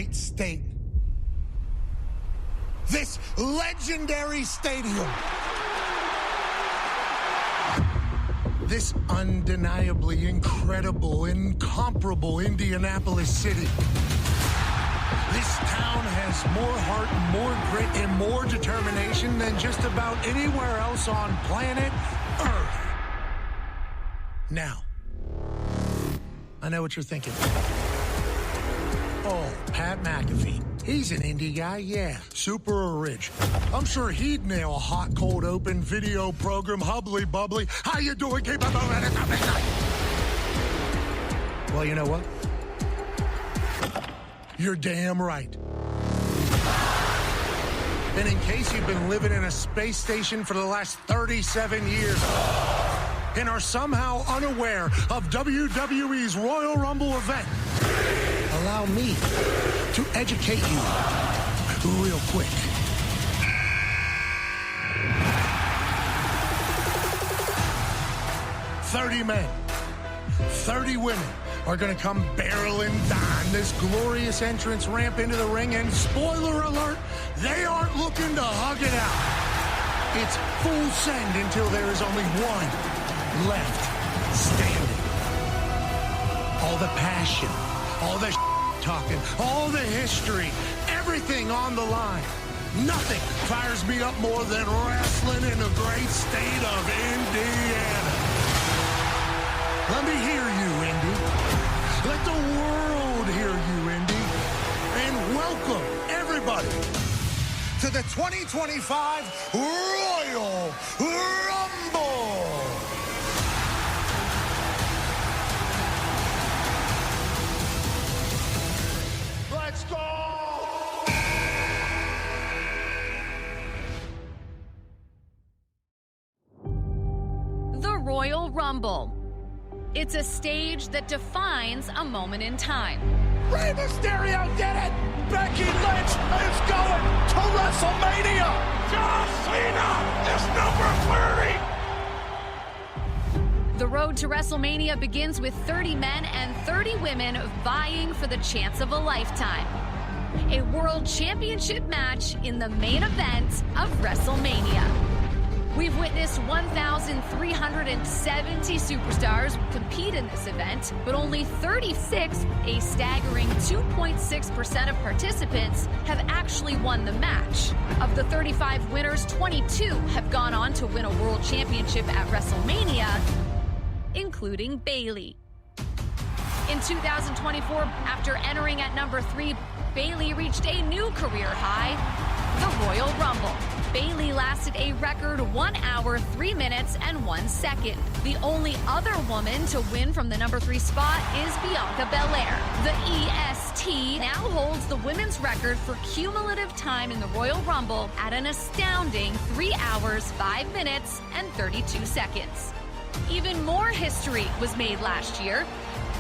right state. This legendary stadium. This undeniably incredible, incomparable Indianapolis city. This town has more heart, more grit, and more determination than just about anywhere else on planet Earth. Now, I know what you're thinking. Oh, Pat McAfee. He's an indie guy, yeah, super rich. I'm sure he'd nail a hot, cold, open video program, hubbly bubbly. How you doing? Keep up on it. Well, you know what? You're damn right. And in case you've been living in a space station for the last 37 years and are somehow unaware of WWE's Royal Rumble event, allow me to educate you real quick. "30 men, 30 women are going to come barreling down this glorious entrance ramp into the ring, and spoiler alert, they aren't looking to hug it out. It's full send until there is only one left standing. All the passion, all the talking, all the history, everything on the line. Nothing fires me up more than wrestling in the great state of Indiana. Let me hear you, Indy. Let the world hear you, Indy. And welcome everybody to the 2025 Royal Rumble. Let's go! The Royal Rumble. It's a stage that defines a moment in time. Rey Mysterio did it! Becky Lynch is going to WrestleMania! John Cena is number 30! The road to WrestleMania begins with 30 men and 30 women vying for the chance of a lifetime. A world championship match in the main event of WrestleMania. We've witnessed 1,370 superstars compete in this event, but only 36, a staggering 2.6% of participants, have actually won the match. Of the 35 winners, 22 have gone on to win a world championship at WrestleMania, including Bayley. In 2024, after entering at number 3, Bayley reached a new career high, the Royal Rumble. Bayley lasted a record 1 hour, 3 minutes, and 1 second. The only other woman to win from the number 3 spot is Bianca Belair. The EST now holds the women's record for cumulative time in the Royal Rumble at an astounding 3 hours, 5 minutes, and 32 seconds. Even more history was made last year.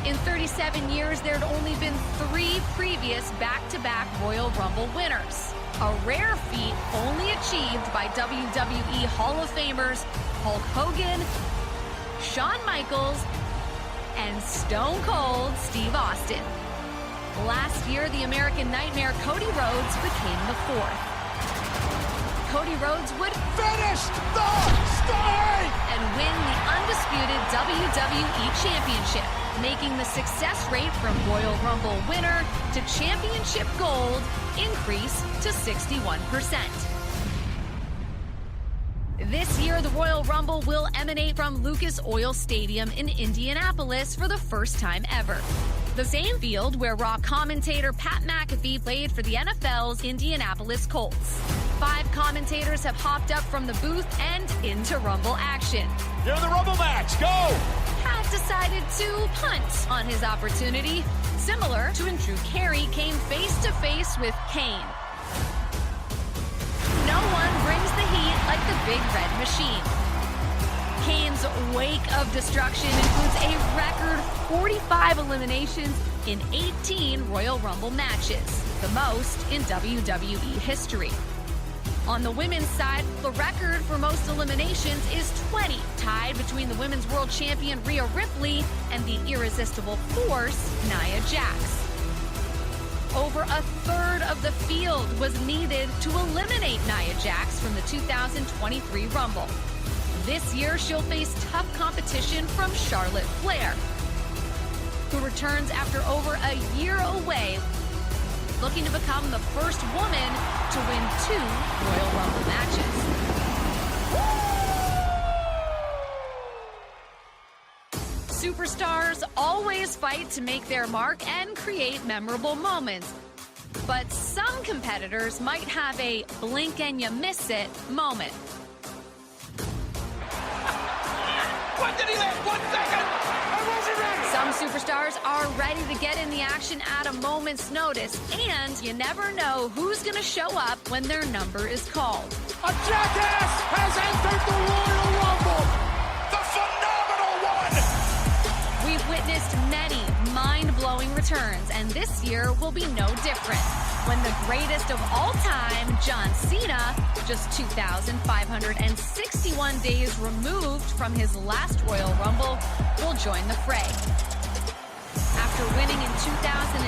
In 37 years, there had only been 3 previous back-to-back Royal Rumble winners. A rare feat only achieved by WWE Hall of Famers Hulk Hogan, Shawn Michaels, and Stone Cold Steve Austin. Last year, the American Nightmare Cody Rhodes became the 4th. Cody Rhodes would Finish the story! and win the undisputed WWE Championship, making the success rate from Royal Rumble winner to championship gold increase to 61%. This year, the Royal Rumble will emanate from Lucas Oil Stadium in Indianapolis for the first time ever. The same field where Raw commentator Pat McAfee played for the NFL's Indianapolis Colts. 5 commentators have hopped up from the booth and into Rumble action. You're the Rumble match, go! Pat decided to punt on his opportunity, similar to when Drew Carey came face-to-face with Kane. No one brings the heat like the Big Red Machine. Kane's wake of destruction includes a record 45 eliminations in 18 Royal Rumble matches, the most in WWE history. On the women's side, the record for most eliminations is 20, tied between the women's world champion Rhea Ripley and the irresistible force Nia Jax. over a third of the field was needed to eliminate Nia Jax from the 2023 Rumble. This year, she'll face tough competition from Charlotte Flair, who returns after over a year away, looking to become the first woman to win 2 Royal Rumble matches. Superstars always fight to make their mark and create memorable moments. But some competitors might have a blink and you miss it moment. When did he land? 1 second! I wasn't ready! Some superstars are ready to get in the action at a moment's notice, and you never know who's going to show up when their number is called. A jackass has entered the Royal Rumble! The phenomenal one! We've witnessed many mind-blowing returns, and this year will be no different. When the greatest of all time, John Cena, just 2,561 days removed from his last Royal Rumble, will join the fray. After winning in 2008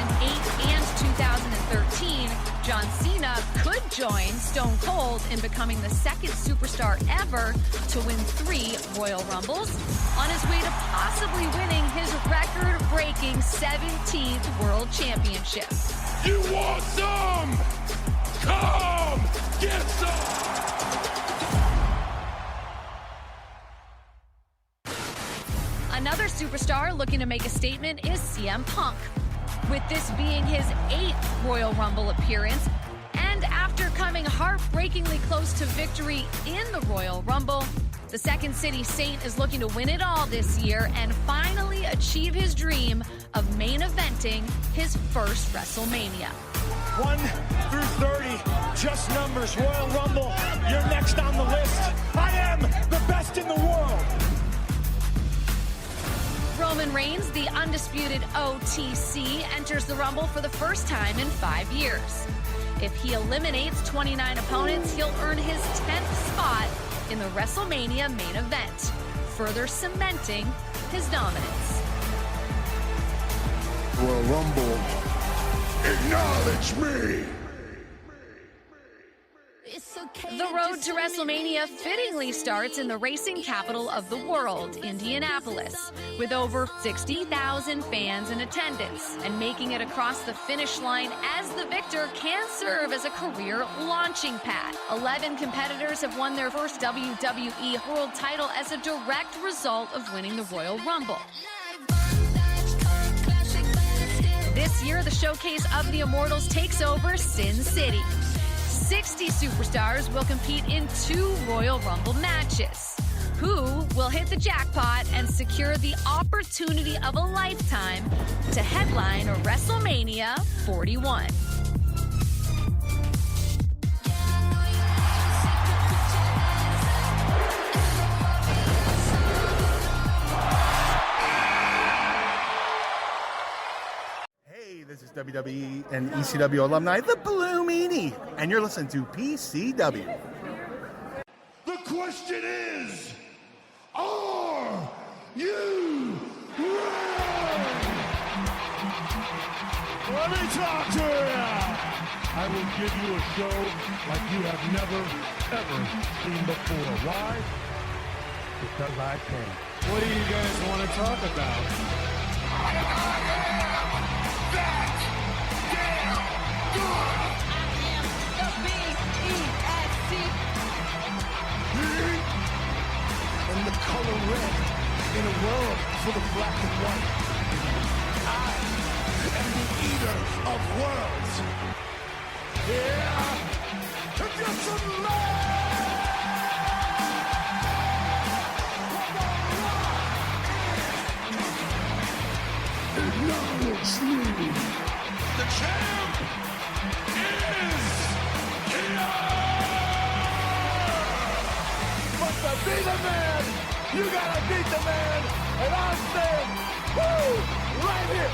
and 2013, John Cena could join Stone Cold in becoming the second superstar ever to win 3 Royal Rumbles, on his way to possibly winning his record-breaking 17th World Championship. You want some? Come get some! Another superstar looking to make a statement is CM Punk. With this being his 8th Royal Rumble appearance, and after coming heartbreakingly close to victory in the Royal Rumble, the Second City Saint is looking to win it all this year and finally achieve his dream of main eventing his first WrestleMania. 1 through 30, just numbers. Royal Rumble, you're next on the list. I am the best in the world. Roman Reigns, the undisputed OTC, enters the Rumble for the first time in 5 years. If he eliminates 29 opponents, he'll earn his 10th spot in the WrestleMania main event, further cementing his dominance. Royal Rumble, acknowledge me! The road to WrestleMania fittingly starts in the racing capital of the world, Indianapolis, with over 60,000 fans in attendance, and making it across the finish line as the victor can serve as a career launching pad. 11 competitors have won their first WWE World title as a direct result of winning the Royal Rumble. This year, the Showcase of the Immortals takes over Sin City. 60 superstars will compete in 2 Royal Rumble matches. Who will hit the jackpot and secure the opportunity of a lifetime to headline a WrestleMania 41? This is WWE and ECW alumni, the Blue Meanie, and you're listening to PCW. The question is, are you ready? Let me talk to you. I will give you a show like you have never, ever seen before. Why? Because I can. What do you guys want to talk about? And the color red in a world full of black and white. I am the eater of worlds. Yeah, to get some love. Acknowledge me. The champ is here. But to be the man, you gotta beat the man, and I'm saying, woo, right here.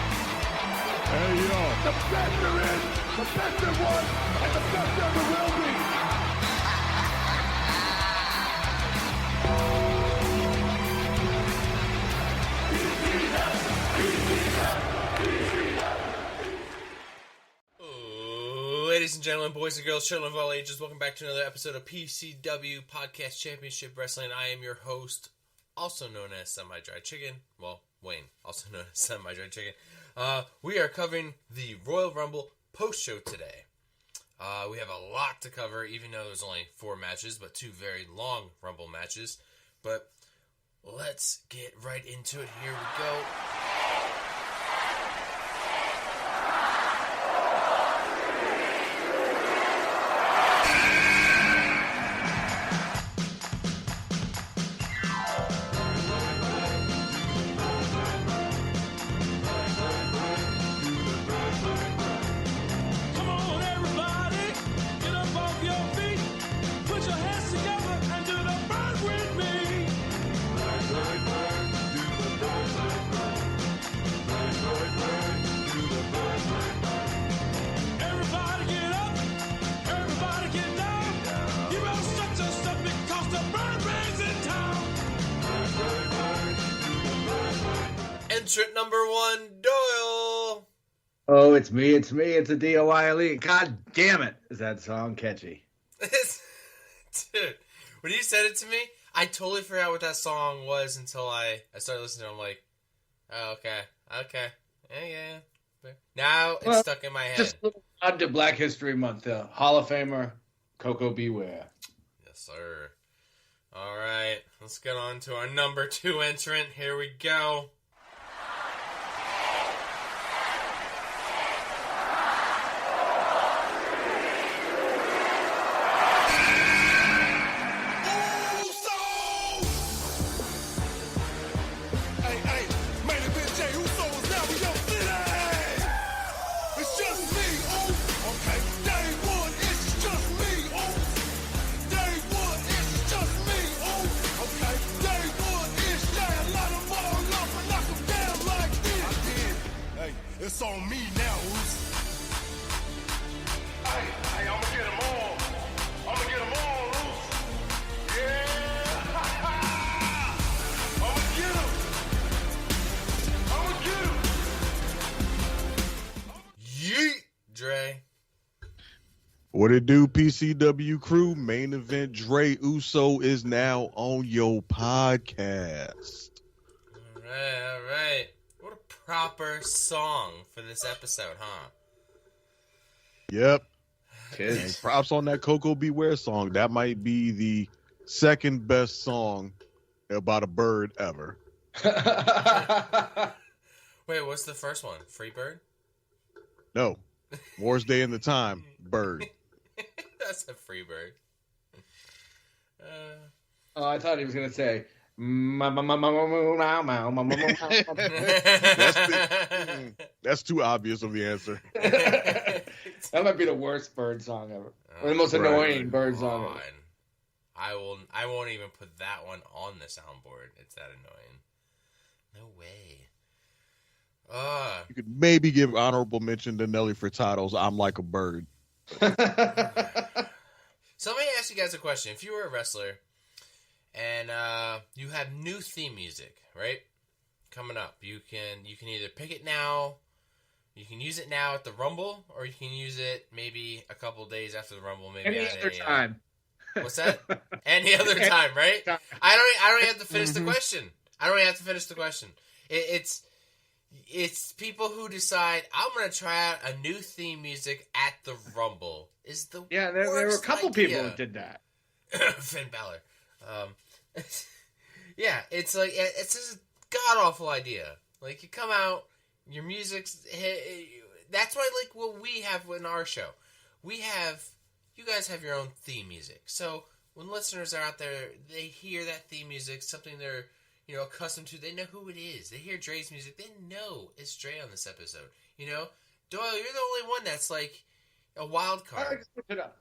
Hey, yo. The best there is, the best there was, and the best there ever will be. Ladies and gentlemen, boys and girls, children of all ages, welcome back to another episode of PCW Podcast Championship Wrestling. I am your host, also known as Semi-Dry Chicken. Well, Wayne, also known as Semi-Dry Chicken. We are covering the Royal Rumble post-show today. We have a lot to cover, even though there's only 4 matches, but 2 very long Rumble matches. But let's get right into it. Here we go. Entrant number 1, Doyle. Oh, it's me. It's a DOI elite. God damn it. Is that song catchy? Dude, when you said it to me, I totally forgot what that song was until I started listening to it. I'm like, oh, okay. Yeah. Now it's stuck in my head. Just on to Black History Month. Hall of Famer, Coco Beware. Yes, sir. All right, let's get on to our number 2 entrant. Here we go. It's on me now, Oos. Hey, I'ma get them all. I'ma get them all, Oos. Yeah. I'ma get them. Yeet, Dre. What it do, PCW crew? Main event Dre Uso is now on your podcast. All right. What a proper song for this episode, huh? Yep. And props on that Coco Beware song. That might be the second best song about a bird ever. Wait, what's the first one? Free Bird? No. War's Day in the Time, Bird. That's a Free Bird. Oh, I thought he was going to say, That's too obvious of the answer. That might be the worst bird song ever. Or the most annoying bird song ever. I won't even put that one on the soundboard. It's that annoying. No way. You could maybe give honorable mention to Nelly Furtado's I'm Like a Bird. So let me ask you guys a question. If you were a wrestler and you have new theme music, right? Coming up, you can either pick it now, you can use it now at the Rumble, or you can use it maybe a couple days after the Rumble, maybe Any other time. What's that? Any other time, right? I don't have to finish the question. I don't have to finish the question. It's people who decide I'm gonna try out a new theme music at the Rumble. Is the Yeah, there were a couple idea. people who did that. Finn Balor. Yeah, it's like it's just a god awful idea. Like you come out, your music's. That's why, like, what we have in our show, you guys have your own theme music. So when listeners are out there, they hear that theme music, something they're accustomed to. They know who it is. They hear Dre's music. They know it's Dre on this episode. Doyle, you're the only one that's like a wild card. I just put it up.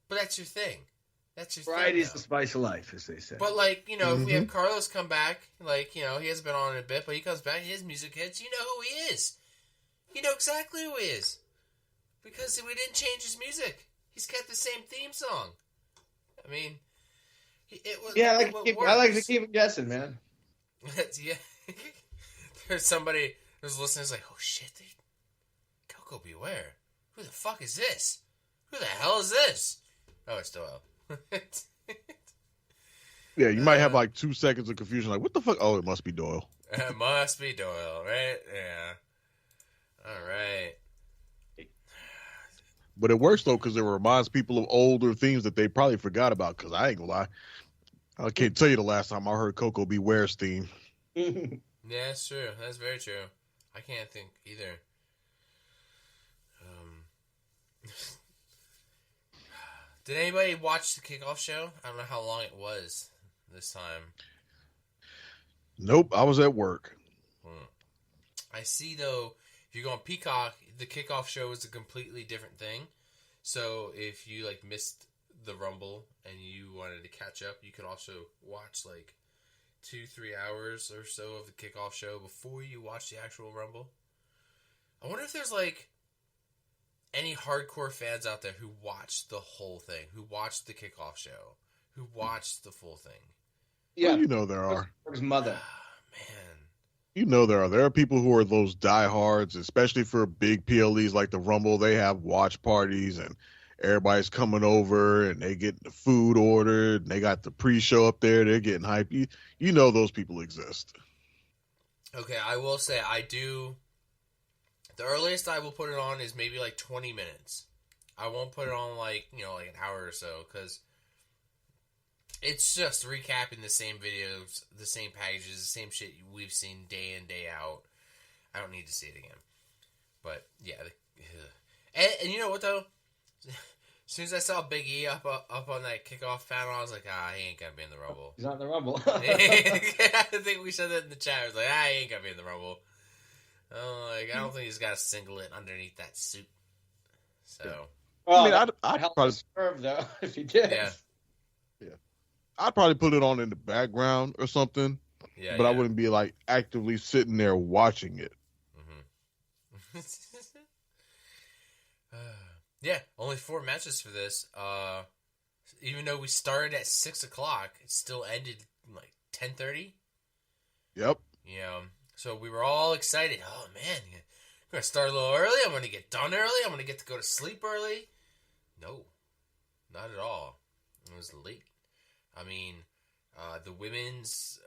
But that's your thing. That's your Variety is thing. the spice of life, as they say. But if we have Carlos come back, he hasn't been on in a bit, but he comes back, his music hits. You know who he is. You know exactly who he is. Because we didn't change his music. He's kept the same theme song. I mean, I like to keep guessing, man. Yeah. There's listeners like, oh shit, Coco Beware. Who the fuck is this? Who the hell is this? Oh, it's Doyle. Yeah, you might have like 2 seconds of confusion. Like, what the fuck? Oh, it must be Doyle. It must be Doyle, right? Yeah. All right. But it works though because it reminds people of older themes that they probably forgot about. Because I ain't gonna lie, I can't tell you the last time I heard Coco Beware's theme. Yeah, that's true. That's very true. I can't think either. Did anybody watch the kickoff show? I don't know how long it was this time. Nope, I was at work. I see, though, if you go on Peacock, the kickoff show is a completely different thing. So if you like missed the Rumble and you wanted to catch up, you could also watch like 2-3 hours or so of the kickoff show before you watch the actual Rumble. I wonder if there's like any hardcore fans out there who watched the whole thing, who watched the kickoff show, who watched the full thing. Yeah, well, you know there are. His mother. Man. You know there are. There are people who are those diehards, especially for big PLEs like the Rumble. They have watch parties and everybody's coming over and they get the food ordered and they got the pre-show up there. They're getting hype. You know those people exist. Okay, I will say I do. The earliest I will put it on is maybe like 20 minutes. I won't put it on like, like an hour or so because it's just recapping the same videos, the same packages, the same shit we've seen day in, day out. I don't need to see it again. But, yeah. And you know what, though? As soon as I saw Big E up on that kickoff panel, I was like, he ain't going to be in the Rumble. He's not in the Rumble. I think we said that in the chat. I was like, he ain't going to be in the Rumble. I don't think he's got a singlet underneath that suit. So. Well, I mean, I'd probably serve though if he did. Yeah. I'd probably put it on in the background or something. Yeah, but I wouldn't be like actively sitting there watching it. Mm-hmm. Yeah, only 4 matches for this. Even though we started at 6:00, it still ended like 10:30. Yep. So we were all excited. Oh man, I'm gonna start a little early. I'm gonna get done early. I'm gonna get to go to sleep early. No, not at all. It was late. I mean, the women's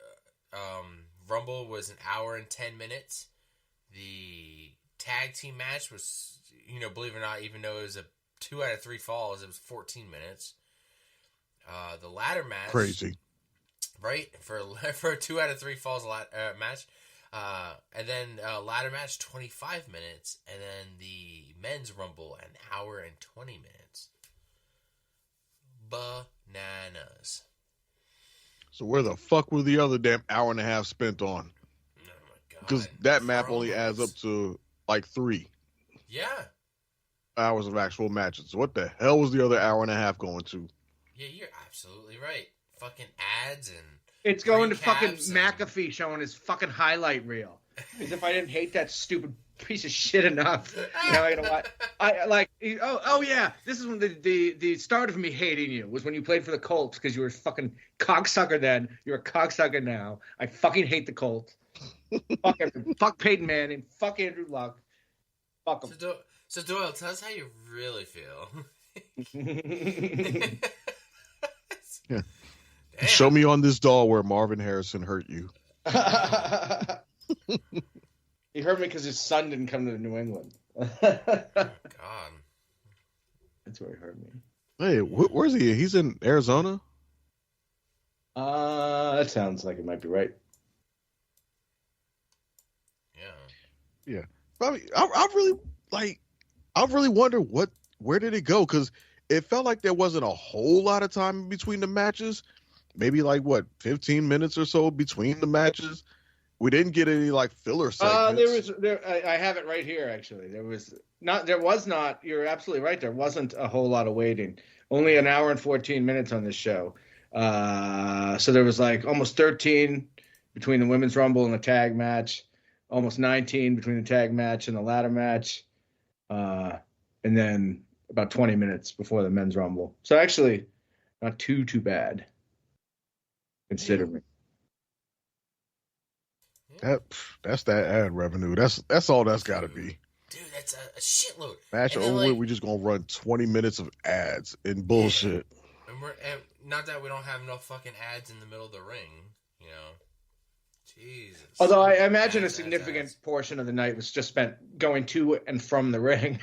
Rumble was 1 hour and 10 minutes. The tag team match was, believe it or not, even though it was a 2 out of 3 falls, it was 14 minutes. The ladder match, crazy, right? For a 2 out of 3 falls match, and then ladder match 25 minutes, and then the men's Rumble 1 hour and 20 minutes. Bananas. So where the fuck were the other damn hour and a half spent on? Oh my god! Because that map only adds up to like 3 hours of actual matches. So what the hell was the other hour and a half going to? Yeah, you're absolutely right. Fucking ads and it's going to fucking and... McAfee showing his fucking highlight reel. As if I didn't hate that stupid piece of shit enough. Now I gotta watch. I like. Oh yeah. This is when the start of me hating you was when you played for the Colts because you were a fucking cocksucker then. You're a cocksucker now. I fucking hate the Colts. Fuck Peyton Manning. Fuck Andrew Luck. Fuck him. So Doyle, tell us how you really feel. Yeah. Show me on this doll where Marvin Harrison hurt you. He hurt me because his son didn't come to New England. God. That's where he hurt me. Hey, where's he? He's in Arizona? That sounds like it might be right. Yeah. Probably. I really wonder where did it go? Because it felt like there wasn't a whole lot of time in between the matches. Maybe 15 minutes or so between the matches. We didn't get any filler segments. I have it right here. Actually, there was not. You're absolutely right. There wasn't a whole lot of waiting. Only 1 hour and 14 minutes on this show. So there was almost 13 between the women's Rumble and the tag match. Almost 19 between the tag match and the ladder match. And then about 20 minutes before the men's Rumble. So actually, not too bad. Considering. That's that ad revenue. That's all that's got to be. dude, that's a shitload. Match And then, over like, with, we're just gonna run 20 minutes of ads and bullshit. and not that we don't have no fucking ads in the middle of the ring, you know. Jesus. Although I imagine a Ads. significant portion of the night was just spent going to and from the ring,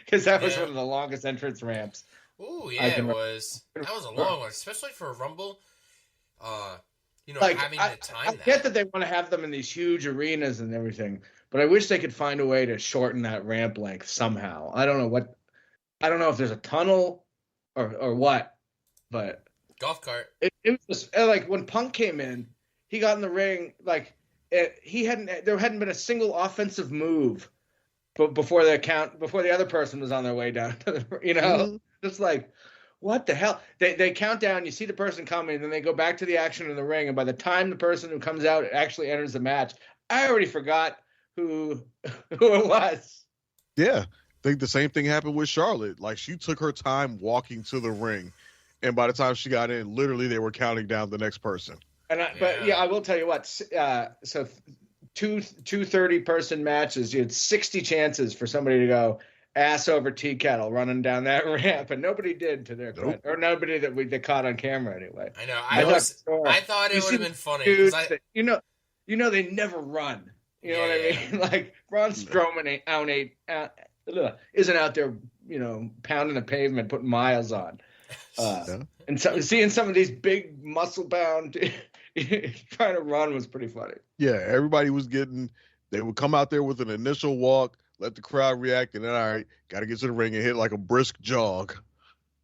because that was one of the longest entrance ramps. Ooh, yeah, it was. That was a long one, especially for a Rumble. You know, Like, having the time. I get that they want to have them in these huge arenas and everything, but I wish they could find a way to shorten that ramp length somehow. I don't know if there's a tunnel or what, but golf cart. it was just like when Punk came in, he got in the ring like there hadn't been a single offensive move, but before the other person was on their way down to the, just like, what the hell? They count down, you see the person coming, and then they go back to the action in the ring, and by the time the person who comes out actually enters the match, I already forgot who it was. Yeah. I think the same thing happened with Charlotte. Like, she took her time walking to the ring, and by the time she got in, literally they were counting down the next person. But I will tell you what. So two 30-person matches, you had 60 chances for somebody to go ass over tea kettle running down that ramp, and nobody did, to their credit, or nobody that they caught on camera anyway. I know. I thought it would have been funny. Dudes you know they never run. You know what I mean? Like Braun Strowman isn't out there, pounding the pavement, putting miles on. And so, seeing some of these big muscle-bound trying to run was pretty funny. Yeah, everybody was they would come out there with an initial walk, let the crowd react, and then, all right, got to get to the ring and hit like a brisk jog.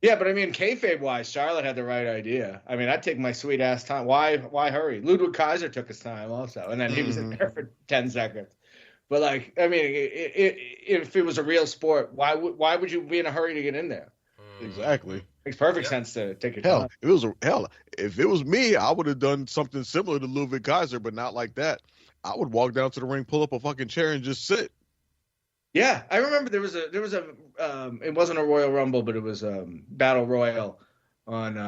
Yeah, but I mean, kayfabe-wise, Charlotte had the right idea. I mean, I'd take my sweet-ass time. Why hurry? Ludwig Kaiser took his time also, and then he was in there for 10 seconds. But, like, I mean, if it was a real sport, why would you be in a hurry to get in there? Exactly. Makes perfect sense to take your time. If it was me, I would have done something similar to Ludwig Kaiser, but not like that. I would walk down to the ring, pull up a fucking chair, and just sit. Yeah, I remember there was a it wasn't a Royal Rumble, but it was Battle Royal on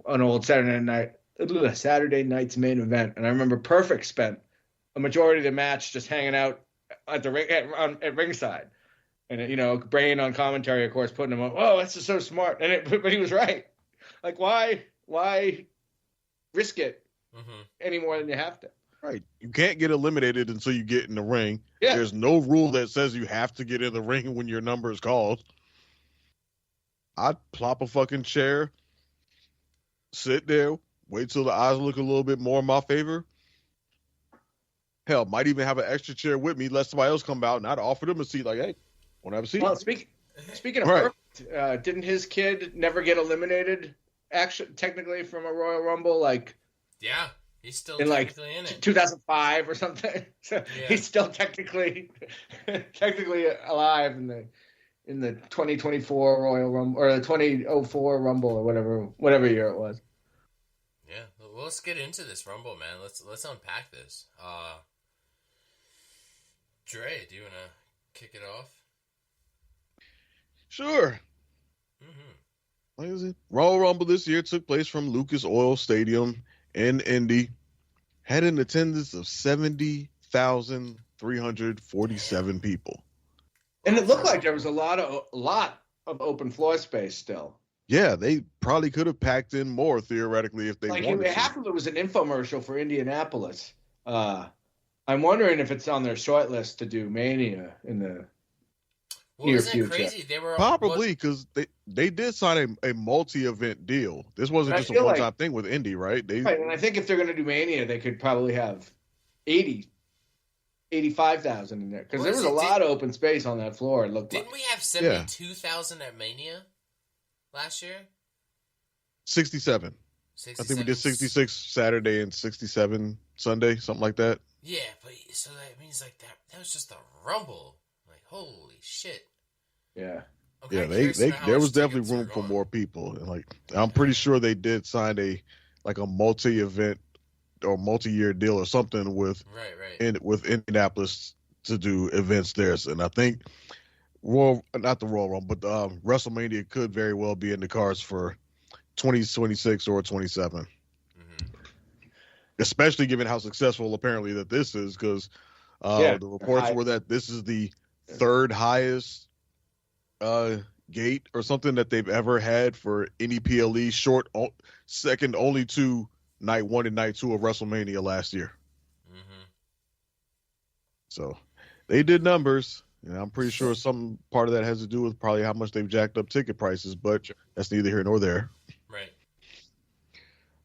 an old Saturday night's main event, and I remember Perfect spent a majority of the match just hanging out at the ring at ringside, and Brain on commentary, of course, putting him up. Oh, that's just so smart, but he was right. Like, why risk it any more than you have to? Right. You can't get eliminated until you get in the ring. Yeah. There's no rule that says you have to get in the ring when your number is called. I'd plop a fucking chair, sit there, wait till the odds look a little bit more in my favor. Hell, might even have an extra chair with me, let somebody else come out, and I'd offer them a seat. Like, hey, want to have a seat? Well, speaking of Perfect, didn't his kid never get eliminated? Actually, technically from a Royal Rumble, like yeah. He's still in technically in it. 2005 or something. So he's still technically alive in the 2024 Royal Rumble or the 2004 Rumble or whatever year it was. Yeah, well, let's get into this Rumble, man. Let's unpack this. Dre, do you want to kick it off? Sure. Like I said, Royal Rumble this year took place from Lucas Oil Stadium in Indy, had an attendance of 70,347 people. And it looked like there was a lot of open floor space still. Yeah, they probably could have packed in more theoretically if they wanted to. Half of it was an infomercial for Indianapolis. I'm wondering if it's on their short list to do Mania in the near future. Crazy? They were probably because they did sign a multi-event deal. This wasn't just a one-time thing with Indy, right? Right, and I think if they're going to do Mania, they could probably have 85,000 in there because there was a lot of open space on that floor. It looked Didn't we have 72,000 at Mania last year? 67. I think we did 66 Saturday and 67 Sunday, something like that. Yeah, but so that means like that was just the Rumble. Like, holy shit. Yeah. Yeah, there was definitely room for more people. And like, I'm pretty sure they did sign a multi-event or multi-year deal or something with Indianapolis to do events there. And I think not the Royal Rumble, but WrestleMania could very well be in the cards for 2026 or 27. Especially given how successful apparently that this is, because the reports were that this is the third highest gate or something that they've ever had for any PLE, second only to night 1 and night 2 of WrestleMania last year. Mm-hmm. So they did numbers, and I'm pretty sure some part of that has to do with probably how much they've jacked up ticket prices, but that's neither here nor there. Right.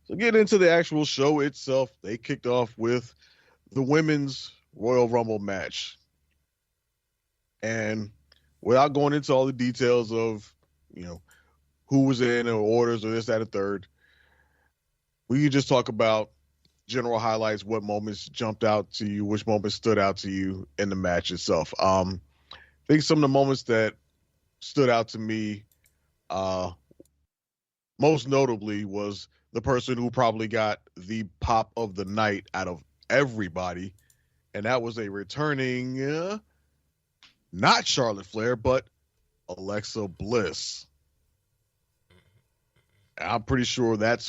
So getting into the actual show itself, they kicked off with the women's Royal Rumble match. And without going into all the details of, who was in or orders or this, that, and third, we can just talk about general highlights, what moments jumped out to you, which moments stood out to you in the match itself. I think some of the moments that stood out to me most notably was the person who probably got the pop of the night out of everybody, and that was a returning not Charlotte Flair, but Alexa Bliss. I'm pretty sure that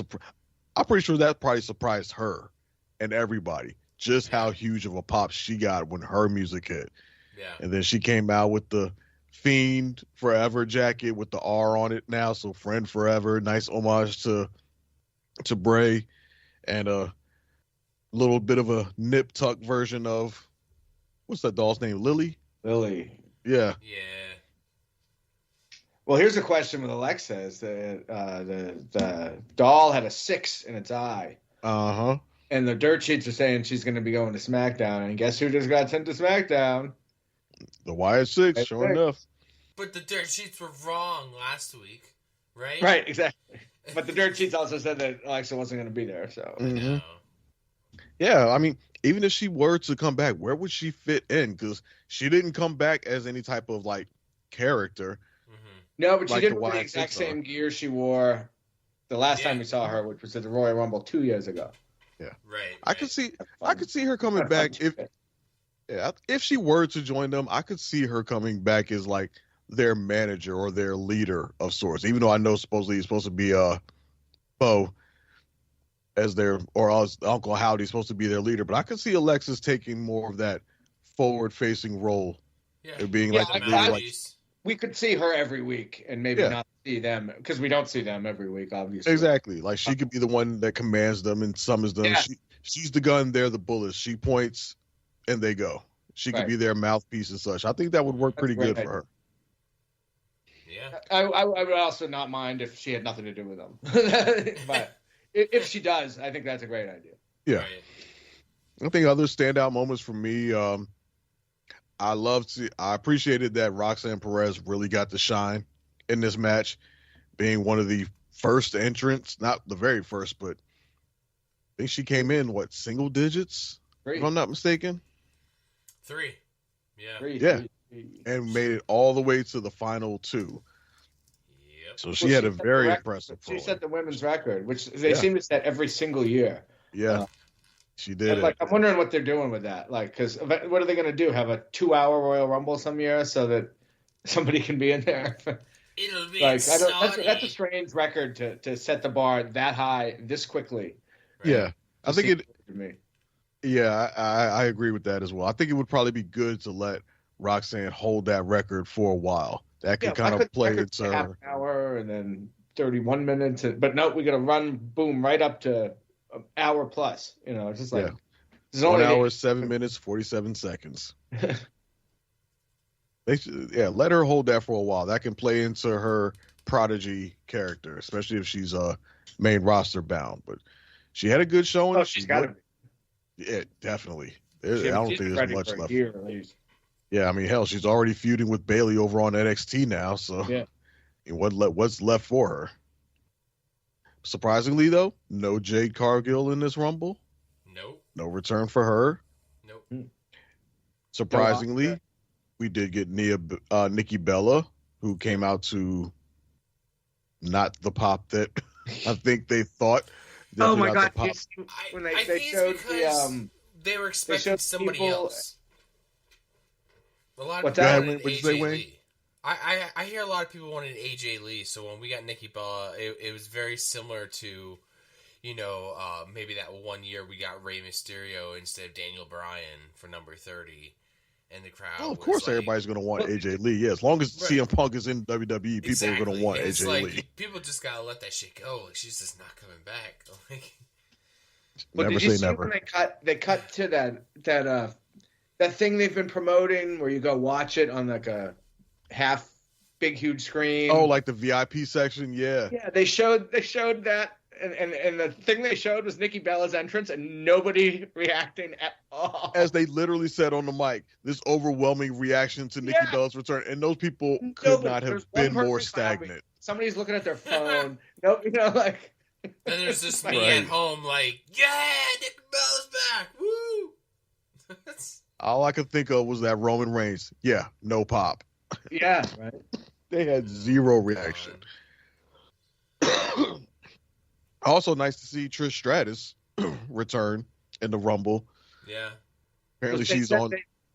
probably surprised her and everybody, just how huge of a pop she got when her music hit. Yeah. And then she came out with the Fiend Forever jacket with the R on it now, so Friend Forever, nice homage to Bray, and a little bit of a nip tuck version of, what's that doll's name? Lily? Yeah. Yeah. Well, here's a question with Alexa: is the doll had a 6 in its eye, and the dirt sheets are saying she's going to be going to SmackDown, and guess who just got sent to SmackDown? The Wyatt Six, sure enough. But the dirt sheets were wrong last week, right? Right, exactly. But the dirt sheets also said that Alexa wasn't going to be there, so. Mm-hmm. Yeah, I mean, even if she were to come back, where would she fit in? Because she didn't come back as any type of character. Mm-hmm. No, but she like did the wear the Wyatt exact Six same gear she wore the last time we saw her, which was at the Royal Rumble 2 years ago. Yeah, right. I could see her coming back if she were to join them. I could see her coming back as their manager or their leader of sorts. Even though I know supposedly he's supposed to be Bo as as Uncle Howdy's supposed to be their leader, but I could see Alexis taking more of that forward-facing role. Yeah, being we could see her every week and maybe not see them because we don't see them every week, obviously. Exactly. She could be the one that commands them and summons them. Yeah. She's the gun, they're the bullets. She points and they go. She could be their mouthpiece and such. I think that would work pretty good for her. Yeah. I would also not mind if she had nothing to do with them. But if she does, I think that's a great idea. Yeah. Right. I think other standout moments for me, I appreciated that Roxanne Perez really got to shine in this match, being one of the first entrants, not the very first, but I think she came in, single digits? 3. If I'm not mistaken. 3. Yeah. 3. Yeah. And made it all the way to the final 2. Yep. So she had a very impressive She set the women's record, which they seem to set every single year. Yeah. She did it. I'm wondering what they're doing with that. Because what are they going to do? Have a 2-hour Royal Rumble some year so that somebody can be in there? It'll be that's a strange record to set the bar that high this quickly. Right? Yeah. I think it. Yeah, I agree with that as well. I think it would probably be good to let Roxanne hold that record for a while. That could kind of play into her. Half an hour and then 31 minutes. But no, we got to run, boom, right up to an hour plus. It's just 1 hour, 7 minutes, 47 seconds. Let her hold that for a while. That can play into her prodigy character, especially if she's main roster bound. But she had a good showing. Oh, she's got to be. Yeah, definitely. I don't think there's much left. Year, at least. Yeah, I mean, hell, she's already feuding with Bayley over on NXT now. So, what's left for her? Surprisingly, though, no Jade Cargill in this Rumble. Nope. No return for her. Nope. Surprisingly, we did get Nikki Bella, who came out to not the pop that I think they thought. Oh my God! When they showed they were expecting somebody else. A lot of people wanted AJ Lee. I hear a lot of people wanted AJ Lee. So when we got Nikki Bella, it was very similar to, maybe that one year we got Rey Mysterio instead of Daniel Bryan for number 30. in the crowd. Well, of was course, like, everybody's going to want AJ Lee. Yeah, as long as Right. CM Punk is in WWE, people are going to want It's AJ like, Lee. people just gotta let that shit go. Like, she's just not coming back. Like, But Never did you say see never. when they cut to that thing they've been promoting where you go watch it on like a half big huge screen? Oh, like the VIP section? Yeah. Yeah, they showed that, and the thing they showed was Nikki Bella's entrance, and nobody reacting at all. As they literally said on the mic, this overwhelming reaction to Nikki Yeah. Bella's return, and those people could Nobody. not have There's one been more person clapping. stagnant. Somebody's looking at their phone. No, like. then there's just me Right. at home, like, yeah, Nick Bella's back, woo! All I could think of was that Roman Reigns. Yeah, no pop. Yeah, right. They had zero reaction. Also, nice to see Trish Stratus return in the Rumble. Yeah. Apparently, They she's sent- on.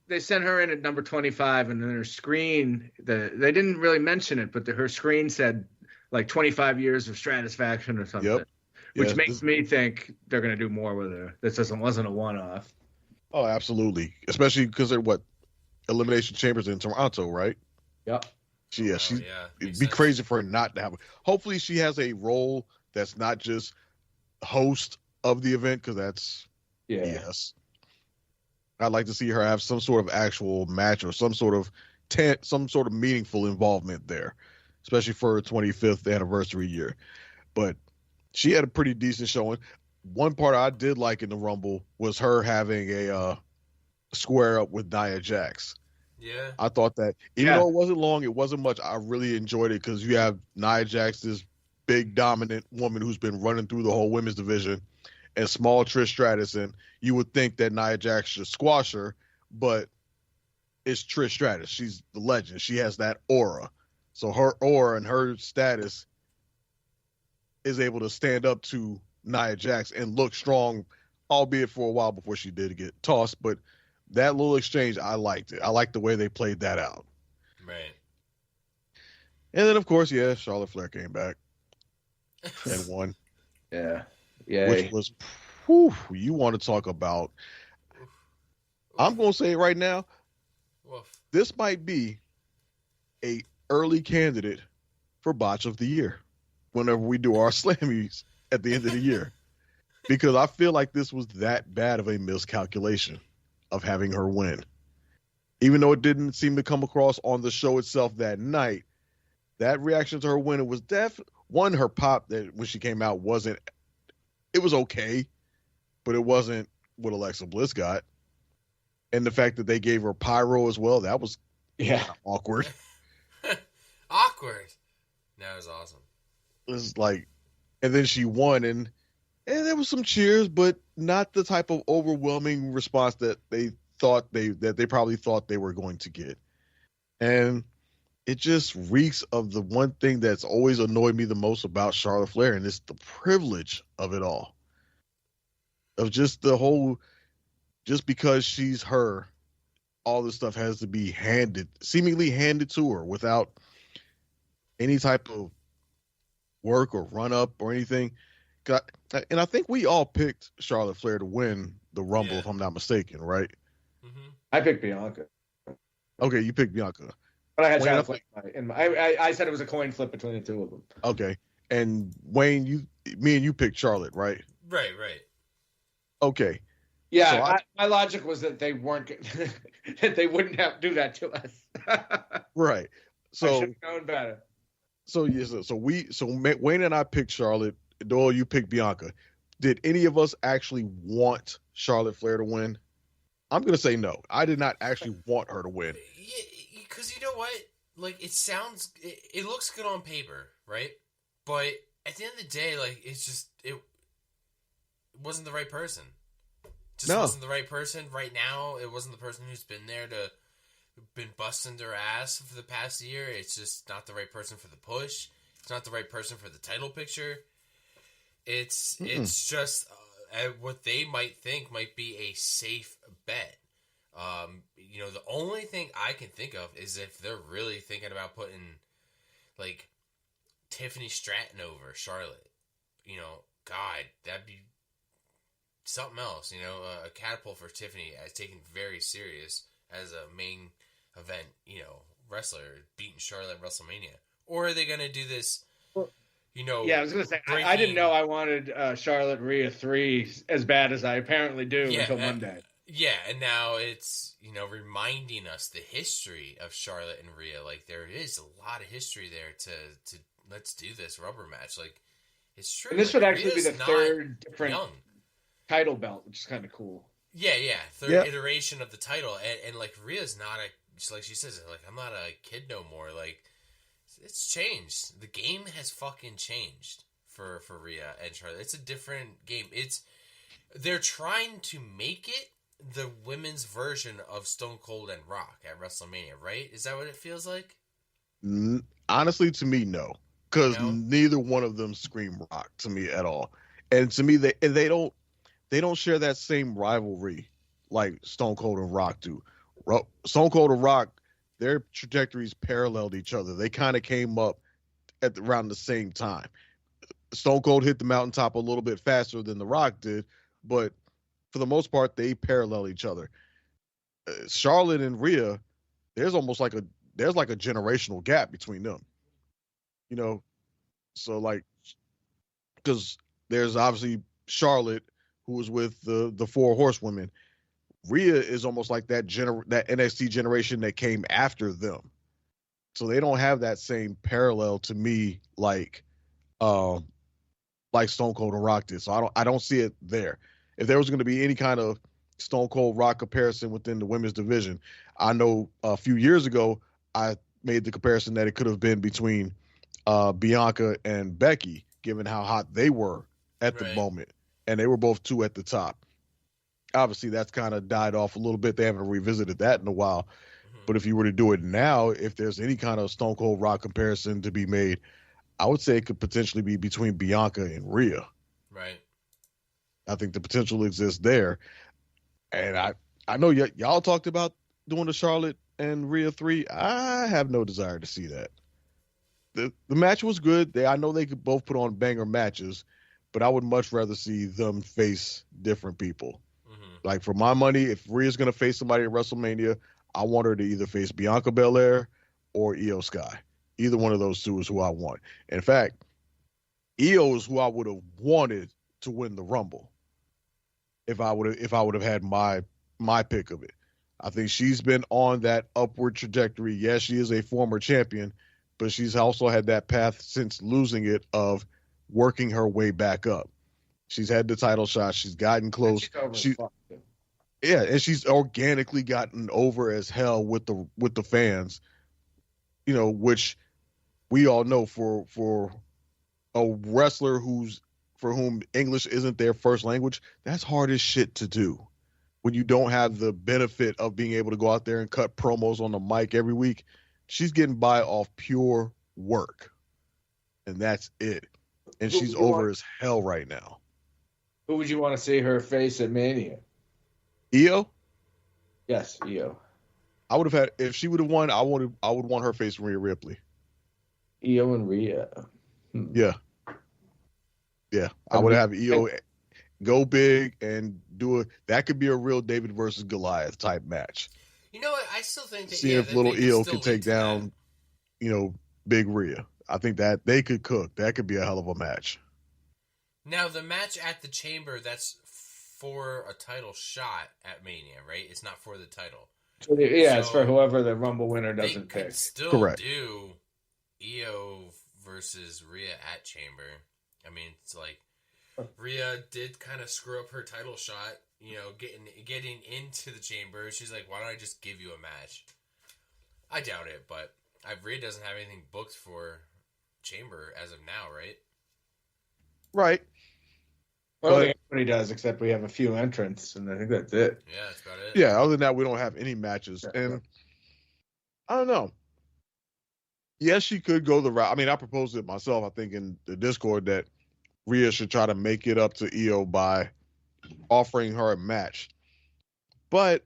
They sent her in at number 25, and then her screen. They didn't really mention it, but her screen said like 25 years of Stratisfaction or something. Yep. Which Yes, makes this- me think they're going to do more with her. This wasn't a one-off. Oh, absolutely. Especially because they're Elimination Chambers in Toronto, right? Yep. She's Makes it'd be sense. crazy for her not to have it. Hopefully, she has a role that's not just host of the event, because that's Yeah. yes. I'd like to see her have some sort of actual match or some sort of meaningful involvement there, especially for her 25th anniversary year. But she had a pretty decent showing. One part I did like in the Rumble was her having a square up with Nia Jax. Yeah. I thought that even Yeah. though it wasn't long, it wasn't much. I really enjoyed it because you have Nia Jax, this big dominant woman who's been running through the whole women's division, and small Trish Stratus, and you would think that Nia Jax should squash her, but it's Trish Stratus. She's the legend. She has that aura. So her aura and her status is able to stand up to Nia Jax and look strong, albeit for a while before she did get tossed. But that little exchange, I liked it. I liked the way they played that out. Right. And then, of course, Charlotte Flair came back and won, Yeah. Yeah. which was, whew, you want to talk about. I'm going to say it right now. Woof. This might be a early candidate for Botch of the Year whenever we do our Slammies at the end of the year. Because I feel like this was that bad of a miscalculation of having her win. Even though it didn't seem to come across on the show itself that night, that reaction to her winning was her pop that when she came out it was okay, but it wasn't what Alexa Bliss got. And the fact that they gave her pyro as well, that was awkward. Awkward. That was awesome. It was like, and then she won, and there was some cheers, but not the type of overwhelming response that they probably thought they were going to get. And it just reeks of the one thing that's always annoyed me the most about Charlotte Flair, and it's the privilege of it all. Of just the whole, just because she's her, all this stuff has to be seemingly handed to her without any type of work or run up or anything. And I think we all picked Charlotte Flair to win the Rumble, if I'm not mistaken, right? Mm-hmm. I picked Bianca. Okay, you picked Bianca. But I had Wayne, Charlotte Flair. I said it was a coin flip between the two of them. Okay, and Wayne, me and you picked Charlotte, right? Right. Okay. Yeah, So my logic was that they weren't that they wouldn't have do that to us. Right. I So should have known better. so Wayne and I picked Charlotte. Doyle, you picked Bianca. Did any of us actually want Charlotte Flair to win? I'm gonna say no. I did not actually want her to win. Yeah, because you know what? Like, it looks good on paper, right? But at the end of the day, like, it wasn't the right person. Wasn't the right person right now. It wasn't the person who's been there been busting their ass for the past year. It's just not the right person for the push. It's not the right person for the title picture. It's just what they might think might be a safe bet. The only thing I can think of is if they're really thinking about putting, like, Tiffany Stratton over Charlotte. God, that'd be something else. A catapult for Tiffany as taken very serious as a main event, wrestler beating Charlotte at WrestleMania? Or are they going to do this, Yeah, I was gonna say I didn't know I wanted Charlotte Rhea 3 as bad as I apparently do until Monday. Yeah, and now it's reminding us the history of Charlotte and Rhea. Like there is a lot of history there to let's do this rubber match. Like it's true. And this would actually Rhea's be the third different title belt, which is kind of cool. Yeah. Third iteration of the title, and like Rhea's not like she says, like I'm not a kid no more. Like it's changed. The game has fucking changed for Rhea and Charlotte. It's a different game. They're trying to make it the women's version of Stone Cold and Rock at WrestleMania, right? Is that what it feels like? Honestly, to me, no, because neither one of them scream Rock to me at all. And to me, they don't share that same rivalry like Stone Cold and Rock do. Stone Cold and Rock, their trajectories paralleled each other. They kind of came up around the same time. Stone Cold hit the mountaintop a little bit faster than The Rock did, but for the most part, they parallel each other. Charlotte and Rhea, there's like a generational gap between them. So like, because there's obviously Charlotte, who was with the Four Horsewomen. Rhea is almost like that NXT generation that came after them. So they don't have that same parallel to me like Stone Cold and Rock did. So I don't see it there. If there was going to be any kind of Stone Cold Rock comparison within the women's division, I know a few years ago I made the comparison that it could have been between Bianca and Becky, given how hot they were at the moment, and they were both two at the top. Obviously, that's kind of died off a little bit. They haven't revisited that in a while. Mm-hmm. But if you were to do it now, if there's any kind of Stone Cold Rock comparison to be made, I would say it could potentially be between Bianca and Rhea. Right. I think the potential exists there. And I know y'all talked about doing the Charlotte and Rhea 3. I have no desire to see that. The match was good. I know they could both put on banger matches, but I would much rather see them face different people. Like, for my money, if Rhea's going to face somebody at WrestleMania, I want her to either face Bianca Belair or Io Sky. Either one of those two is who I want. In fact, Io is who I would have wanted to win the Rumble if I would have had my pick of it. I think she's been on that upward trajectory. Yes, she is a former champion, but she's also had that path since losing it of working her way back up. She's had the title shot. She's gotten close. And she's organically gotten over as hell with the fans, which we all know for a wrestler for whom English isn't their first language, that's hard as shit to do when you don't have the benefit of being able to go out there and cut promos on the mic every week. She's getting by off pure work, and that's it. And she's over as hell right now. Who would you want to see her face at Mania? Io? Yes, Io. I would have had, if she would have won, I would want her face Rhea Ripley. Io and Rhea. Yeah. I would have Io go big and that could be a real David versus Goliath type match. You know what? I still think that if little Io could take down, big Rhea. I think that they could cook. That could be a hell of a match. Now, the match at the Chamber, that's for a title shot at Mania, right? It's not for the title. Yeah, it's for whoever the Rumble winner doesn't pick. Still correct. Do Io versus Rhea at Chamber. I mean, it's like Rhea did kind of screw up her title shot, getting into the Chamber. She's like, why don't I just give you a match? I doubt it, but Rhea doesn't have anything booked for Chamber as of now, right? Right. I don't think anybody does, except we have a few entrants, and I think that's it. Yeah, that's about it. Yeah, other than that, we don't have any matches. Yeah, and I don't know. Yes, she could go the route. I mean, I proposed it myself, I think, in the Discord, that Rhea should try to make it up to Io by offering her a match. But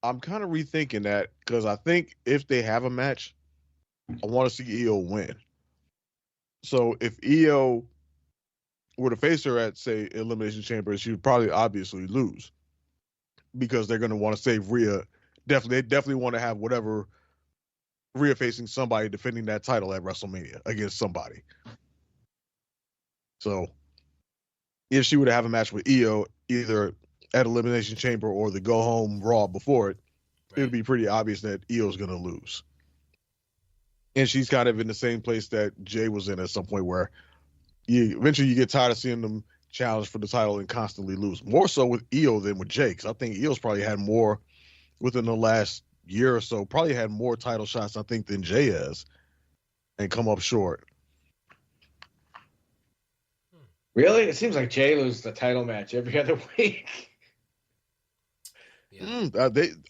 I'm kind of rethinking that, because I think if they have a match, I want to see Io win. So if Io were to face her at, say, Elimination Chamber, she would probably obviously lose, because they're going to want to save Rhea they definitely want to have whatever Rhea facing somebody defending that title at WrestleMania against somebody. So if she would have a match with Io either at Elimination Chamber or the Go Home Raw before it, it would be pretty obvious that Io's going to lose. And she's kind of in the same place that Jay was in at some point, where eventually you get tired of seeing them challenge for the title and constantly lose. More so with Io than with Jay, because I think Io's probably had more within the last year or so, probably had more title shots, I think, than Jay has, and come up short. Really? It seems like Jay loses the title match every other week. Yeah.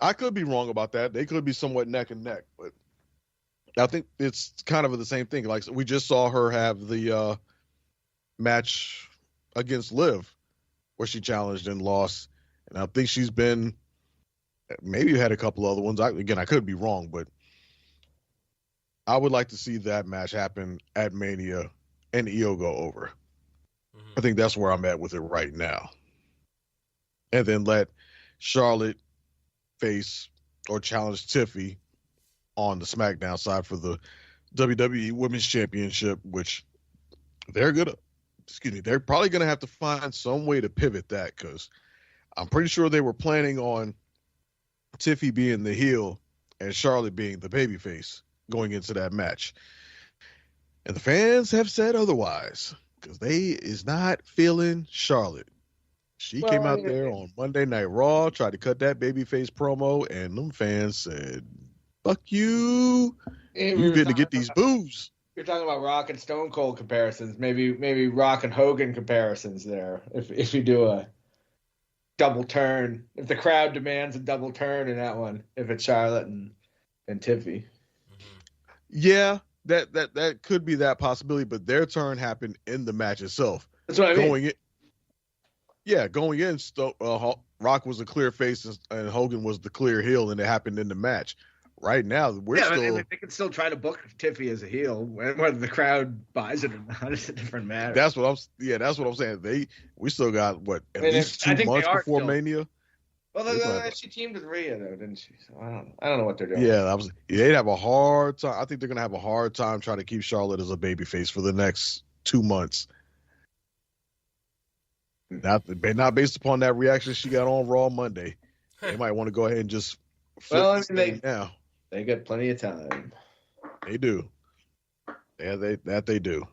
I could be wrong about that. They could be somewhat neck and neck, but I think it's kind of the same thing. Like, we just saw her have the match against Liv, where she challenged and lost, and I think she's been maybe had a couple other ones. I could be wrong, but I would like to see that match happen at Mania and Io go over. Mm-hmm. I think that's where I'm at with it right now, and then let Charlotte face or challenge Tiffy on the SmackDown side for the WWE Women's Championship, which they're probably going to have to find some way to pivot that, because I'm pretty sure they were planning on Tiffy being the heel and Charlotte being the babyface going into that match. And the fans have said otherwise, because they is not feeling Charlotte. She came out there on Monday Night Raw, tried to cut that babyface promo, and them fans said, fuck you. You get to get these boos. You're talking about Rock and Stone Cold comparisons, maybe Rock and Hogan comparisons there. If you do a double turn, if the crowd demands a double turn in that one, if it's Charlotte and Tiffy. Yeah, that could be that possibility, but their turn happened in the match itself. That's what I mean. Going in, Rock was a clear face and Hogan was the clear heel, and it happened in the match. Right now, they can still try to book Tiffy as a heel, whether the crowd buys it or not. It's a different matter. That's what I'm saying. We still got at least 2 months before Mania. Well, she teamed with Rhea though, didn't she? So I don't know what they're doing. Yeah, they'd have a hard time. I think they're gonna have a hard time trying to keep Charlotte as a babyface for the next 2 months. Not based upon that reaction she got on Raw Monday. They might want to go ahead and just flip now. They got plenty of time. They do. Yeah, they do.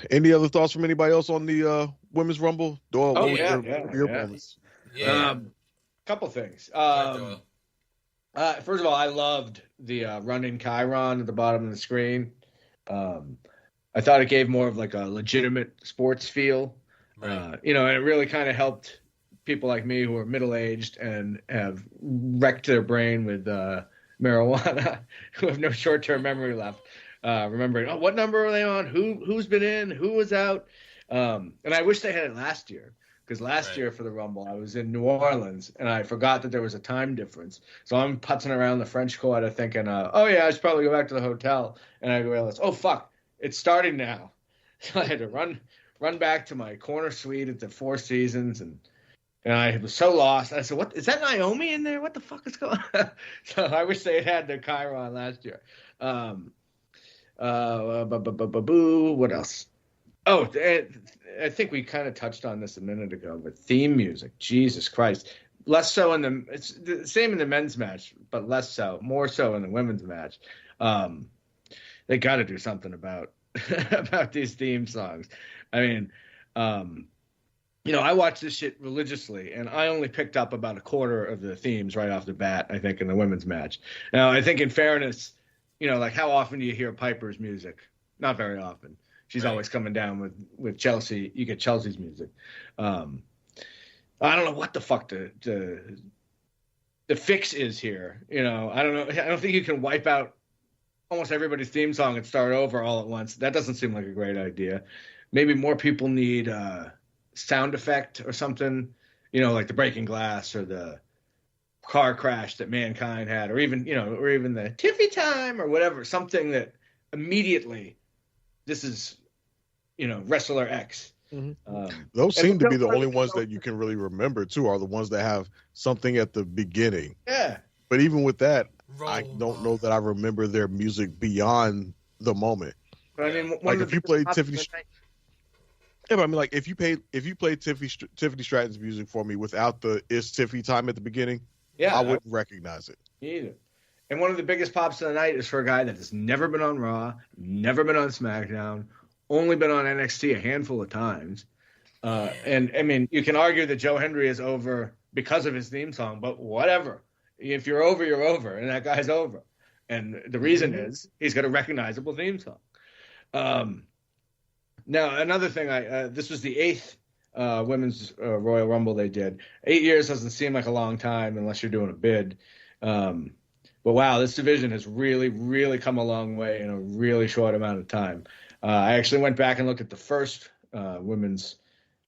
Any other thoughts from anybody else on the Women's Rumble? Doyle, couple things. First of all, I loved the running Chiron at the bottom of the screen. I thought it gave more of like a legitimate sports feel. Right. And it really kind of helped people like me who are middle-aged and have wrecked their brain with marijuana, who have no short-term memory left. Remembering, what number are they on? Who's been in? Who was out? And I wish they had it last year, because last year for the Rumble, I was in New Orleans, and I forgot that there was a time difference. So I'm putzing around the French Quarter thinking, I should probably go back to the hotel. And I realized, oh, fuck, it's starting now. So I had to run back to my corner suite at the Four Seasons, and I was so lost. I said, "What is that? Naomi in there? What the fuck is going on?" So I wish they had the Chiron last year. What else? Oh, I think we kind of touched on this a minute ago, but theme music, Jesus Christ. Less so it's the same in the men's match, but less so, more so in the women's match. They got to do something about these theme songs. I mean, I watch this shit religiously, and I only picked up about a quarter of the themes right off the bat, I think, in the women's match. Now, I think in fairness, like how often do you hear Piper's music? Not very often. She's always coming down with Chelsea. You get Chelsea's music. I don't know what the fuck the fix is here. I don't know. I don't think you can wipe out almost everybody's theme song and start over all at once. That doesn't seem like a great idea. Maybe more people need sound effect or something, like the breaking glass or the car crash that Mankind had, or even the Tiffy time or whatever, something that immediately, this is, wrestler X. Those seem to be the only really ones that you can really remember too. Are the ones that have something at the beginning. Yeah. But even with that, I Roll don't know that I remember their music beyond the moment. But I mean, one Like of if the you played biggest Tiffany, pops of the night- yeah, but I mean, like if you played Tiffany Stratton's music for me without the "It's Tiffy" time at the beginning, yeah, I wouldn't recognize it. me either. And one of the biggest pops of the night is for a guy that has never been on Raw, never been on SmackDown, only been on NXT a handful of times. And I mean, you can argue that Joe Hendry is over because of his theme song, but whatever. If you're over, you're over, and that guy's over. And the reason is he's got a recognizable theme song. Now, another thing, this was the 8th Women's Royal Rumble they did. 8 years doesn't seem like a long time unless you're doing a bid. But wow, this division has really, really come a long way in a really short amount of time. I actually went back and looked at the first Women's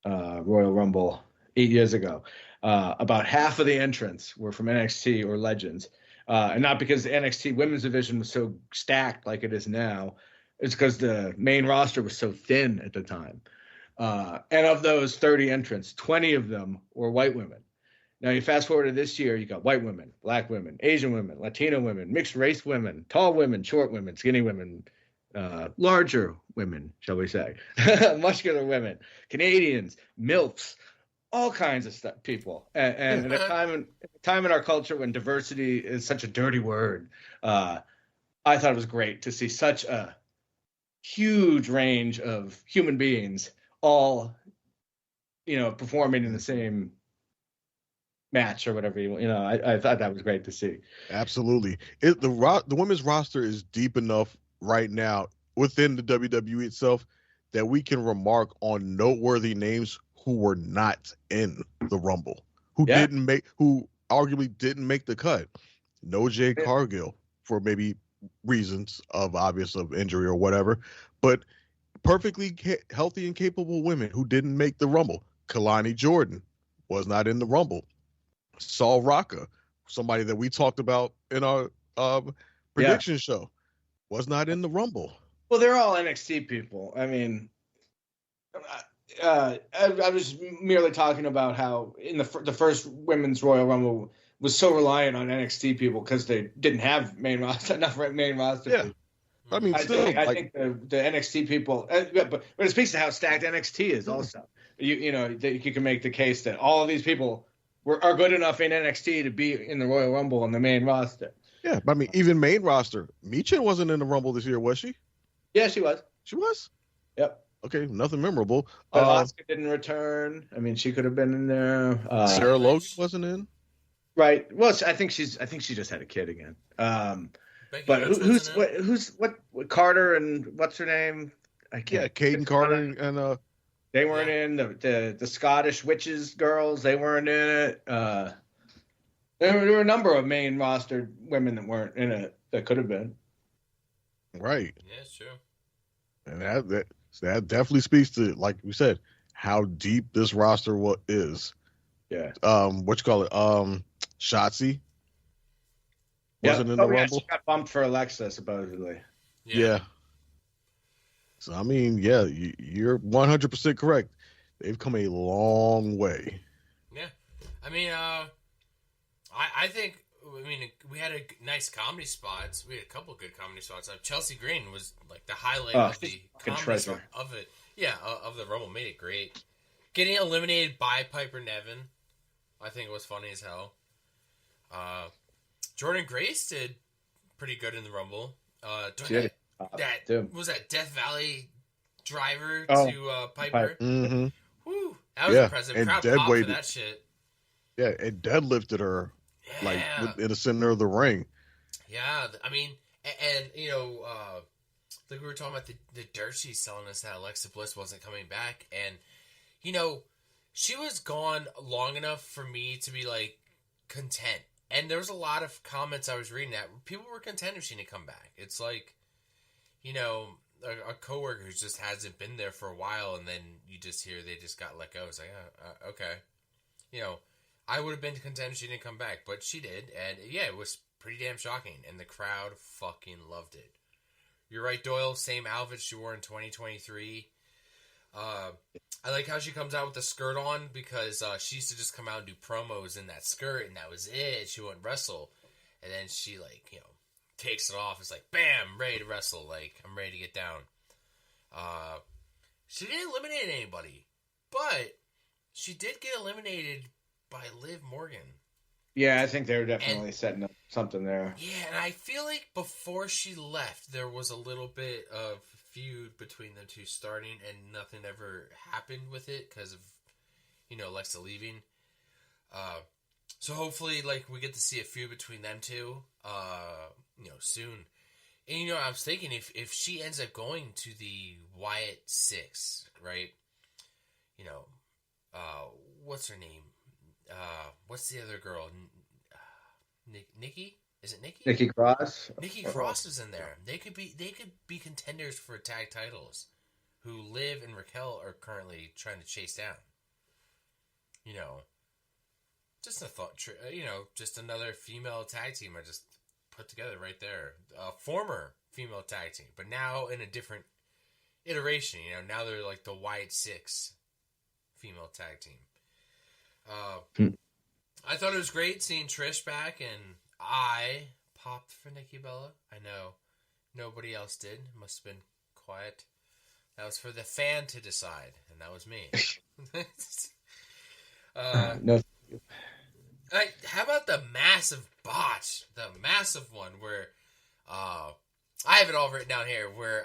Royal Rumble 8 years ago. About half of the entrants were from NXT or Legends. And not because the NXT women's division was so stacked like it is now. It's because the main roster was so thin at the time. And of those 30 entrants, 20 of them were white women. Now you fast forward to this year, you got white women, black women, Asian women, Latino women, mixed race women, tall women, short women, skinny women, larger women, shall we say, muscular women, Canadians, MILFs, all kinds of stuff, people. And at a time in our culture when diversity is such a dirty word, I thought it was great to see such a huge range of human beings all, performing in the same match or whatever I thought that was great to see. Absolutely, the women's roster is deep enough right now within the WWE itself that we can remark on noteworthy names who were not in the Rumble, who arguably didn't make the cut. No Jade Cargill for maybe reasons of injury or whatever, but perfectly healthy and capable women who didn't make the Rumble. Kalani Jordan was not in the Rumble. Saul Rocca, somebody that we talked about in our prediction show, was not in the Rumble. Well, they're all NXT people. I mean, I was merely talking about how in the first Women's Royal Rumble was so reliant on NXT people because they didn't have enough main roster. Yeah. People. I mean, I think the NXT people, but it speaks to how stacked NXT is. Also, you can make the case that all of these people are good enough in NXT to be in the Royal Rumble on the main roster. Yeah, but I mean, even main roster, Michin wasn't in the Rumble this year, was she? Yeah, she was. She was. Yep. Okay, nothing memorable. But Asuka didn't return. I mean, she could have been in there. Sarah Logan wasn't in. Right. Well, I think she just had a kid again. But who's Carter and what's her name? I can't. Yeah, Caden Carter and they weren't in the Scottish witches girls. They weren't in it. There were a number of main roster women that weren't in it that could have been. Right. Yeah, it's true. And that definitely speaks to, like we said, how deep this roster is. Yeah. What you call it? Shotzi wasn't in the Rumble. She got bumped for Alexa, supposedly. Yeah. So I mean, yeah, you're 100% correct. They've come a long way. Yeah, I mean, I think. I mean, we had a nice comedy spots. We had a couple of good comedy spots. Chelsea Green was like the highlight of the comedy spot of it. Yeah, of the Rumble, made it great. Getting eliminated by Piper Niven, I think it was funny as hell. Jordan Grace did pretty good in the Rumble. Was that Death Valley driver to Piper? Mm-hmm. Whew, that was impressive. And crowd popped for that shit. Yeah, and deadlifted her like in the center of the ring. Yeah, I mean, and like we were talking about the dirt she's telling us that Alexa Bliss wasn't coming back, and she was gone long enough for me to be like content. And there was a lot of comments I was reading that people were content if she didn't come back. It's like, a coworker who just hasn't been there for a while, and then you just hear they just got let go. It's like, okay. I would have been content if she didn't come back, but she did. And yeah, it was pretty damn shocking. And the crowd fucking loved it. You're right, Doyle. Same outfit she wore in 2023. I like how she comes out with the skirt on because she used to just come out and do promos in that skirt, and that was it. She wouldn't wrestle, and then she takes it off. It's like, bam, ready to wrestle. Like, I'm ready to get down. She didn't eliminate anybody, but she did get eliminated by Liv Morgan. Yeah, I think they were definitely setting up something there. Yeah, and I feel like before she left, there was a little bit of feud between the two starting, and nothing ever happened with it because of, Alexa leaving. So hopefully, we get to see a feud between them two, soon. And, I was thinking if she ends up going to the Wyatt 6, right? What's her name? What's the other girl? Nikki? Is it Nikki? Nikki Cross. Nikki Cross is in there. They could be contenders for tag titles, who Liv and Raquel are currently trying to chase down. Just a thought. Just another female tag team I just put together right there. A former female tag team, but now in a different iteration. Now they're like the Wyatt 6 female tag team. I thought it was great seeing Trish back, and I popped for Nikki Bella. I know nobody else did. It must have been quiet. That was for the fan to decide, and that was me. No. How about the massive botch? The massive one where I have it all written down here, where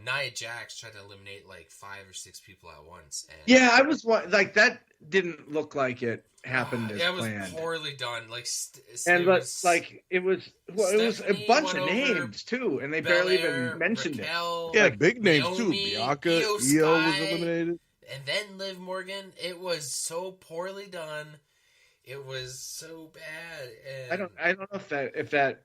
Nia Jax tried to eliminate 5 or 6 people at once. And Yeah, I was that didn't look like it happened as it was planned. poorly done. It was a bunch of names too, and they barely even mentioned Raquel, it. Yeah, big names too. Naomi, Bianca, Io Io was Sky, eliminated. and then Liv Morgan. It was so poorly done. It was so bad. And I don't know if that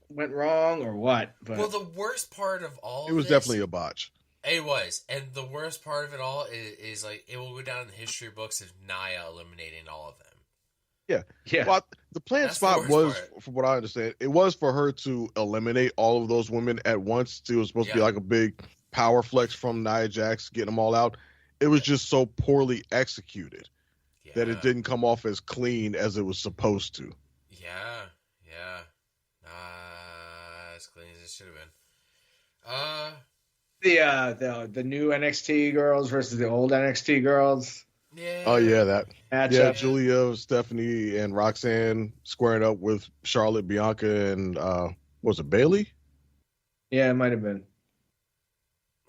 went wrong or what. But well, the worst part of all It was this, definitely a botch. It was, and the worst part of it all is it will go down in the history books of Nia eliminating all of them. Yeah. Well, the plan That's the spot worst was, part. from what I understand, it was for her to eliminate all of those women at once. It was supposed to be Yeah. like a big power flex from Nia Jax, getting them all out. It was just so poorly executed that it didn't come off as clean as it was supposed to. Yeah. As clean as it should have been. the new NXT girls versus the old NXT girls. Yeah. Oh yeah, that. Matchup. Yeah, Julia, Stephanie, and Roxanne squaring up with Charlotte, Bianca, and was it Bailey? Yeah, it might have been.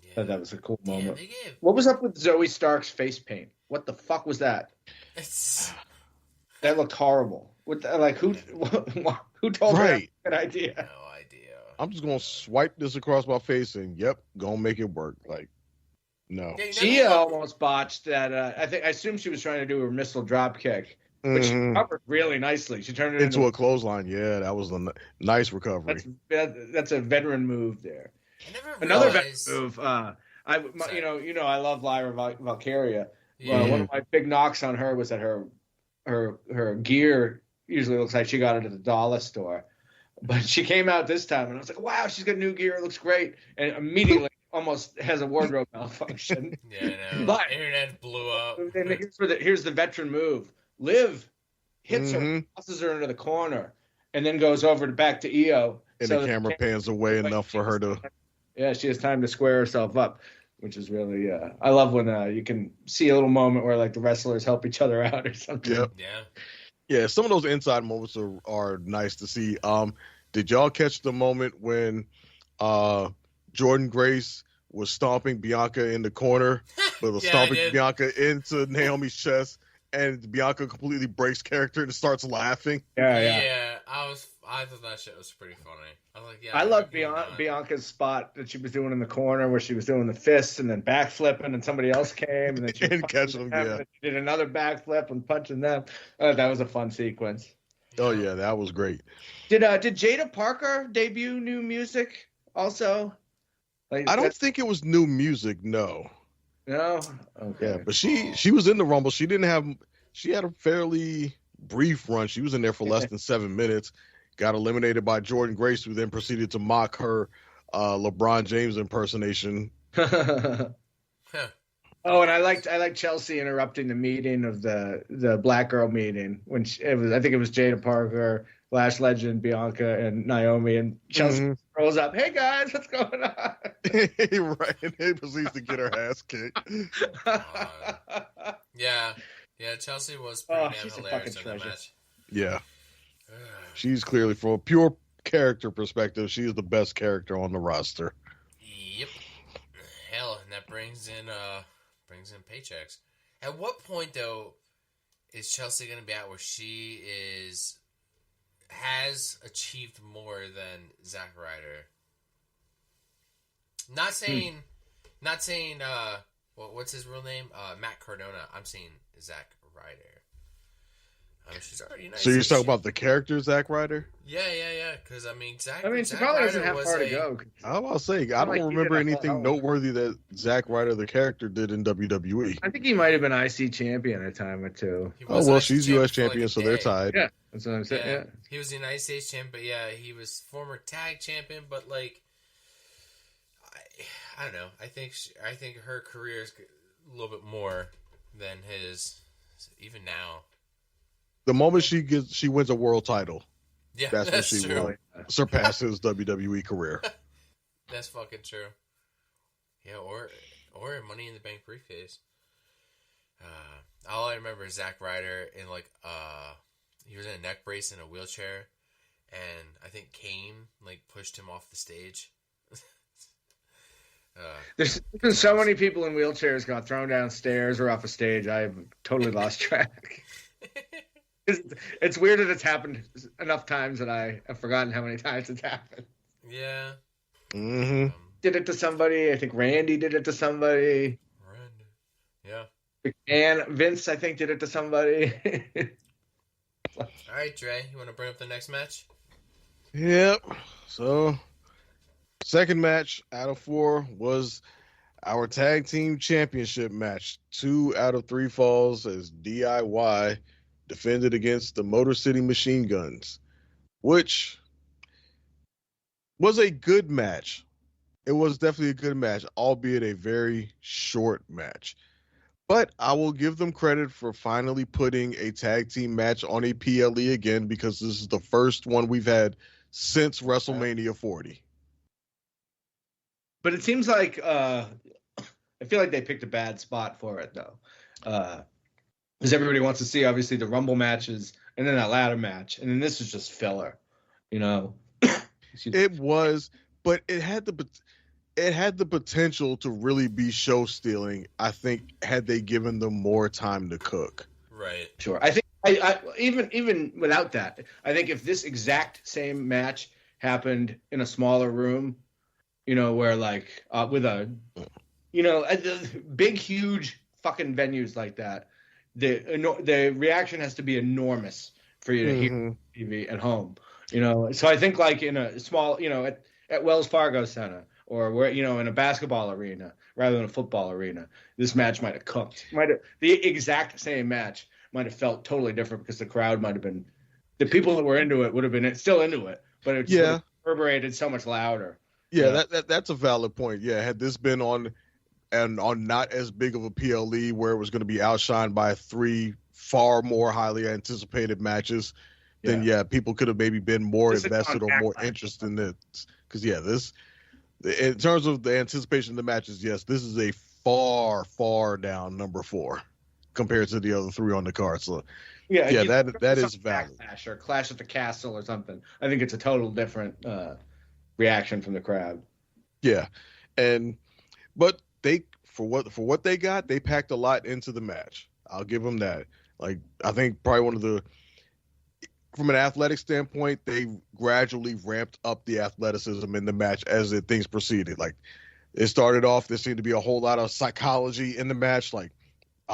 Yeah. Thought that was a cool Yeah, moment. they gave. What was up with Zoe Stark's face paint? What the fuck was that? It's, That looked horrible. Who told her that was a good idea? no idea. I'm just gonna swipe this across my face and gonna make it work. No. Yeah, you She never- almost botched that. I assume she was trying to do her missile drop kick, which she Mhm. covered really nicely. She turned it Into a clothesline. Yeah, that was a nice recovery. That's a veteran move there. I never Another realized. veteran move. Sorry. I love Lyra Valkyria. Yeah. One of my big knocks on her was that her gear usually looks like she got it at the dollar store, but she came out this time and I was like, wow, she's got new gear. It looks great, and immediately almost has a wardrobe malfunction. Yeah, I know. But- Internet blew up. And here's the veteran move. Liv hits her, Mhm. tosses her into the corner, and then goes over back to Io. And so the that camera pans away enough for her to. Yeah, she has time to square herself up, which is really. I love when you can see a little moment where the wrestlers help each other out or something. Yep. Yeah. Yeah, some of those inside moments are nice to see. Did y'all catch the moment when Jordan Grace was stomping Bianca in the corner, but was Yeah, I stomping did. Bianca into Naomi's chest, and Bianca completely breaks character and starts laughing? Yeah. I thought that shit was pretty funny. I was like, yeah. I love you know what? Bianca's spot that she was doing in the corner where she was doing the fists and then backflipping and somebody else came and then she And was catch punching them, them, yeah. and she did another backflip and punching them. That was a fun sequence. Oh yeah, that was great. Did Jada Parker debut new music also? I don't think it was new music, no. No. Okay. Yeah, but she was in the Rumble. She had a fairly brief run. She was in there for less than 7 minutes. Got eliminated by Jordan Grace, who then proceeded to mock her LeBron James impersonation. Huh. Oh, and I liked Chelsea interrupting the meeting of the Black Girl meeting when I think it was Jada Parker, Lash Legend, Bianca, and Naomi, and Chelsea rolls up. Hey guys, what's going on? Right, and he proceeds to get her ass kicked. Yeah, Chelsea was pretty damn she's a hilarious fucking in that treasure. match. Yeah, she's clearly, from a pure character perspective, she is the best character on the roster. Yep. Hell, and that brings in paychecks. At what point though is Chelsea going to be at where she has achieved more than Zack Ryder? Not saying what's his real name? Matt Cardona. I'm saying Zack Ryder. She's already nice. So you're talking about the character Zack Ryder? Yeah. Because Zack. She probably doesn't have far to go. I was saying, I don't remember anything noteworthy that Zack Ryder, the character, did in WWE. I think he might have been IC champion a time or two. Oh well, she's U.S. champion, so they're tied. Yeah, that's what I'm saying. Yeah. He was the United States champion, but he was former tag champion. But like, I don't know. I think her career is a little bit more than his, even now. The moment she wins a world title, that's when she will surpass his WWE career. That's fucking true. Yeah, or Money in the Bank briefcase. All I remember is Zack Ryder in he was in a neck brace in a wheelchair, and I think Kane pushed him off the stage. There's been so many people in wheelchairs got thrown downstairs or off a stage. I've totally lost track. It's weird that it's happened enough times that I have forgotten how many times it's happened. Yeah. Did it to somebody. I think Randy did it to somebody. Yeah. And Vince, I think, did it to somebody. All right, Dre, you want to bring up the next match? Yep. So, second match out of 4 was our tag team championship match. 2 out of 3 falls as DIY defended against the Motor City Machine Guns, which was a good match. It was definitely a good match, albeit a very short match. But I will give them credit for finally putting a tag team match on a PLE again, because this is the first one we've had since WrestleMania 40. But it seems like I feel like they picked a bad spot for it, though. Because everybody wants to see, obviously, the Rumble matches and then that ladder match. And then this is just filler, It was, but it had the potential to really be show stealing, I think, had they given them more time to cook. Right. Sure. I think I even without that, I think if this exact same match happened in a smaller room, where with a big, huge fucking venues like that, the reaction has to be enormous for you to hear TV at home. So I think in a small, at Wells Fargo Center, or where, in a basketball arena rather than a football arena, this match might have cooked. The exact same match might have felt totally different, because the crowd might have been, the people that were into it would have been still into it, but it sort of reverberated so much louder. Yeah, that's a valid point. Yeah, had this been on not as big of a PLE where it was going to be outshined by 3 far more highly anticipated matches, then people could have maybe been more invested or more interested in it. Because this, in terms of the anticipation of the matches, yes, this is a far down number 4 compared to the other 3 on the card. So that is valid. Backlash or Clash at the Castle or something. I think it's a total different reaction from the crowd. Yeah, but they, for what they got, they packed a lot into the match. I'll give them that. I think probably from an athletic standpoint, they gradually ramped up the athleticism in the match as things proceeded. It started off, there seemed to be a whole lot of psychology in the match. I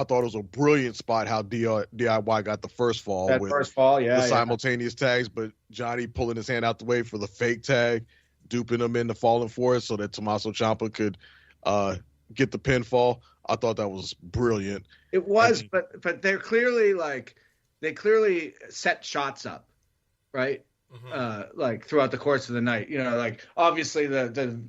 thought it was a brilliant spot how DIY got the first fall. The simultaneous tags, but Johnny pulling his hand out the way for the fake tag, duping him into falling for it so that Tommaso Ciampa could get the pinfall. I thought that was brilliant. It was, but they're clearly they clearly set shots up, right? Throughout the course of the night. Obviously the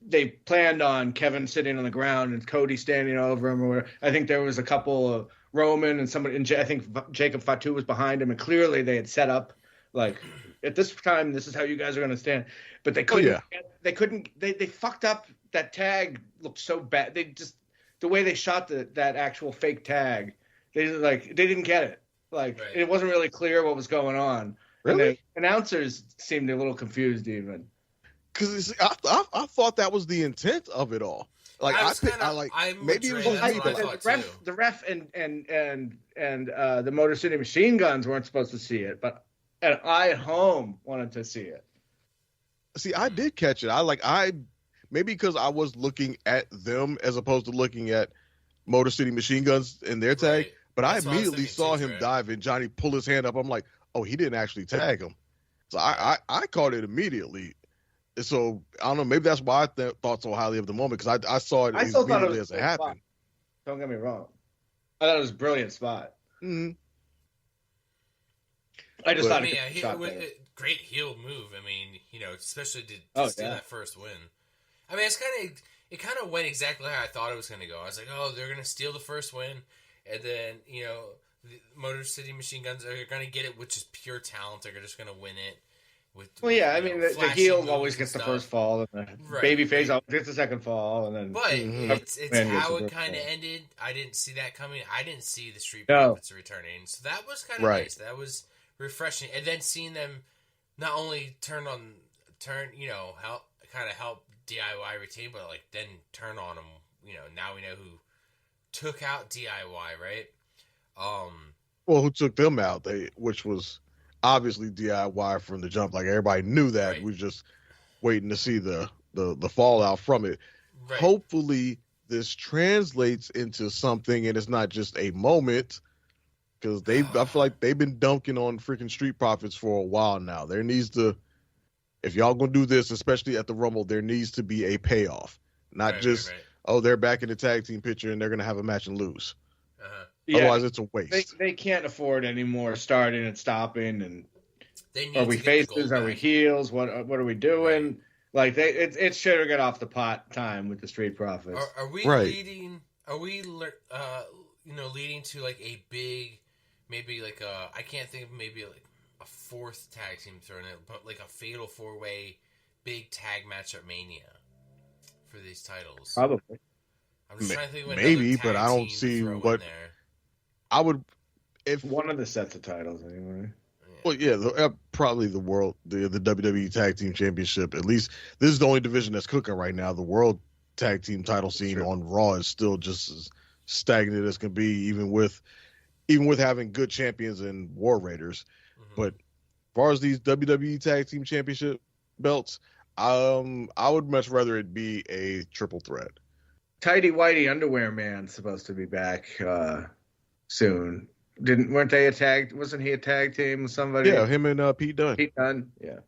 they planned on Kevin sitting on the ground and Cody standing over him. Or I think there was a couple of Roman and somebody, and I think Jacob Fatu was behind him, and clearly they had set up like at this time, this is how you guys are going to stand. But they couldn't. They couldn't. They fucked up. That tag looked so bad. They just the way they shot that actual fake tag. They didn't get it. Like It wasn't really clear what was going on. Really? And the announcers seemed a little confused even. Because I thought that was the intent of it all. Like maybe it was just me, but the ref and the Motor City Machine Guns weren't supposed to see it, but I at home wanted to see it. See, I did catch it. Maybe because I was looking at them as opposed to looking at Motor City Machine Guns in their tag, but I immediately saw him dive and Johnny pull his hand up. I'm like, oh, he didn't actually tag him. So I caught it immediately. So I don't know. Maybe that's why I thought so highly of the moment, because I saw it immediately as it happened. Don't get me wrong. I thought it was a brilliant spot. Mm-hmm. I just thought great heel move. I mean, especially to steal that first win. I mean, it kind of went exactly how I thought it was going to go. I was like, oh, they're going to steal the first win, and then the Motor City Machine Guns are going to get it with just pure talent. They're just going to win it. The heel always gets the first fall, and the babyface always gets the second fall, and then. But it's how it kind of ended. I didn't see that coming. I didn't see the Street Profits returning, so that was kind of nice. That was refreshing, and then seeing them not only help DIY retain, but then turn on them. Now we know who took out DIY, right? Well, who took them out? Which was obviously DIY from the jump. Like, everybody knew that. We were just waiting to see the fallout from it. Right. Hopefully this translates into something and it's not just a moment, because I feel like they've been dunking on freaking Street Profits for a while now. There needs to, if y'all gonna do this, especially at the Rumble, there needs to be a payoff. Not oh, they're back in the tag team picture and they're gonna have a match and lose. Otherwise, it's a waste. They can't afford any more starting and stopping. And are we faces? Are we heels? What are we doing? Right. Like it should have got off the pot time with the Street Profits. Are we leading? Are we leading to like a big, maybe like I can't think of maybe like a fourth tag team thrown in, but like a fatal 4-way big tag match at Mania for these titles. Probably. I'm just trying to think of maybe, but I don't see what. I would, if one of the sets of titles anyway. Well, yeah, probably the WWE Tag Team Championship. At least this is the only division that's cooking right now. The World Tag Team title scene on Raw is still just as stagnant as can be, even with having good champions and War Raiders. Mm-hmm. But as far as these WWE Tag Team Championship belts, I would much rather it be a triple threat. Tidy Whitey Underwear Man's supposed to be back soon. Weren't they a tag? Wasn't he a tag team with somebody? Yeah, him and Pete Dunne. Pete Dunne, yeah.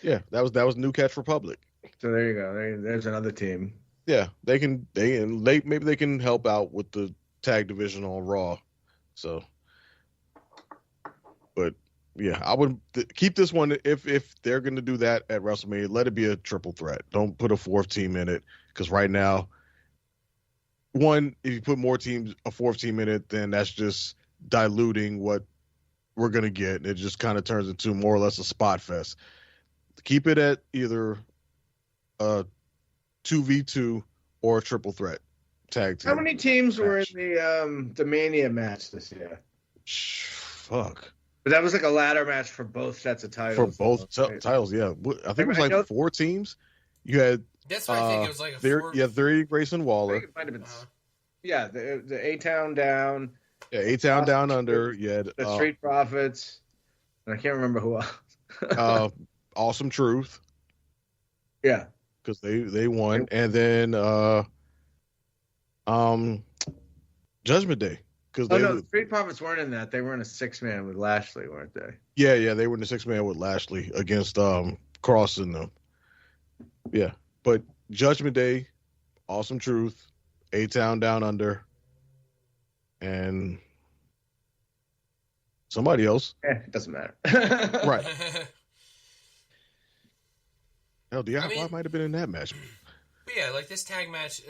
Yeah, that was New Catch Republic. So there you go. There's another team. Yeah, maybe they can help out with the tag division on Raw. So, but yeah, I would keep this one if they're going to do that at WrestleMania. Let it be a triple threat. Don't put a fourth team in it, because right now, one, if you put a fourth team in it, then that's just diluting what we're going to get. It just kind of turns into more or less a spot fest. Keep it at either a 2v2 or a triple threat tag team. How many teams were in the Mania match this year? Fuck. But that was like a ladder match for both sets of titles. For both titles, yeah. I think it was like 4 teams. You had. That's what I think it was like a 4. Yeah, Theory, Grayson Waller. It might have been. Yeah, the A-Town Down. Yeah, A-Town Down Under. Yeah, the Street Profits. And I can't remember who else. Awesome Truth. Yeah, because they won, and then Judgment Day. Because the Street Profits weren't in that. They were in a 6-man with Lashley, weren't they? Yeah, they were in a 6-man with Lashley against Cross and them. Yeah, but Judgment Day, Awesome Truth, A-Town Down Under, and somebody else. It doesn't matter. Right. Hell, DIY might have been in that match. But yeah, like this tag match,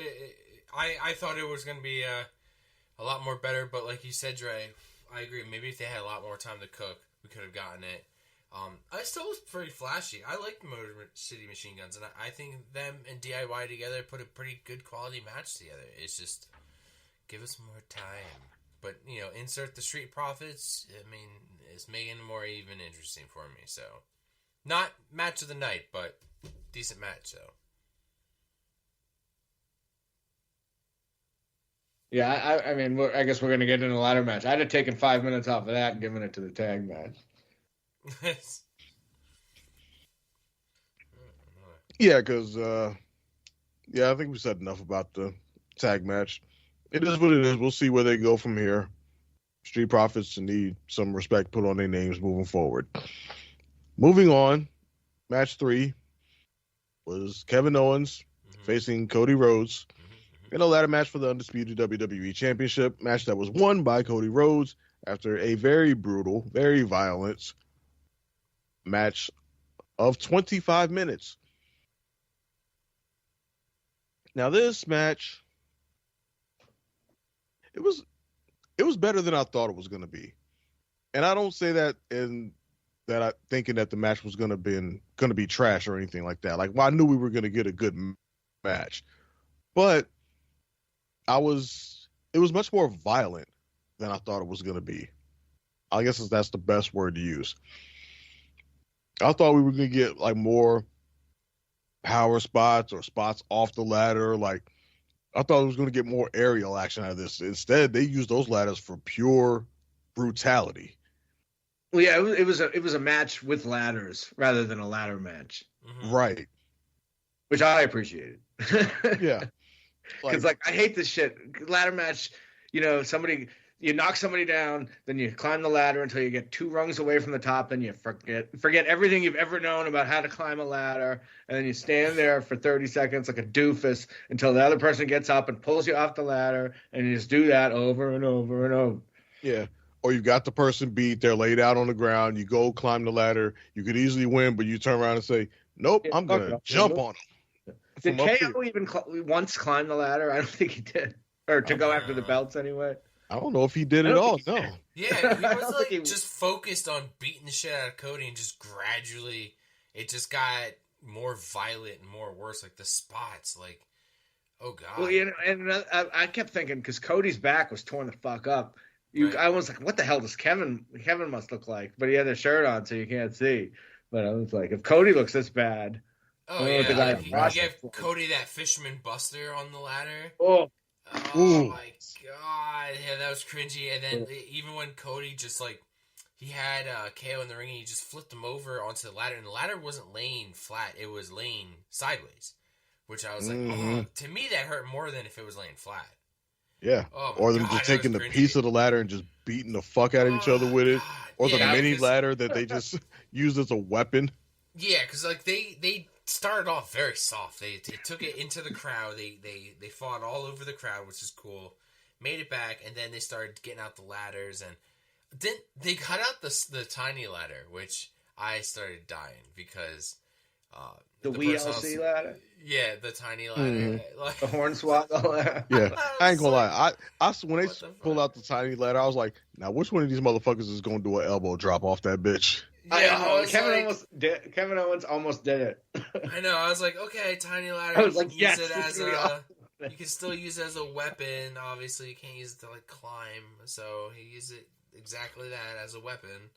I thought it was going to be a lot more better. But like you said, Dre, I agree. Maybe if they had a lot more time to cook, we could have gotten it. I still was pretty flashy. I like the Motor City Machine Guns, and I think them and DIY together put a pretty good quality match together. It's just give us more time. But, insert the Street Profits. I mean, it's making it more even interesting for me. So, not match of the night, but decent match, so. Yeah, I mean, I guess we're going to get in a ladder match. I'd have taken 5 minutes off of that and given it to the tag match. Yeah, because I think we said enough about the tag match. It is what it is. We'll see where they go from here. Street Profits need some respect put on their names moving forward. Moving on, match 3 was Kevin Owens facing Cody Rhodes in a ladder match for the Undisputed WWE Championship, match that was won by Cody Rhodes after a very brutal, very violent match of 25 minutes. Now this match, it was better than I thought it was going to be, and I don't say that thinking that the match was going to be trash or anything like that. Like, well, I knew we were going to get a good match, but it was much more violent than I thought it was going to be. I guess that's the best word to use. I thought we were going to get like more power spots or spots off the ladder. Like, I thought it was going to get more aerial action out of this. Instead, they used those ladders for pure brutality. Well, yeah, it was a match with ladders rather than a ladder match. Right. Which I appreciated. Yeah. Because I hate this shit. Ladder match, you knock somebody down, then you climb the ladder until you get 2 rungs away from the top, then you forget everything you've ever known about how to climb a ladder, and then you stand there for 30 seconds like a doofus until the other person gets up and pulls you off the ladder, and you just do that over and over and over. Yeah. Or you've got the person beat, they're laid out on the ground, you go climb the ladder, you could easily win, but you turn around and say, nope, I'm going to jump on them. Did KO even once climb the ladder? I don't think he did. Or to go after the belts anyway. I don't know if he did at all, no. Yeah, he was just focused on beating the shit out of Cody, and just gradually it just got more violent and more worse. Like the spots, like, oh God. Well, and I kept thinking, because Cody's back was torn the fuck up. Right. I was like, what the hell does Kevin must look like? But he had a shirt on, so you can't see. But I was like, if Cody looks this bad. Oh, yeah. You gave Cody that Fisherman Buster on the ladder. Oh my God. Yeah, that was cringy. And then even when Cody just he had KO in the ring and he just flipped him over onto the ladder. And the ladder wasn't laying flat. It was laying sideways. Which I was like, to me that hurt more than if it was laying flat. Yeah. Or them just taking the piece of the ladder and just beating the fuck out of each other with it. Or the mini ladder that they just used as a weapon. Yeah, because they started off very soft. They took it into the crowd. They fought all over the crowd, which is cool. Made it back, and then they started getting out the ladders, and then they cut out the tiny ladder, which I started dying because the WLC ladder. Yeah, the tiny ladder, the hornswoggle ladder. Yeah, I ain't gonna lie. I when they pulled out the tiny ladder, I was like, now which one of these motherfuckers is gonna do an elbow drop off that bitch? Yeah, Kevin Owens almost did it. I know. I was like, okay, tiny ladder. I was like, yes, you can still use it as a weapon. Obviously, you can't use it to climb. So he used it exactly that as a weapon.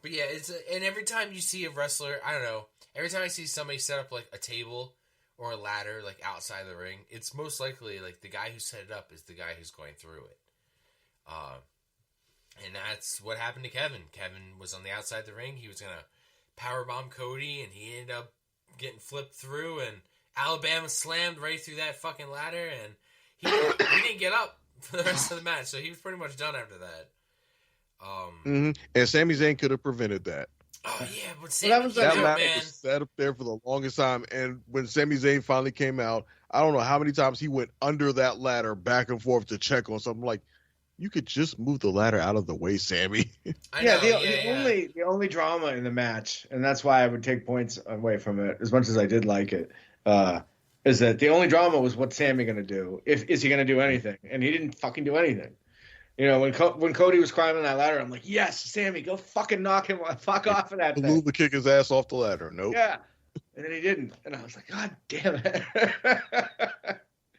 But yeah, and every time you see a wrestler, I don't know. Every time I see somebody set up a table or a ladder outside the ring, it's most likely the guy who set it up is the guy who's going through it. And that's what happened to Kevin. Kevin was on the outside of the ring. He was going to powerbomb Cody, and he ended up getting flipped through, and Alabama slammed right through that fucking ladder, and he didn't get up for the rest of the match, so he was pretty much done after that. And Sami Zayn could have prevented that. Oh, yeah, but Sami Zayn was set up there for the longest time, and when Sami Zayn finally came out, I don't know how many times he went under that ladder back and forth to check on something. Like, you could just move the ladder out of the way, Sammy. The only drama in the match, and that's why I would take points away from it, as much as I did like it, is that the only drama was what's Sammy going to do? Is he going to do anything? And he didn't fucking do anything. You know, when Cody was climbing that ladder, I'm like, yes, Sammy, go fucking knock him fuck off of that thing. Blue to kick his ass off the ladder. Nope. Yeah. And then he didn't. And I was like, God damn it.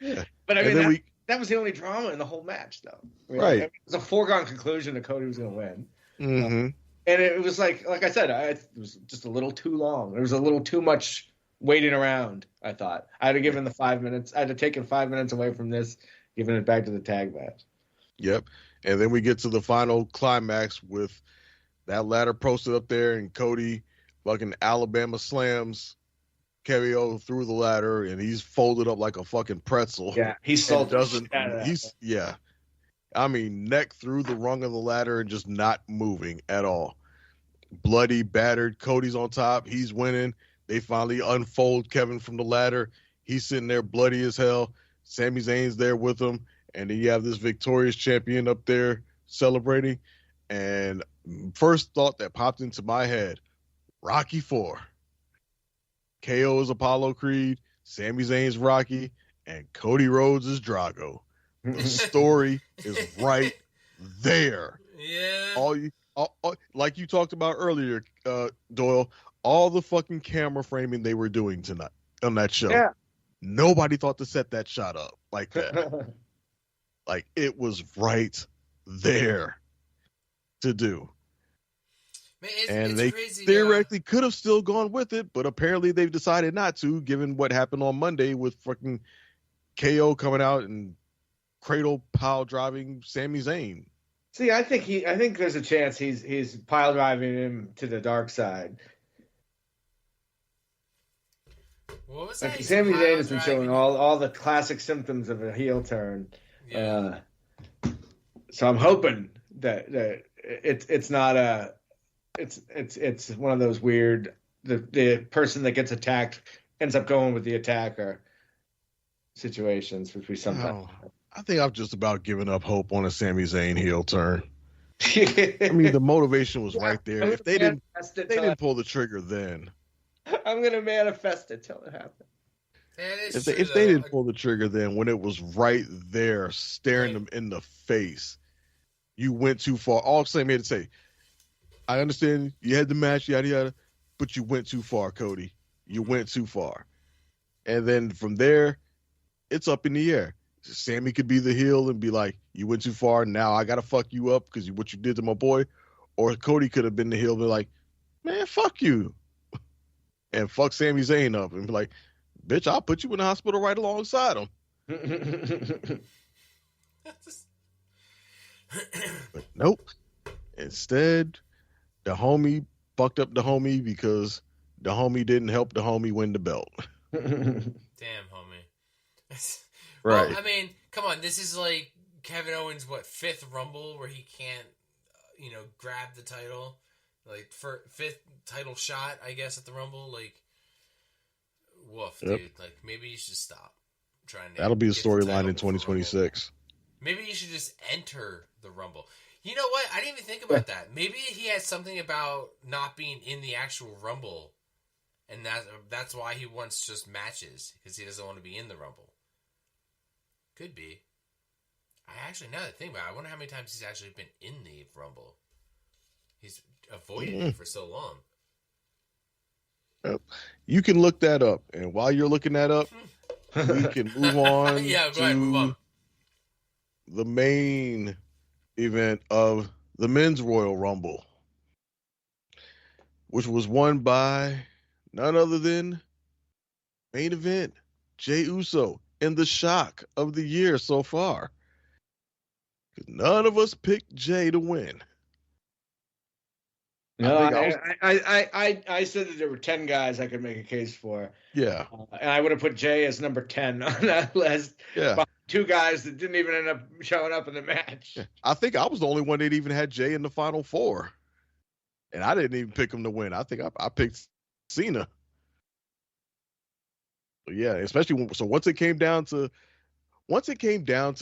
Yeah. But I mean, that was the only drama in the whole match, though. Really. Right. I mean, it was a foregone conclusion that Cody was going to win. Mm-hmm. And it was like I said, it was just a little too long. There was a little too much waiting around, I thought. I had to give him the 5 minutes. I had to take 5 minutes away from this, giving it back to the tag match. Yep. And then we get to the final climax with that ladder posted up there, and Cody fucking Alabama slams KO through the ladder, and he's folded up like a fucking pretzel. Yeah, he's so doesn't. Yeah. I mean, neck through the rung of the ladder and just not moving at all. Bloody, battered. Cody's on top. He's winning. They finally unfold Kevin from the ladder. He's sitting there bloody as hell. Sami Zayn's there with him. And then you have this victorious champion up there celebrating. And first thought that popped into my head, Rocky IV. KO is Apollo Creed. Sami Zayn's Rocky. And Cody Rhodes is Drago. The story is right there. Yeah. Like you talked about earlier, Doyle, all the fucking camera framing they were doing tonight on that show. Yeah. Nobody thought to set that shot up like that. Like, it was right there to do. Man, and it's they crazy, theoretically could have still gone with it, but apparently they've decided not to, given what happened on Monday with fucking KO coming out and cradle pile driving Sami Zayn. See, I think there's a chance he's pile driving him to the dark side. What was that? Like, Sami Zayn has been showing all the classic symptoms of a heel turn. Yeah. So I'm hoping that it's not it's one of those weird the person that gets attacked ends up going with the attacker situations, which we sometimes. I think I've just about given up hope on a Sami Zayn heel turn. I mean, the motivation was right there. If they didn't pull the trigger then. I'm going to manifest it till it happens. If they didn't pull the trigger then, when it was right there staring them in the face, you went too far. All Sami had to say, I understand you had the match, yada, yada, but you went too far, Cody. You went too far. And then from there, it's up in the air. Sammy could be the heel and be like, you went too far, now I got to fuck you up because what you did to my boy. Or Cody could have been the heel and be like, man, fuck you. And fuck Sami Zayn up and be like, bitch, I'll put you in the hospital right alongside him. But nope. Instead, the homie fucked up the homie because the homie didn't help the homie win the belt. Damn, homie. Right. Well, I mean, come on. This is like Kevin Owens' fifth Rumble where he can't, grab the title, like for fifth title shot, I guess, at the Rumble. Like, woof, dude. Like, maybe you should stop trying to. That'll be a storyline in 2026. Maybe you should just enter the Rumble. You know what? I didn't even think about that. Maybe he has something about not being in the actual Rumble, and that's why he wants just matches because he doesn't want to be in the Rumble. Could be. I actually, now that I think about it, I wonder how many times he's actually been in the Rumble. He's avoided it for so long. You can look that up, and while you're looking that up, we can move on move on. The main event of the Men's Royal Rumble, which was won by none other than main event Jey Uso. And the shock of the year so far. Because none of us picked Jey to win. No, I said that there were 10 guys I could make a case for. Yeah. And I would have put Jey as number 10 on that list. Yeah. Two guys that didn't even end up showing up in the match. Yeah. I think I was the only one that even had Jey in the final four. And I didn't even pick him to win. I think I picked Cena. Yeah, especially once it came down to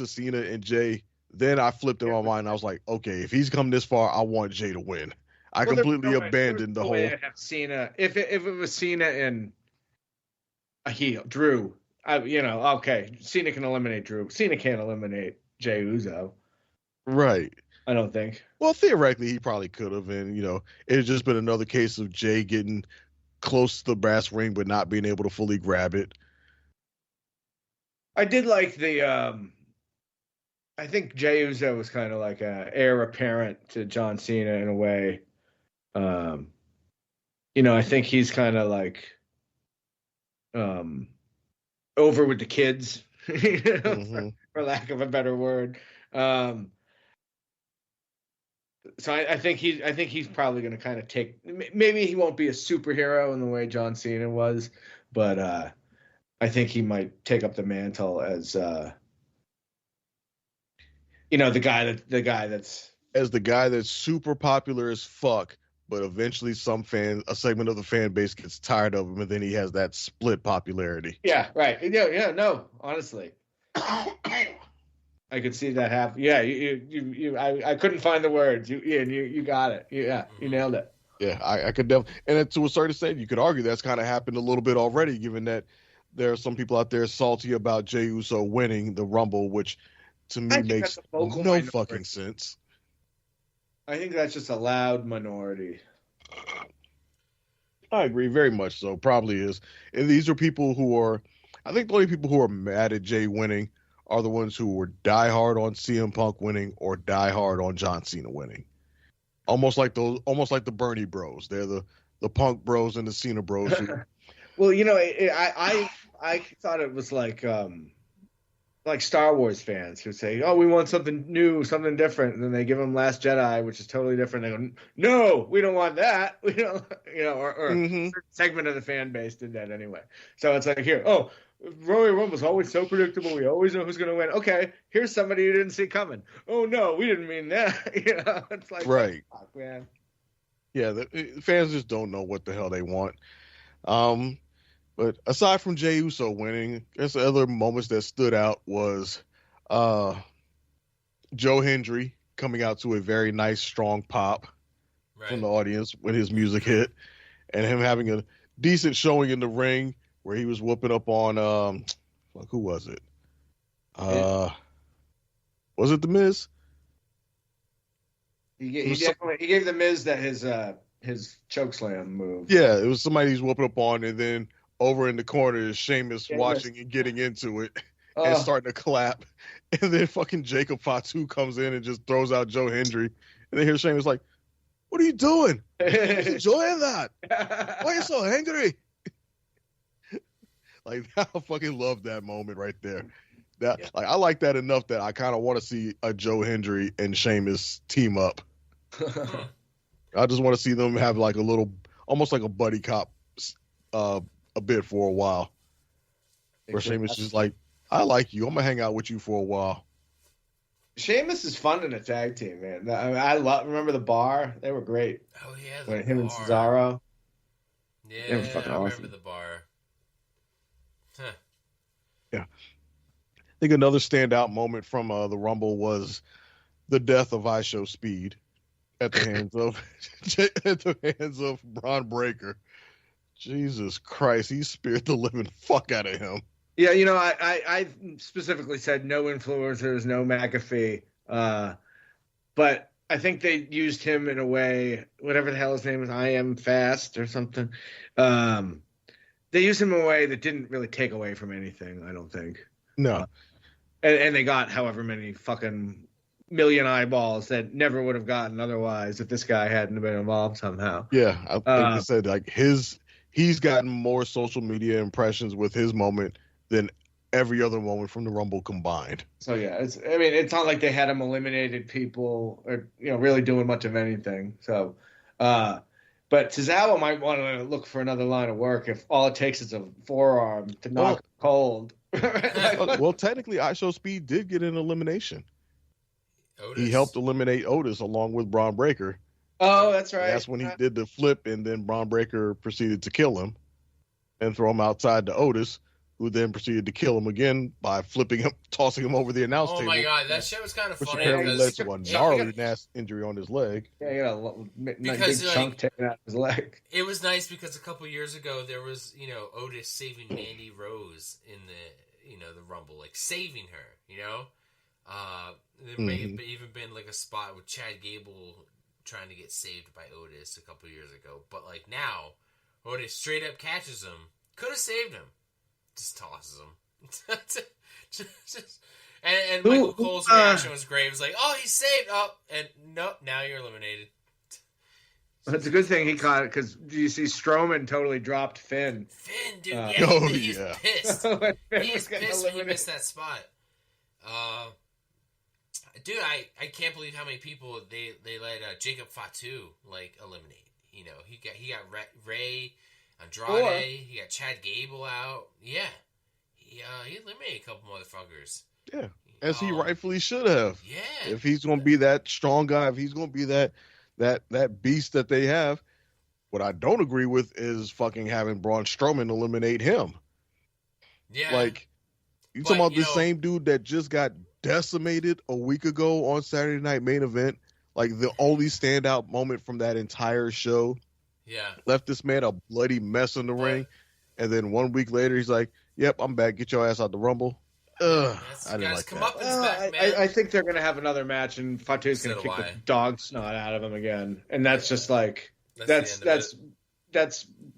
Cena and Jey, then I flipped in my mind. I was like, okay, if he's come this far, I want Jey to win. I completely abandoned the whole Cena. If it was Cena and a heel. Drew. Okay. Cena can eliminate Drew. Cena can't eliminate Jey Uso. Right. I don't think. Well, theoretically, he probably could have, and it's just been another case of Jay getting close to the brass ring but not being able to fully grab it. I did like I think Jey Uso was kind of like a heir apparent to John Cena in a way. I think he's kind of like over with the kids, for lack of a better word. So I think he's probably going to kind of take. Maybe he won't be a superhero in the way John Cena was, but I think he might take up the mantle as the guy that's super popular as fuck, but eventually a segment of the fan base gets tired of him, and then he has that split popularity. Yeah, right. Yeah, no, honestly. I could see that happen. Yeah, I couldn't find the words. You got it. Yeah, you nailed it. Yeah, I could definitely, and to a certain extent, you could argue that's kind of happened a little bit already, given that there are some people out there salty about Jey Uso winning the Rumble, which to me makes no fucking sense. I think that's just a loud minority. I agree very much so. Probably is. And these are people I think the only people who are mad at Jay winning are the ones who were diehard on CM Punk winning or diehard on John Cena winning. Almost like the Bernie bros. They're the Punk bros and the Cena bros. Well, I thought it was like Star Wars fans who say, "Oh, we want something new, something different," and then they give them Last Jedi, which is totally different. They go, "No, we don't want that." We don't, or a certain segment of the fan base did that anyway. So it's like, here, Royal Rumble's always so predictable. We always know who's going to win. Okay, here's somebody you didn't see coming. Oh no, we didn't mean that. It's like, right, fuck, man. Yeah, the fans just don't know what the hell they want. But aside from Jey Uso winning, there's other moments that stood out was Joe Hendry coming out to a very nice, strong pop from the audience when his music hit, and him having a decent showing in the ring where he was whooping up on who was it? Was it The Miz? He gave The Miz that his chokeslam move. Yeah, it was somebody he's whooping up on, and then over in the corner is Sheamus watching and getting into it and starting to clap. And then fucking Jacob Fatu comes in and just throws out Joe Hendry. And then here's Sheamus like, "What are you doing? He's enjoying that. Why are you so angry?" Like, I fucking love that moment right there. I like that enough that I kind of want to see a Joe Hendry and Sheamus team up. I just want to see them have like a little, almost like a buddy cop a bit for a while. Where Sheamus is like, "I like you. I'm going to hang out with you for a while." Sheamus is fun in a tag team, man. I remember the bar. They were great. Oh, yeah. When him and Cesaro. Yeah, they were fucking awesome. Remember the bar. Huh. Yeah. I think another standout moment from the Rumble was the death of I Show Speed at the hands of Braun Breaker. Jesus Christ, he speared the living fuck out of him. Yeah, I specifically said no influencers, no McAfee, but I think they used him in a way, whatever the hell his name is, I Am Fast or something. They used him in a way that didn't really take away from anything, I don't think. No. And they got however many fucking million eyeballs that never would have gotten otherwise if this guy hadn't been involved somehow. Yeah, I think I said like he's gotten more social media impressions with his moment than every other moment from the Rumble combined. So yeah, it's not like they had him eliminated people or really doing much of anything. So, but Tozawa might want to look for another line of work if all it takes is a forearm to knock him cold. Well, technically, I Show Speed did get an elimination. Otis. He helped eliminate Otis along with Braun Breaker. Oh, that's right. That's when he did the flip, and then Braun Breaker proceeded to kill him and throw him outside to Otis, who then proceeded to kill him again by flipping him, tossing him over the announce Oh table. my god, that shit was kind of Which funny. apparently led Because, to a gnarly nasty injury on his leg. Yeah, he got a Because, big chunk taken out of his leg. it was nice because a couple years ago there was, Otis saving Mandy Rose in the Rumble, like saving her, There may have even been like a spot with Chad Gable trying to get saved by Otis a couple years ago. But like now, Otis straight up catches him. Could have saved him. Just tosses him. And Michael Cole's reaction was great. It was like, oh, he's saved. Oh, and nope, now you're eliminated. It's a good thing he caught it, because you see Strowman totally dropped Finn. Finn, dude, he's yeah. pissed. When Finn He's was getting pissed when he eliminated. missed that spot. Dude, I can't believe how many people they let Jacob Fatu eliminate. He got Ray Andrade. He got Chad Gable out. Yeah, he eliminated a couple motherfuckers. Yeah, as he rightfully should have. Yeah, If he's going to be that strong guy, if he's going to be that beast that they have, what I don't agree with is fucking having Braun Strowman eliminate him. Yeah, Like, you talking about the same dude that just got decimated a week ago on Saturday Night Main Event? Like, the only standout moment from that entire show. Yeah, Left this man a bloody mess in the ring, and then 1 week later he's like, "Yep, I'm back. Get your ass out the Rumble." Ugh, I didn't like that. I think they're going to have another match, and Fatu's going to kick the dog snot out of him again, and that's just like that's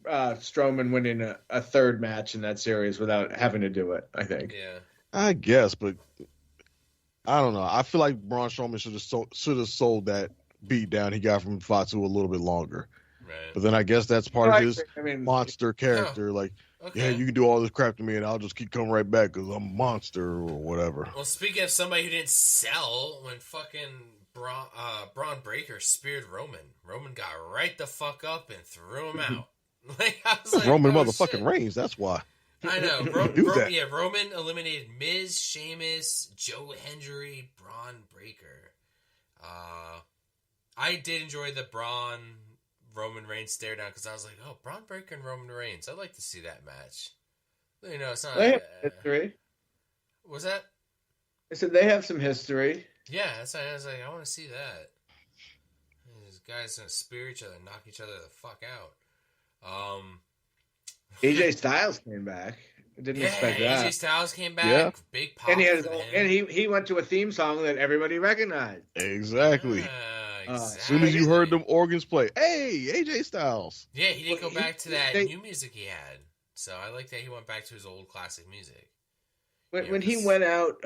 Strowman winning a third match in that series without having to do it. I think. Yeah, I guess, but I don't know. I feel like Braun Strowman should have sold that beat down he got from Fatu a little bit longer. right. But then I guess that's part of his monster character. Like, Okay. yeah, you can do all this crap to me, and I'll just keep coming right back because I'm a monster or whatever. Well, speaking of somebody who didn't sell, when fucking Braun Breaker speared Roman got right the fuck up and threw him out. I was like, Roman oh, motherfucking shit. Reigns. That's why. I know. Roman eliminated Miz, Sheamus, Joe Hendry, Braun Breaker. I did enjoy the Braun Roman Reigns stare down because I was like, oh, Braun Breaker and Roman Reigns. I'd like to see that match. It's not. They have history. Was that? I said they have some history. Yeah, that's why I was like, I want to see that. These guys gonna spear each other, knock each other the fuck out. AJ Styles came back. I didn't expect that. AJ Styles came back. Yeah. Big pop. And he went to a theme song that everybody recognized. Exactly. Exactly. As soon as you heard them organs play, hey, AJ Styles. Yeah, he didn't go back to that new music he had. So I like that he went back to his old classic music. When he went out,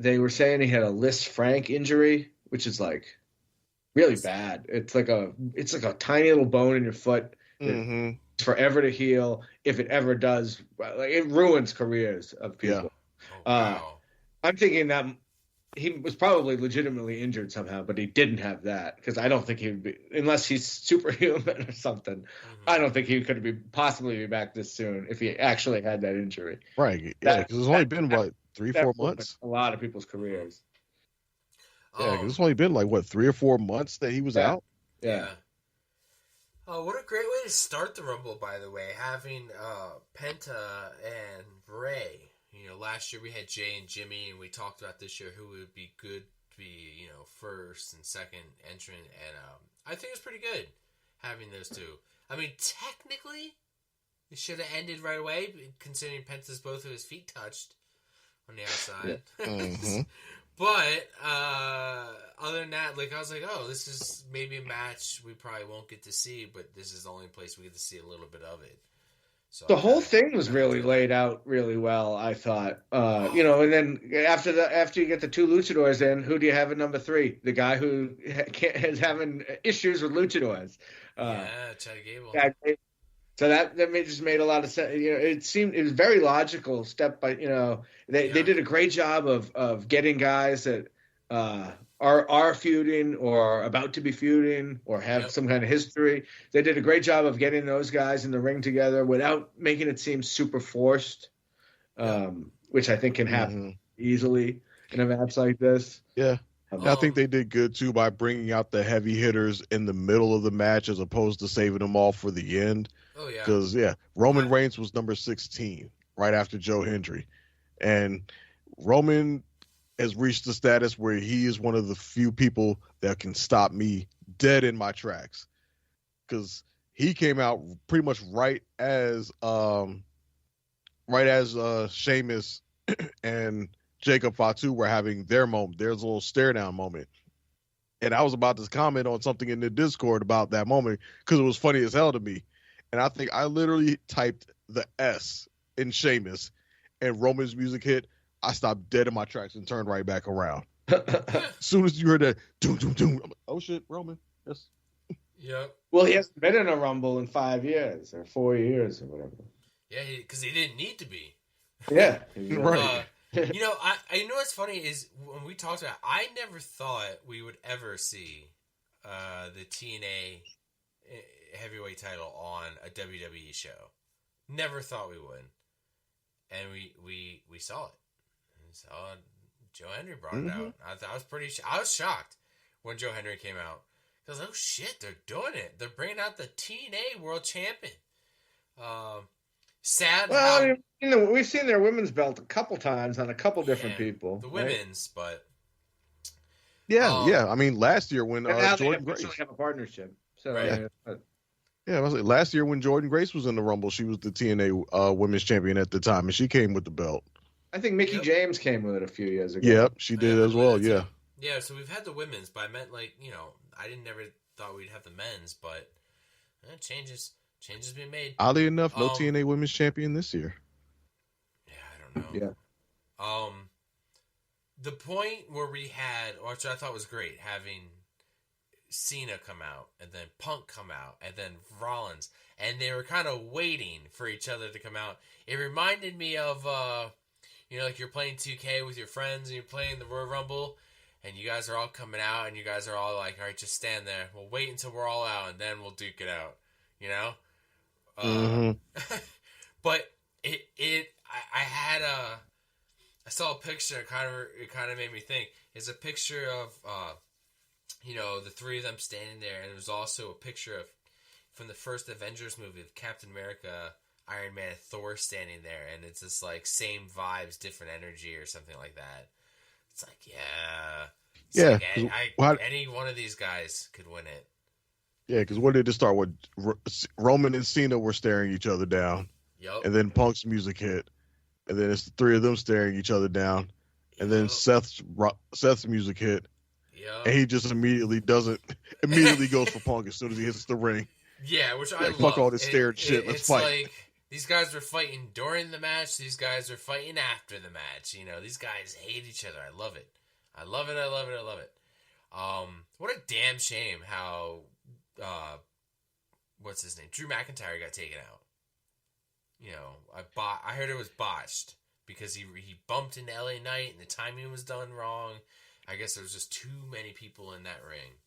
they were saying he had a Liz Frank injury, which is like really bad. It's like a tiny little bone in your foot. Mm-hmm. It's forever to heal. If it ever does, it ruins careers of people. Yeah. Oh, wow. I'm thinking that he was probably legitimately injured somehow, but he didn't have that, because I don't think he would be, unless he's superhuman or something. Mm-hmm. I don't think he could possibly be back this soon if he actually had that injury. Right. Yeah, because it's only been, 3-4 months? A lot of people's careers. Yeah, because it's only been 3 or 4 months that he was out. Yeah. Oh, what a great way to start the Rumble, by the way, having Penta and Bray. Last year we had Jay and Jimmy, and we talked about this year who would be good to be, first and second entrant, and I think it's pretty good having those two. I mean, technically, it should have ended right away, considering Penta's both of his feet touched on the outside. Yeah. Mm-hmm. But other than that, I was like, oh, this is maybe a match we probably won't get to see, but this is the only place we get to see a little bit of it. So the whole thing was really laid out really well, I thought. And then after you get the two luchadors in, who do you have at number 3? The guy who is having issues with luchadors. Chad Gable. So that just made a lot of sense. It was very logical step by. They did a great job of getting guys that are feuding or about to be feuding or have some kind of history. They did a great job of getting those guys in the ring together without making it seem super forced, which I think can happen easily in a match like this. Yeah. I think they did good, too, by bringing out the heavy hitters in the middle of the match as opposed to saving them all for the end. Oh, yeah. Because, Roman Reigns was number 16. right after Joe Hendry. And Roman has reached the status where he is one of the few people that can stop me dead in my tracks. Because he came out pretty much right as Sheamus and Jacob Fatu were having their moment, their little stare down moment. And I was about to comment on something in the Discord about that moment because it was funny as hell to me. And I think I literally typed the S in Sheamus, and Roman's music hit. I stopped dead in my tracks and turned right back around. As soon as you heard that, doom, doom, doom, I'm like, oh shit, Roman. Yes. Yep. Well, he hasn't been in a Rumble in 5 years or 4 years or whatever. Yeah, because he didn't need to be. Yeah. Right. You know, I know what's funny is when we talked about it, I never thought we would ever see the TNA heavyweight title on a WWE show. Never thought we would. And we saw it. We saw Joe Hendry brought it out. I was shocked when Joe Hendry came out. I was like, oh shit, they're doing it. They're bringing out the TNA World Champion. Sad. Well, we've seen their women's belt a couple times on a couple different people. The women's, right? But yeah. I mean, last year when Jordan Grace have a partnership. So right. I was like, last year when Jordan Grace was in the Rumble, she was the TNA women's champion at the time, and she came with the belt. I think Mickie James came with it a few years ago. Yep, she did as well. Yeah. Yeah, so we've had the women's, but I meant I never thought we'd have the men's, but changes been made. Oddly enough, no TNA women's champion this year. Yeah, I don't know. Yeah. The point where we had, which I thought was great, having Cena come out and then Punk come out and then Rollins, and they were kind of waiting for each other to come out. It reminded me of like you're playing 2K with your friends and you're playing the Royal Rumble and you guys are all coming out and you guys are all like, all right, just stand there, we'll wait until we're all out and then we'll duke it out, But I saw a picture. It kind of made me think. It's a picture of the three of them standing there, and it was also a picture from the first Avengers movie of Captain America, Iron Man, and Thor standing there, and it's just like same vibes, different energy, or something like that. It's like any one of these guys could win it. Yeah, because what did it start with? Roman and Cena were staring each other down. Yep. And then Punk's music hit. And then it's the three of them staring each other down. And then Seth's music hit. Yep. And he just immediately goes for Punk as soon as he hits the ring. Yeah, which I love. Fuck all this stared shit. Let's fight. Like, these guys were fighting during the match. These guys are fighting after the match. These guys hate each other. I love it. I love it. What a damn shame how... what's his name? Drew McIntyre got taken out. I heard it was botched because he bumped into LA Knight and the timing was done wrong. I guess there was just too many people in that ring.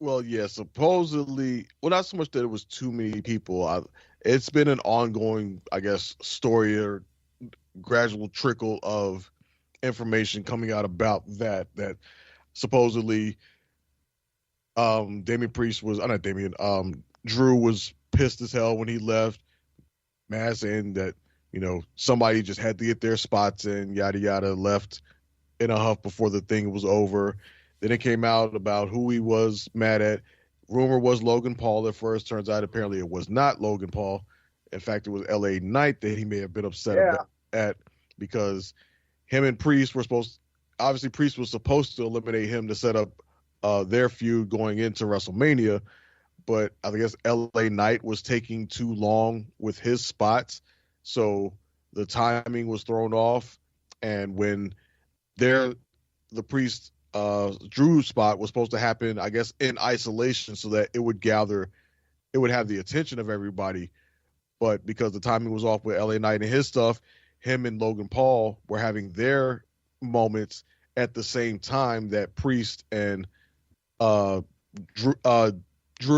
Well, yeah, supposedly, well, not so much that it was too many people. It's been an ongoing, I guess, story or gradual trickle of information coming out about that supposedly Drew was pissed as hell when he left, mad saying that, somebody just had to get their spots in, yada, yada, left in a huff before the thing was over. Then it came out about who he was mad at. Rumor was Logan Paul at first. Turns out apparently it was not Logan Paul. In fact, it was LA Knight that he may have been upset at because him and Priest were Priest was supposed to eliminate him to set up their feud going into WrestleMania, but I guess LA Knight was taking too long with his spots, so the timing was thrown off. And when the Priest Drew spot was supposed to happen, I guess in isolation, so that it would have the attention of everybody, but because the timing was off with LA Knight and his stuff, him and Logan Paul were having their moments at the same time that Priest and Drew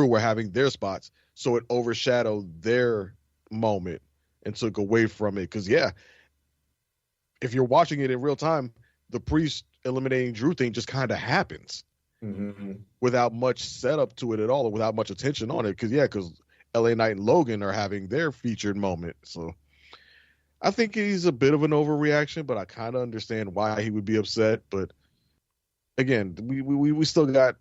were having their spots, so it overshadowed their moment and took away from it. Because if you're watching it in real time, the Priest eliminating Drew thing just kind of happens without much setup to it at all, or without much attention on it. Because LA Knight and Logan are having their featured moment. So I think he's a bit of an overreaction, but I kind of understand why he would be upset. But again, we still got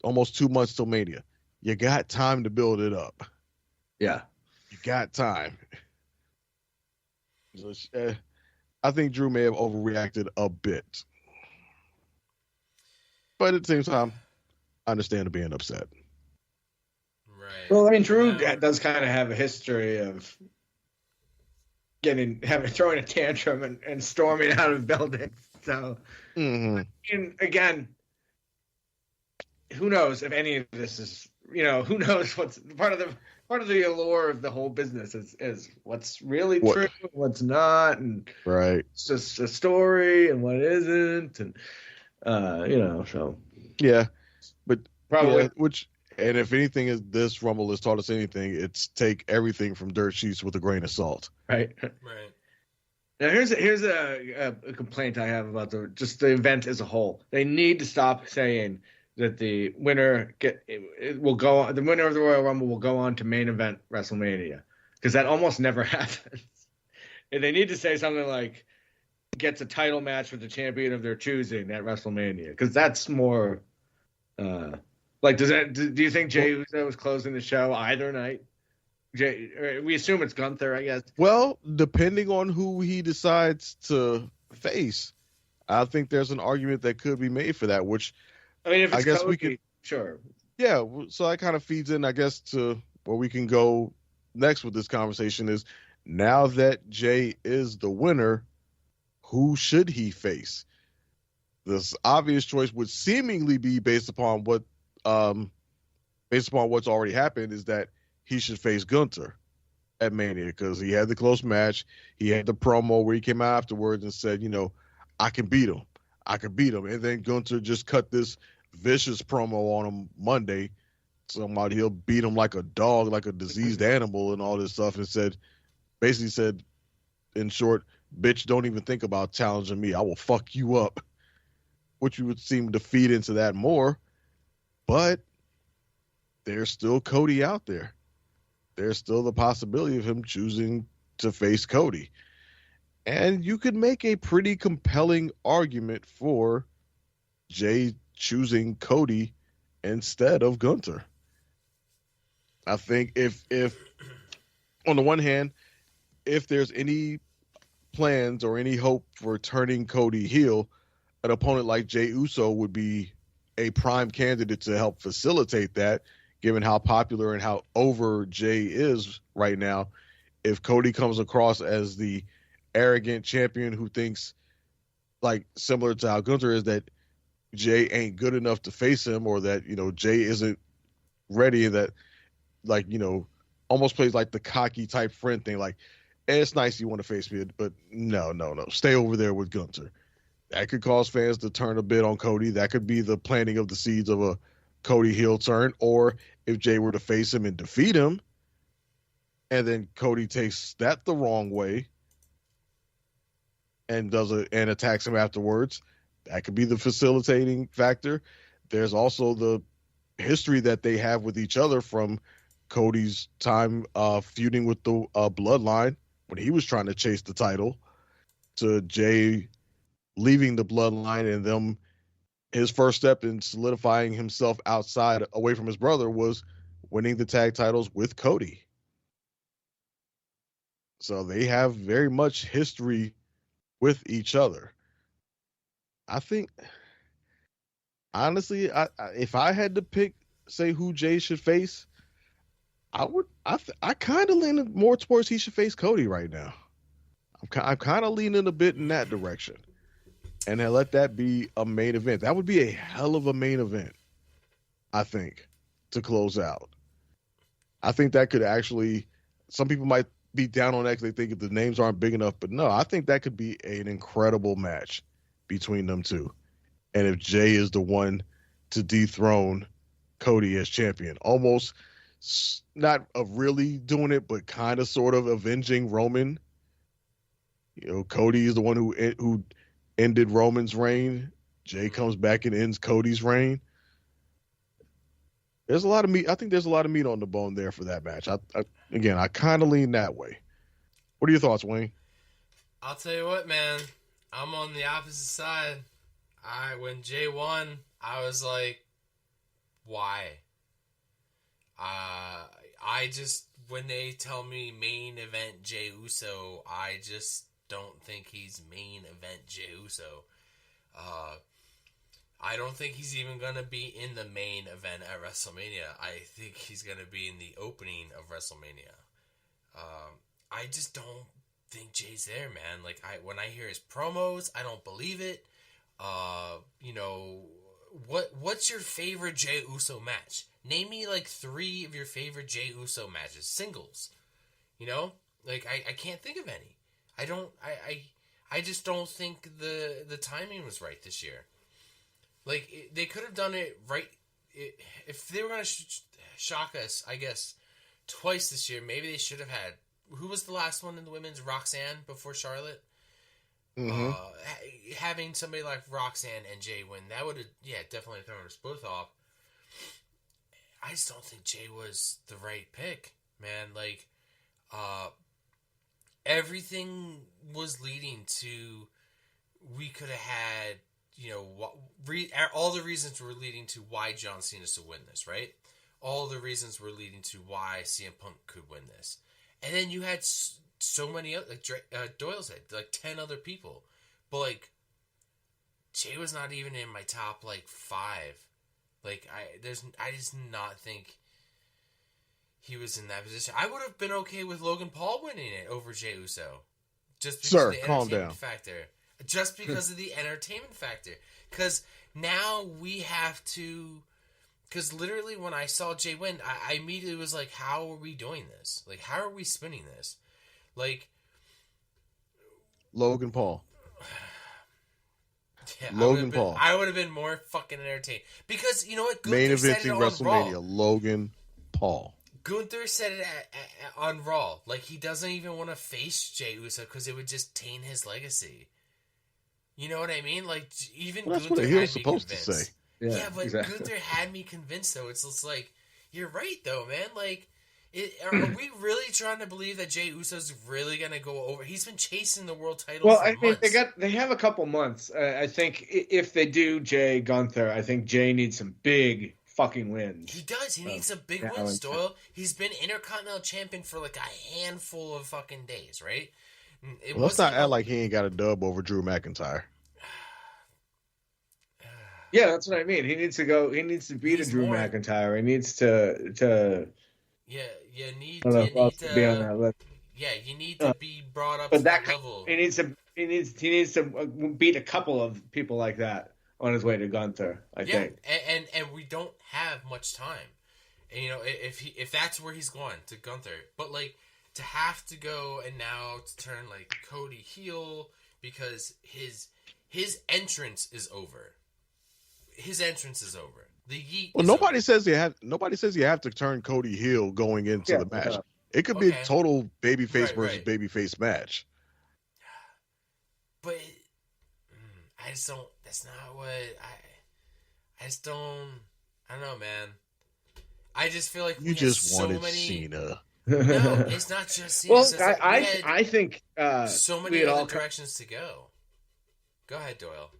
almost 2 months till Mania. You got time to build it up. Yeah. You got time. So, I think Drew may have overreacted a bit, but at the same time, I understand being upset. Right. Well, I mean, Drew does kind of have a history of throwing a tantrum and storming out of buildings. So, and again, who knows if any of this is, who knows what's part of the allure of the whole business is what's really true, what's not, and it's just a story and what isn't, and so yeah, but probably and if anything is this Rumble has taught us anything, it's take everything from dirt sheets with a grain of salt. Right. Now here's a complaint I have about the event as a whole. They need to stop saying that the winner the winner of the Royal Rumble will go on to main event WrestleMania, because that almost never happens. And they need to say something like gets a title match with the champion of their choosing at WrestleMania, because that's more do you think Jey Uso was closing the show either night? We assume it's Gunther, I guess. Well, depending on who he decides to face, I think there's an argument that could be made for that, which I mean, if it's guess Cody, we could, sure. Yeah, so that kind of feeds in, I guess, to where we can go next with this conversation is, now that Jey is the winner, who should he face? This obvious choice would seemingly be based upon what's already happened, is that he should face Gunther at Mania, because he had the close match. He had the promo where he came out afterwards and said, I can beat him. And then Gunther just cut this vicious promo on him Monday. Somehow he'll beat him like a dog, like a diseased animal and all this stuff, and basically said, in short, bitch, don't even think about challenging me. I will fuck you up. Which would seem to feed into that more. But there's still Cody out there. There's still the possibility of him choosing to face Cody. And you could make a pretty compelling argument for Jey choosing Cody instead of Gunther. I think if on the one hand, if there's any plans or any hope for turning Cody heel, an opponent like Jey Uso would be a prime candidate to help facilitate that, given how popular and how over Jey is right now. If Cody comes across as the arrogant champion who thinks, like similar to how Gunther is, that Jey ain't good enough to face him, or that, Jey isn't ready, that almost plays like the cocky type friend thing, like, it's nice you want to face me, but no, stay over there with Gunther. That could cause fans to turn a bit on Cody. That could be the planting of the seeds of a Cody heel turn. Or if Jey were to face him and defeat him, and then Cody takes that the wrong way and and attacks him afterwards, that could be the facilitating factor. There's also the history that they have with each other from Cody's time feuding with the Bloodline when he was trying to chase the title, to Jey leaving the Bloodline, and his first step in solidifying himself away from his brother, was winning the tag titles with Cody. So they have very much history with each other. I think, honestly, if I had to pick, say, who Jey should face, I kind of lean more towards he should face Cody right now. I'm kind of leaning a bit in that direction. And then let that be a main event. That would be a hell of a main event, I think, to close out. I think that could actually, some people might be down on that because they think the names aren't big enough, but no, I think that could be an incredible match between them two. And if Jey is the one to dethrone Cody as champion, almost not really doing it, but kind of sort of avenging Roman. Cody is the one who ended Roman's reign. Jey comes back and ends Cody's reign. There's a lot of meat. I think there's a lot of meat on the bone there for that match. I kind of lean that way. What are your thoughts, Wayne? I'll tell you what, man. I'm on the opposite side. When Jay won, I was like, why? When they tell me main event Jey Uso, I just don't think he's main event Jey Uso. I don't think he's even going to be in the main event at WrestleMania. I think he's going to be in the opening of WrestleMania. I just don't think Jay's there, man. Like, when I hear his promos, I don't believe it. What's your favorite Jey Uso match? Name me like 3 of your favorite Jey Uso matches, singles. Like I can't think of any. I just don't think the timing was right this year. Like they could have done it right if they were gonna shock us, I guess, twice this year. Maybe they should have had. Who was the last one in the women's? Roxanne before Charlotte. Mm-hmm. Having somebody like Roxanne and Jay win, that would have, definitely thrown us both off. I just don't think Jay was the right pick, man. Like, everything was leading to, we could have had, all the reasons were leading to why John Cena should win this, right? All the reasons were leading to why CM Punk could win this. And then you had so many other, like Doyle said, like 10 other people. But, like, Jay was not even in my top, 5. Like, I just not think he was in that position. I would have been okay with Logan Paul winning it over Jey Uso. Just because of the entertainment factor. Just because of the entertainment factor. Because now we have to... Because literally when I saw Jay win, I immediately was like, how are we doing this? Like, how are we spinning this? Like... Logan Paul. Yeah, Logan Paul. I would have been more fucking entertained. Because, you know what? Main eventing WrestleMania, Logan Paul. Gunther said it on Raw. Like, he doesn't even want to face Jey Uso because it would just taint his legacy. You know what I mean? Like, even Gunther that's what he was supposed to say. Yeah, but exactly. Gunther had me convinced, though. It's just like, you're right, though, man. Like, are we really trying to believe that Jey Uso's really going to go over? He's been chasing the world title for months. They have a couple months. I think if they do Jay Gunther, I think Jay needs some big fucking wins. He does. He needs some big wins, Doyle. He's been Intercontinental Champion for like a handful of fucking days, right? Let's not act like he ain't got a dub over Drew McIntyre. Yeah, that's what I mean. He needs to go. He needs to beat a Drew McIntyre. He needs to. Yeah, you need to be on that list. Yeah, you need to be brought up to that level. He needs to beat a couple of people like that on his way to Gunther. I think. And we don't have much time. And, if that's where he's going to Gunther, but like to have to go and now to turn like Cody heel because his entrance is over. His entrance is over. The Yeet. Well, nobody says you have to turn Cody heel going into the match. It could be a total babyface versus babyface match. But I just don't. That's not what I just don't. I don't know, man. I just feel like you just wanted Cena. No, it's not just Cena. Well, I think so many other directions to go. Go ahead, Doyle.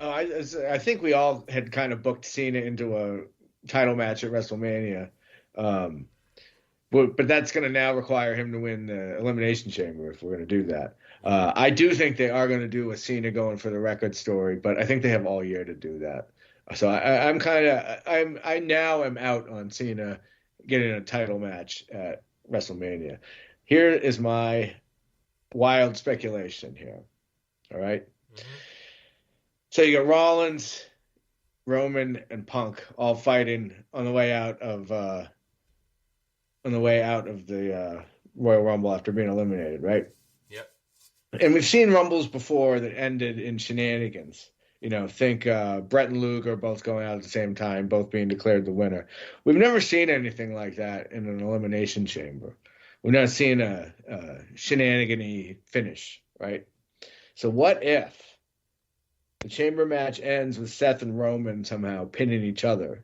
I think we all had kind of booked Cena into a title match at WrestleMania, but that's going to now require him to win the Elimination Chamber if we're going to do that. I do think they are going to do a Cena going for the record story, but I think they have all year to do that. So I now am out on Cena getting a title match at WrestleMania. Here is my wild speculation here. All right. Mm-hmm. So you got Rollins, Roman, and Punk all fighting on the way out of the Royal Rumble after being eliminated, right? Yep. And we've seen Rumbles before that ended in shenanigans. Think Brett and Luger both going out at the same time, both being declared the winner. We've never seen anything like that in an Elimination Chamber. We've not seen a shenanigan-y finish, right? So what if the chamber match ends with Seth and Roman somehow pinning each other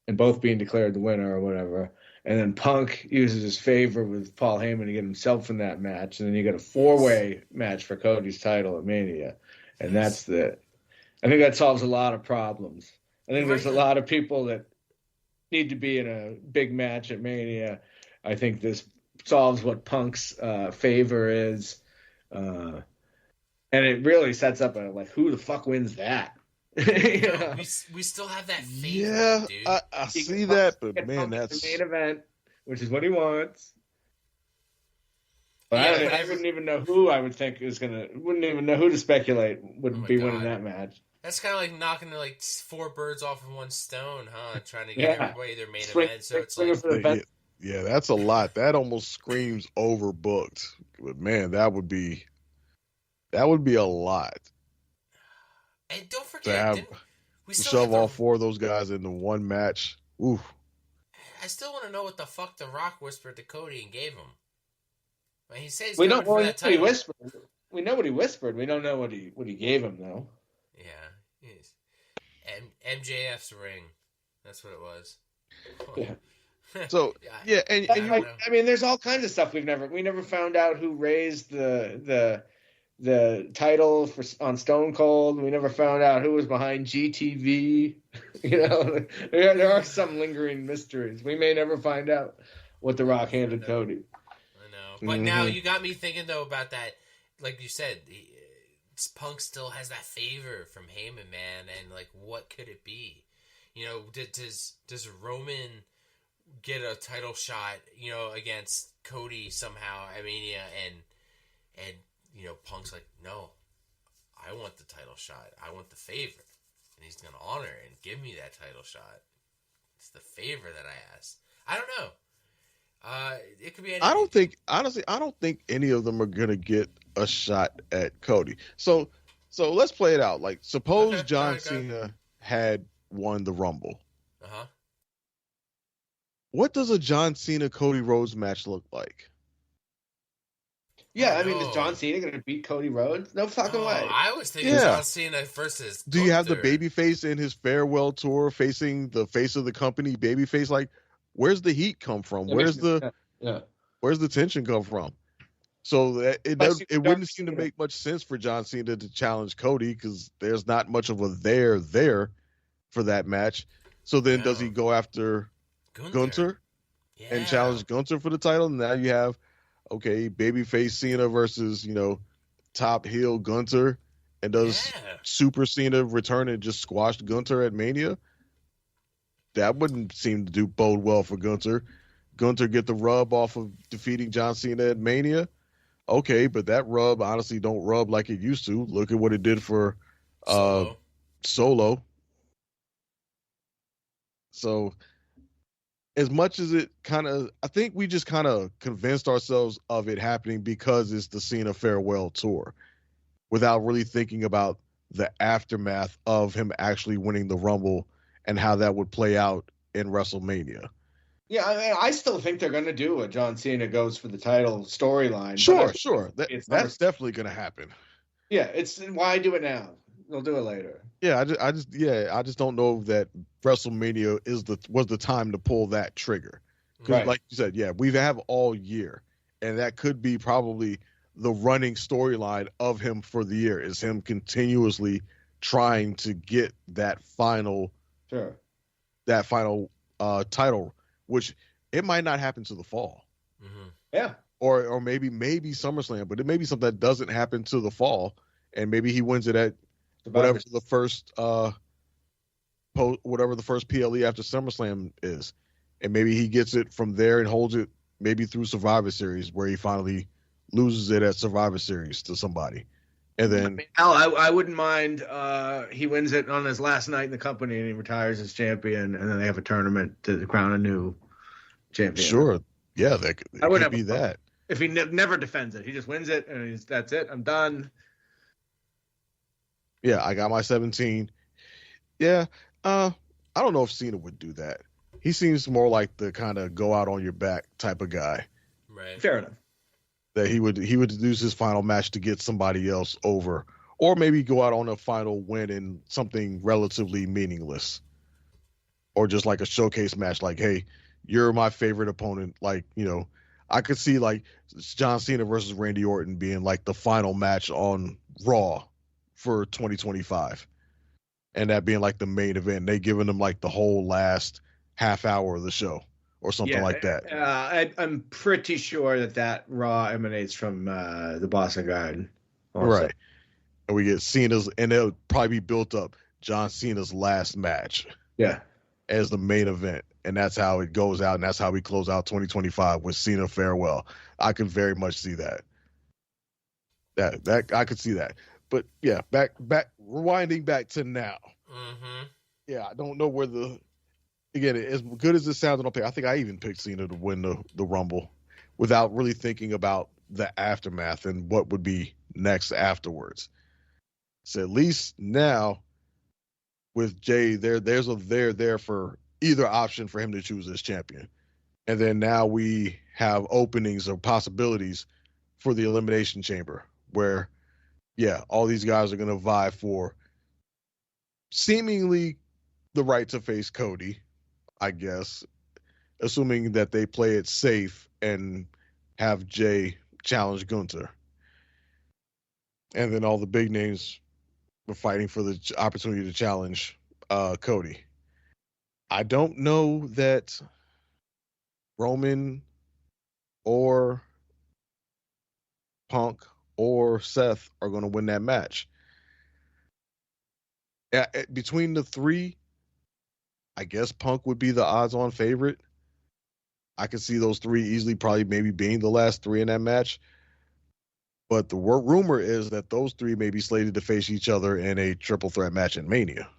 and both being declared the winner or whatever, And then Punk uses his favor with Paul Heyman to get himself in that match. And then you got a 4-way match for Cody's title at Mania. And I think that solves a lot of problems. I think there's a lot of people that need to be in a big match at Mania. I think this solves what Punk's favor is. And it really sets up who the fuck wins that? We still have that favor, yeah, dude. I see that, but man, that's the main event, which is what he wants. But I wouldn't even know who I would think is wouldn't even know who to speculate would be winning that match. That's kind of like knocking 4 birds off of one stone, huh? Trying to get everybody their main event. So it's yeah, that's a lot. That almost screams overbooked. But man, that would be a lot. And don't forget, we still shove all 4 of those guys into one match. Oof. I still want to know what the fuck The Rock whispered to Cody and gave him. He says we know what he whispered. We know what he whispered. We don't know what he gave him though. Yeah, MJF's ring. That's what it was. Yeah. So yeah, and I mean, there's all kinds of stuff we never found out who raised the title on Stone Cold. We never found out who was behind GTV. There are some lingering mysteries. We may never find out what The Rock handed Cody. I know, but now you got me thinking though about that. Like you said, Punk still has that favor from Heyman, man, and what could it be? Does Roman get a title shot, against Cody somehow at Mania, and Punk's like, no, I want the title shot. I want the favor. And he's going to honor and give me that title shot. It's the favor that I asked. I don't know. It could be anything. I don't think any of them are going to get a shot at Cody. So let's play it out. Suppose John Cena had won the Rumble. Uh-huh. What does a John Cena Cody Rhodes match look like? Yeah, I mean, is John Cena going to beat Cody Rhodes? No fucking way. I was thinking John Cena versus Do you have the babyface in his farewell tour facing the face of the company, babyface? Where's the heat come from? Where's the tension come from? So it wouldn't seem to make much sense for John Cena to challenge Cody because there's not much of a there for that match. So then does he go after Gunther and challenge Gunther for the title? And now you have babyface Cena versus, top heel Gunther. And does Super Cena return and just squash Gunther at Mania? That wouldn't seem to bode well for Gunther. Gunther get the rub off of defeating John Cena at Mania. Okay, but that rub honestly don't rub like it used to. Look at what it did for Solo. So as much as it I think we just kind of convinced ourselves of it happening because it's the Cena farewell tour without really thinking about the aftermath of him actually winning the Rumble and how that would play out in WrestleMania. Yeah, I mean, I still think they're going to do a John Cena goes for the title storyline. Sure. That's definitely going to happen. Yeah, it's why do it now? They'll do it later. Yeah, I just don't know that WrestleMania was the time to pull that trigger. Because like you said, we have all year, and that could be probably the running storyline of him for the year is him continuously trying to get that final title, which it might not happen to the fall. Mm-hmm. Yeah. Or maybe SummerSlam, but it may be something that doesn't happen to the fall, and maybe he wins it at whatever the first PLE after SummerSlam is, and maybe he gets it from there and holds it maybe through Survivor Series, where he finally loses it at Survivor Series to somebody, and then I wouldn't mind he wins it on his last night in the company and he retires as champion, and then they have a tournament to crown a new champion. Sure, yeah, I would be that. If he never defends it, he just wins it and that's it. I'm done. Yeah, I got my 17. Yeah, I don't know if Cena would do that. He seems more like the kind of go out on your back type of guy. Right. Fair enough. That he would use his final match to get somebody else over, or maybe go out on a final win in something relatively meaningless, or just like a showcase match. Like, hey, you're my favorite opponent. Like, I could see like John Cena versus Randy Orton being like the final match on Raw for 2025. And that being like the main event. They giving them like the whole last half hour of the show or something like that. I'm pretty sure that Raw emanates from the Boston Garden. Also. Right. And we get Cena's, and it'll probably be built up John Cena's last match. Yeah. As the main event. And that's how it goes out. And that's how we close out 2025 with Cena farewell. I could very much see that. That I could see that. But yeah, back rewinding back to now. Mm-hmm. Yeah, I don't know where again, as good as this sounds on paper, I think I even picked Cena to win the Rumble without really thinking about the aftermath and what would be next afterwards. So at least now with Jay, there's a there for either option for him to choose as champion. And then now we have openings or possibilities for the Elimination Chamber where, yeah, all these guys are going to vie for seemingly the right to face Cody, I guess, assuming that they play it safe and have Jay challenge Gunther. And then all the big names were fighting for the opportunity to challenge Cody. I don't know that Roman or Punk or Seth are going to win that match. Between the three, I guess Punk would be the odds-on favorite. I could see those three easily probably maybe being the last three in that match. But the rumor is that those three may be slated to face each other in a triple threat match in Mania.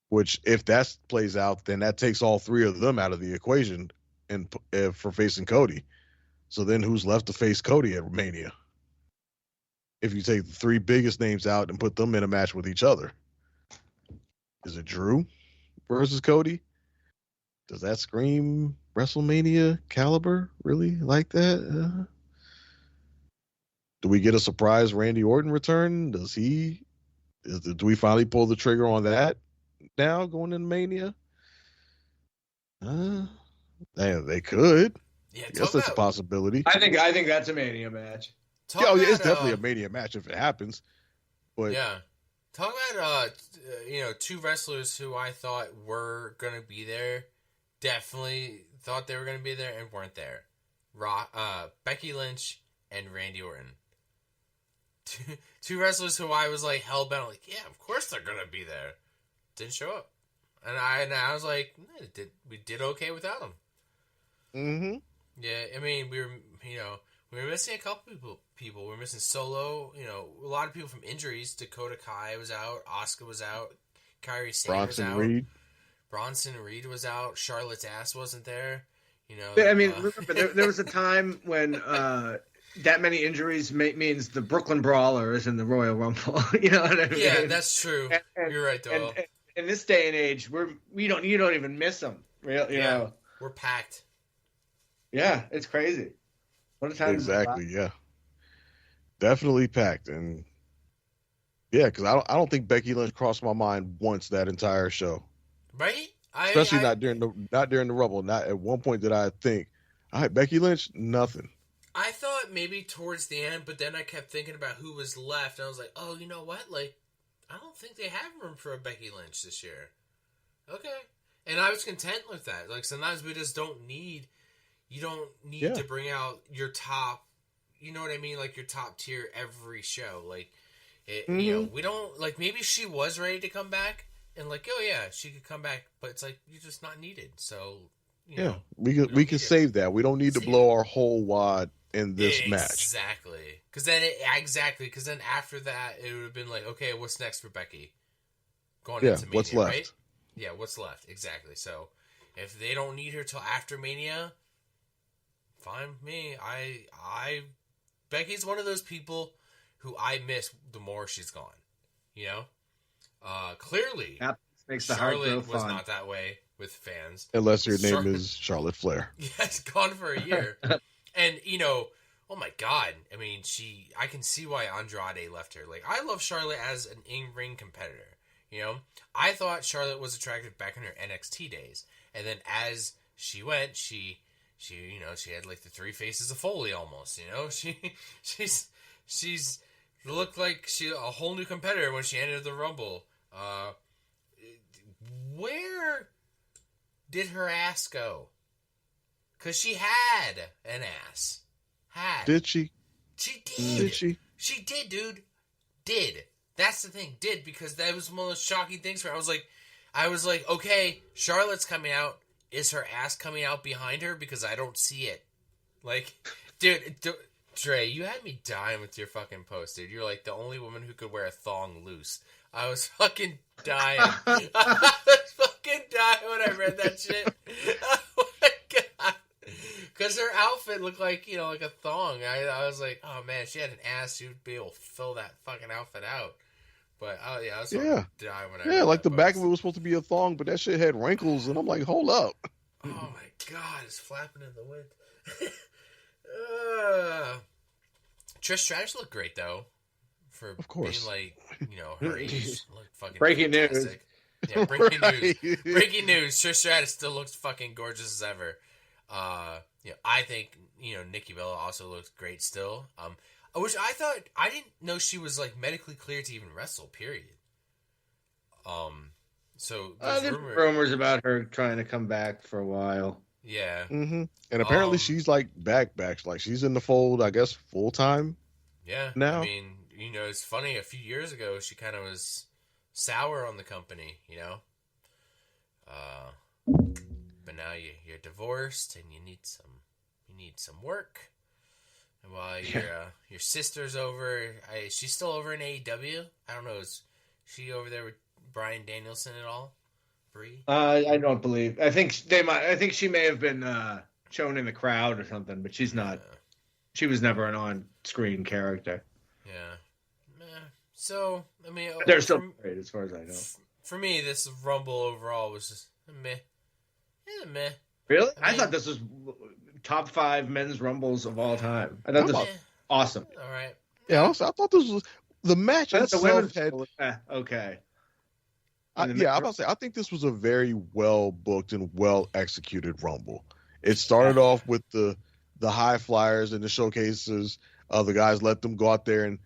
Which, if that plays out, then that takes all three of them out of the equation and for facing Cody. So then who's left to face Cody at Mania? If you take the three biggest names out and put them in a match with each other. Is it Drew versus Cody? Does that scream WrestleMania caliber, really, like that? Do we get a surprise Randy Orton return? Do we finally pull the trigger on that now going into Mania? They could. Yeah, I guess that's a possibility. I think that's a Mania match. It's definitely a Mania match if it happens. But yeah. Talk about two wrestlers who I thought were gonna be there, definitely thought they were gonna be there and weren't there. Becky Lynch and Randy Orton. Two wrestlers who I was like hellbent, like, yeah, of course they're gonna be there. Didn't show up, and I was like, we did okay without them. Mm-hmm. Yeah, I mean we were missing a couple people. We were missing Solo. A lot of people from injuries. Dakota Kai was out. Asuka was out. Kairi Sane was out. Bronson Reed was out. Charlotte's ass wasn't there. I mean, remember, there was a time when that many injuries means the Brooklyn Brawler is in the Royal Rumble. You know what I mean? Yeah, that's true. You're right, Doyle. And in this day and age, you don't even miss them. You know, we're packed. Yeah, it's crazy. What a time! Exactly. Yeah. Definitely packed, and yeah, because I don't think Becky Lynch crossed my mind once that entire show. Right? Especially not during the Rumble. Not at one point did I think, all right, Becky Lynch, nothing. I thought maybe towards the end, but then I kept thinking about who was left, and I was like, oh, you know what? Like, I don't think they have room for a Becky Lynch this year. Okay. And I was content with that. Like, sometimes we just don't need... You don't need to bring out your top, you know what I mean? Like your top tier every show. Like, we don't, like maybe she was ready to come back and like, oh yeah, she could come back, but it's like, you're just not needed. So, we can save that. We don't need to blow our whole wad in this match. Exactly. Because then after that, it would have been like, okay, what's next for Becky? Going into Mania, what's left? Right? Yeah, what's left? Exactly. So, if they don't need her till after Mania... Fine with me. Becky's one of those people who I miss the more she's gone. Clearly, makes the Charlotte was not that way with fans. Unless your name is Charlotte Flair. Yeah, it's gone for a year. And, oh my God. I mean, I can see why Andrade left her. Like, I love Charlotte as an in-ring competitor. You know, I thought Charlotte was attractive back in her NXT days, and then as she went, she had like the three faces of Foley almost. You know, she's looked like a whole new competitor when she entered the Rumble. Where did her ass go? Because she had an ass. Did she? She did. Did she? She did, dude. Did. That's the thing. Did, because that was one of those shocking things where I was like, okay, Charlotte's coming out. Is her ass coming out behind her? Because I don't see it. Like, dude, Dre, you had me dying with your fucking post, dude. You're like the only woman who could wear a thong loose. I was fucking dying. I was fucking dying when I read that shit. Oh my god. Because her outfit looked like, like a thong. I was like, oh man, if she had an ass, she would be able to fill that fucking outfit out. But I was dying when I read like the that back post. of it was supposed to be a thong, but that shit had wrinkles, and I'm like, hold up. Oh my god, it's flapping in the wind. Trish Stratus looked great though, for of course, being like, her age. Looked fucking Breaking fantastic. Yeah, breaking Right. news. Breaking news. Trish Stratus still looks fucking gorgeous as ever. I think Nikki Bella also looks great still. Which I didn't know she was like medically cleared to even wrestle. Period. So There's rumors about her trying to come back for a while. Yeah. Mm-hmm. And apparently she's like back, like she's in the fold, I guess, full time. Yeah. Now, I mean, it's funny. A few years ago, she kind of was sour on the company. But now you're divorced and you need some work. And while your sister's over, she's still over in AEW. I don't know, is she over there with Bryan Danielson at all? Bree? I don't believe. I think she may have been shown in the crowd or something, but she's not. She was never an on-screen character. Yeah. So I mean, they're still great as far as I know. For me, this Rumble overall was just meh. Meh. Really? I thought this was top 5 men's Rumbles of all time. I thought this was awesome. All right. Yeah, I thought this was the match itself had. Okay. I'm about to say, I think this was a very well booked and well executed Rumble. It started off with the high flyers and the showcases. The guys let them go out there and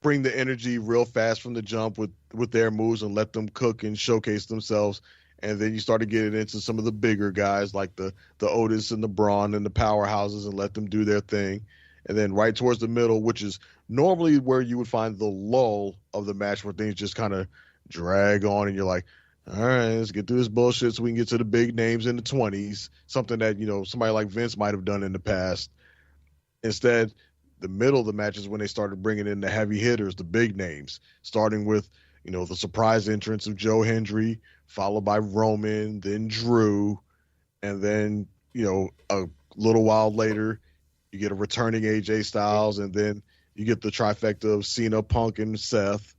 bring the energy real fast from the jump with their moves and let them cook and showcase themselves. And then you started getting into some of the bigger guys like the Otis and the Braun and the powerhouses and let them do their thing. And then right towards the middle, which is normally where you would find the lull of the match where things just kind of drag on and you're like, all right, let's get through this bullshit so we can get to the big names in the 20s, something that, somebody like Vince might have done in the past. Instead, the middle of the match is when they started bringing in the heavy hitters, the big names, starting with, the surprise entrance of Joe Hendry, followed by Roman, then Drew, and then, a little while later, you get a returning AJ Styles, and then you get the trifecta of Cena, Punk, and Seth.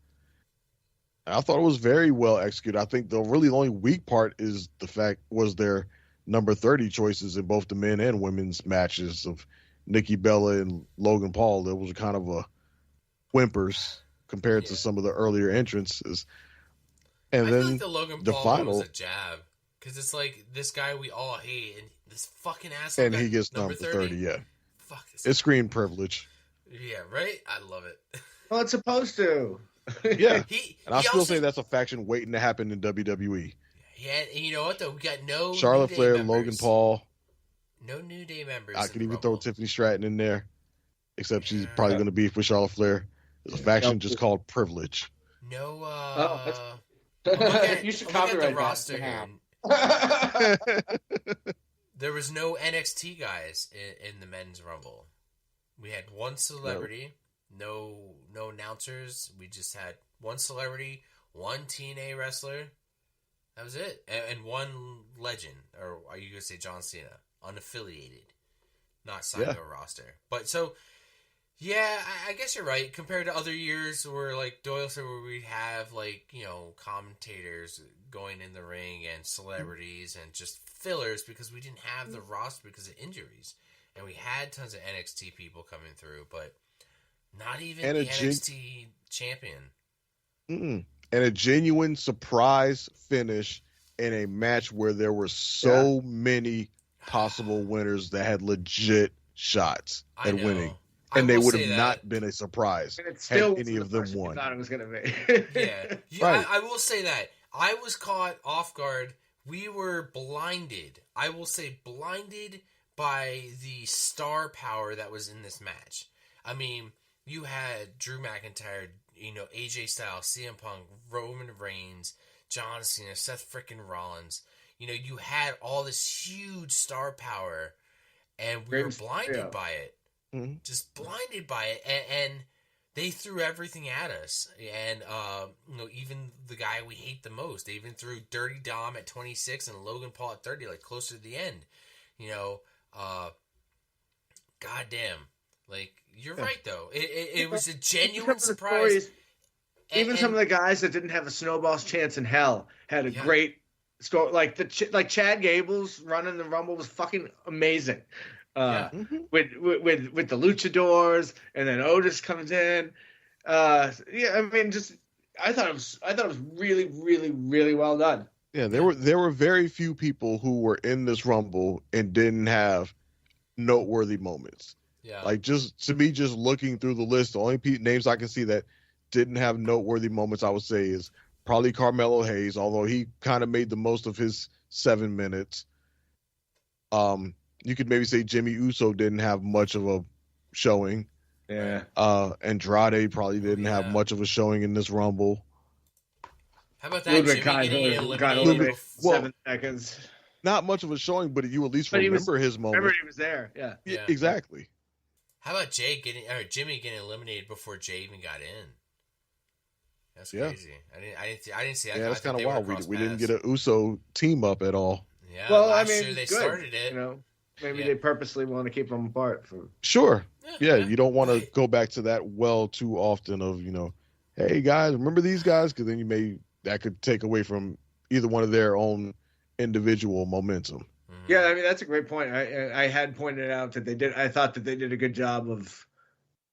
I thought it was very well executed. I think the only weak part is the fact was their number 30 choices in both the men and women's matches of Nikki Bella and Logan Paul. That was kind of a whimpers compared to some of the earlier entrances. And I then feel like the Logan Paul final was a jab because it's like this guy we all hate and this fucking asshole. And he gets number 30. Yeah, fuck this. It's screen privilege. Yeah, right. I love it. Well, it's supposed to. Yeah, and I still also say that's a faction waiting to happen in WWE. Yeah, and you know what though? We got no Charlotte New Day Flair, members. Logan Paul. No New Day members. I in could the even throw Rumble. Tiffany Stratton in there, except she's probably going to beef with Charlotte Flair. There's a faction just called Privilege. No. You should I'm looking at copyright the roster that. here. There was no NXT guys in the men's Rumble. We had one celebrity, no announcers. We just had one celebrity, one TNA wrestler. That was it, and one legend, or are you gonna say John Cena, unaffiliated, not signed to a roster? But so, yeah, I guess you're right. Compared to other years, where like Doyle said, where we have like commentators going in the ring and celebrities and just fillers because we didn't have the roster because of injuries, and we had tons of NXT people coming through, but not even the NXT champion. Mm-mm. and a genuine surprise finish in a match where there were so many possible winners that had legit shots at winning. And they would have not been a surprise had any of them won. Thought it was going to be. Yeah. Right. I will say that. I was caught off guard. We were blinded. I will say blinded by the star power that was in this match. I mean, you had Drew McIntyre, AJ Styles, CM Punk, Roman Reigns, John Cena, Seth freaking Rollins. You had all this huge star power, and we were blinded by it. Mm-hmm. Just blinded by it, and they threw everything at us. And even the guy we hate the most, they even threw Dirty Dom at 26 and Logan Paul at 30, like closer to the end. Goddamn, like you're right though. It was a genuine surprise. Even some of the guys that didn't have a snowball's chance in hell had a great story. Like Chad Gable's running the Rumble was fucking amazing. With the luchadors, and then Otis comes in. I thought it was really, really, really well done. Yeah, there were very few people who were in this Rumble and didn't have noteworthy moments. Yeah, like just looking through the list, the only names I can see that didn't have noteworthy moments, I would say, is probably Carmelo Hayes, although he kind of made the most of his 7 minutes. You could maybe say Jimmy Uso didn't have much of a showing. Yeah. Andrade probably didn't have much of a showing in this Rumble. How about that? Jimmy got eliminated 7 seconds. Not much of a showing, but you at least remember his moment. Remember he was there. Yeah. Exactly. How about Jimmy getting eliminated before Jay even got in? That's crazy. I didn't see that. Yeah, that's kind of wild. We didn't get an Uso team up at all. Yeah. Well, last year they started it. Maybe they purposely want to keep them apart. Sure. Yeah, you don't want to go back to that well too often of, hey guys, remember these guys? Because then that could take away from either one of their own individual momentum. Yeah, I mean, that's a great point. I had pointed out that I thought that they did a good job of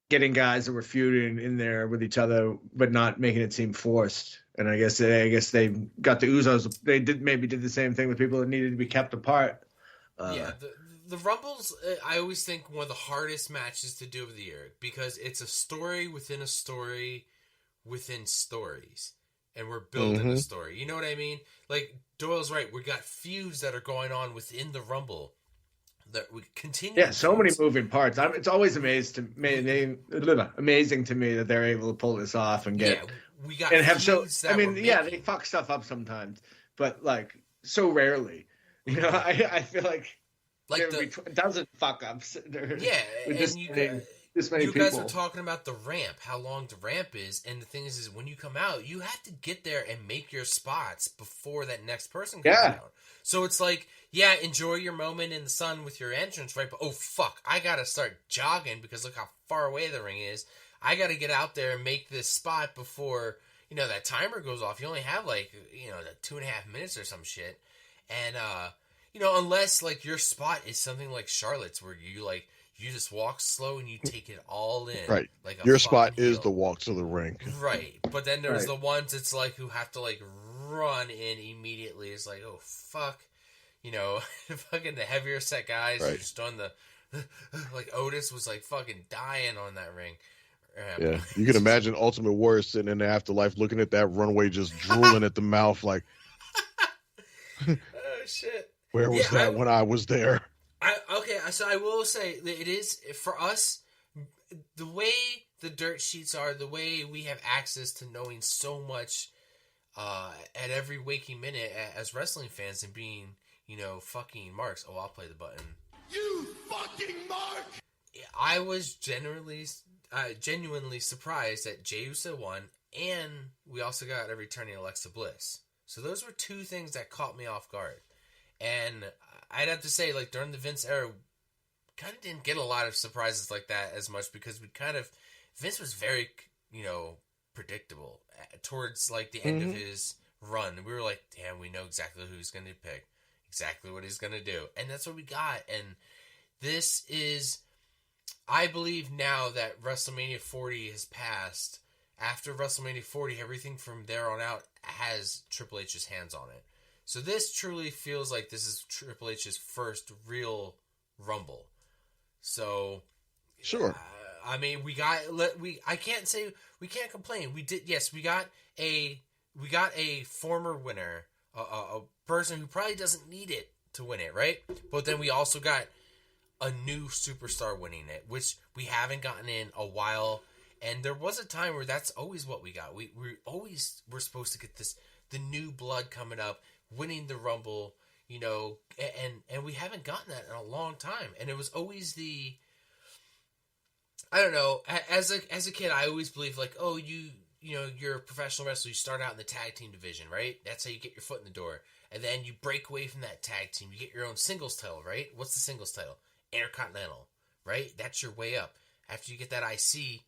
getting guys that were feuding in there with each other, but not making it seem forced. And I guess they got the Usos. They did the same thing with people that needed to be kept apart. The Rumbles, I always think one of the hardest matches to do of the year because it's a story within a story within stories, and we're building a story. You know what I mean? Like Doyle's right. We got feuds that are going on within the Rumble that we continue. Yeah, so many moving parts. It's always amazing to me that they're able to pull this off and get. Yeah, we got and have feuds that they fuck stuff up sometimes, but like so rarely. I feel like there would be dozen fuck ups. Yeah, with this many people. Guys were talking about the ramp, how long the ramp is, and the thing is when you come out, you have to get there and make your spots before that next person comes out. So it's like, enjoy your moment in the sun with your entrance, right? But oh fuck, I gotta start jogging because look how far away the ring is. I gotta get out there and make this spot before that timer goes off. You only have 2.5 minutes or some shit, and unless like your spot is something like Charlotte's where you just walk slow and you take it all in. Right. Like your spot is the walk to the ring. Right. But then there's the ones it's like who have to like run in immediately. It's like, oh fuck. Fucking the heavier set guys are just on the like Otis was like fucking dying on that ring. Yeah. You can imagine Ultimate Warrior sitting in the afterlife looking at that runway just drooling at the mouth like oh shit. Where was that when I was there? So I will say that it is, for us, the way the dirt sheets are, the way we have access to knowing so much at every waking minute as wrestling fans and being, fucking marks. Oh, I'll play the button. You fucking mark! I was genuinely surprised that Jey Uso won, and we also got a returning Alexa Bliss. So those were two things that caught me off guard. And I'd have to say, like, during the Vince era, kind of didn't get a lot of surprises like that as much because Vince was very, predictable towards, like, the end of his run. We were like, damn, we know exactly who he's going to pick, exactly what he's going to do. And that's what we got. And this is, I believe now that WrestleMania 40 has passed after WrestleMania 40, everything from there on out has Triple H's hands on it. So this truly feels like this is Triple H's first real Rumble. So, Sure. I mean, I can't say we can't complain. We did, yes, we got a former winner, a person who probably doesn't need it to win it, right? But then we also got a new superstar winning it, which we haven't gotten in a while. And there was a time where that's always what we got. We always were supposed to get the new blood coming up, winning the Rumble, you know, and we haven't gotten that in a long time. And it was always I don't know, as a kid, I always believed, like, oh, you know, you're a professional wrestler, you start out in the tag team division, right? That's how you get your foot in the door. And then you break away from that tag team, you get your own singles title, right? What's the singles title? Intercontinental, right? That's your way up. After you get that IC,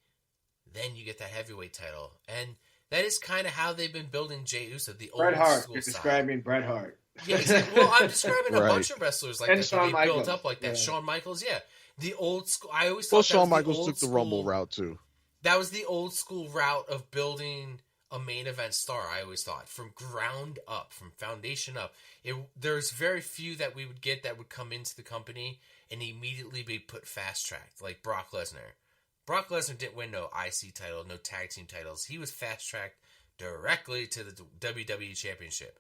then you get that heavyweight title. And that is kind of how they've been building Jey Uso, the old Bret Hart. school You're style. describing Bret Hart. Yeah, exactly. Well, I'm describing a Right. bunch of wrestlers like And that. Shawn They built Michaels. up like that. Yeah. Shawn Michaels, yeah. The old school. I always Well, thought Shawn that was Michaels the took old the Rumble school- route too. That was the old school route of building a main event star, I always thought, from ground up, from foundation up. There's very few that we would get that would come into the company and immediately be put fast-tracked, like Brock Lesnar. Brock Lesnar didn't win no IC title, no tag team titles. He was fast-tracked directly to the WWE Championship.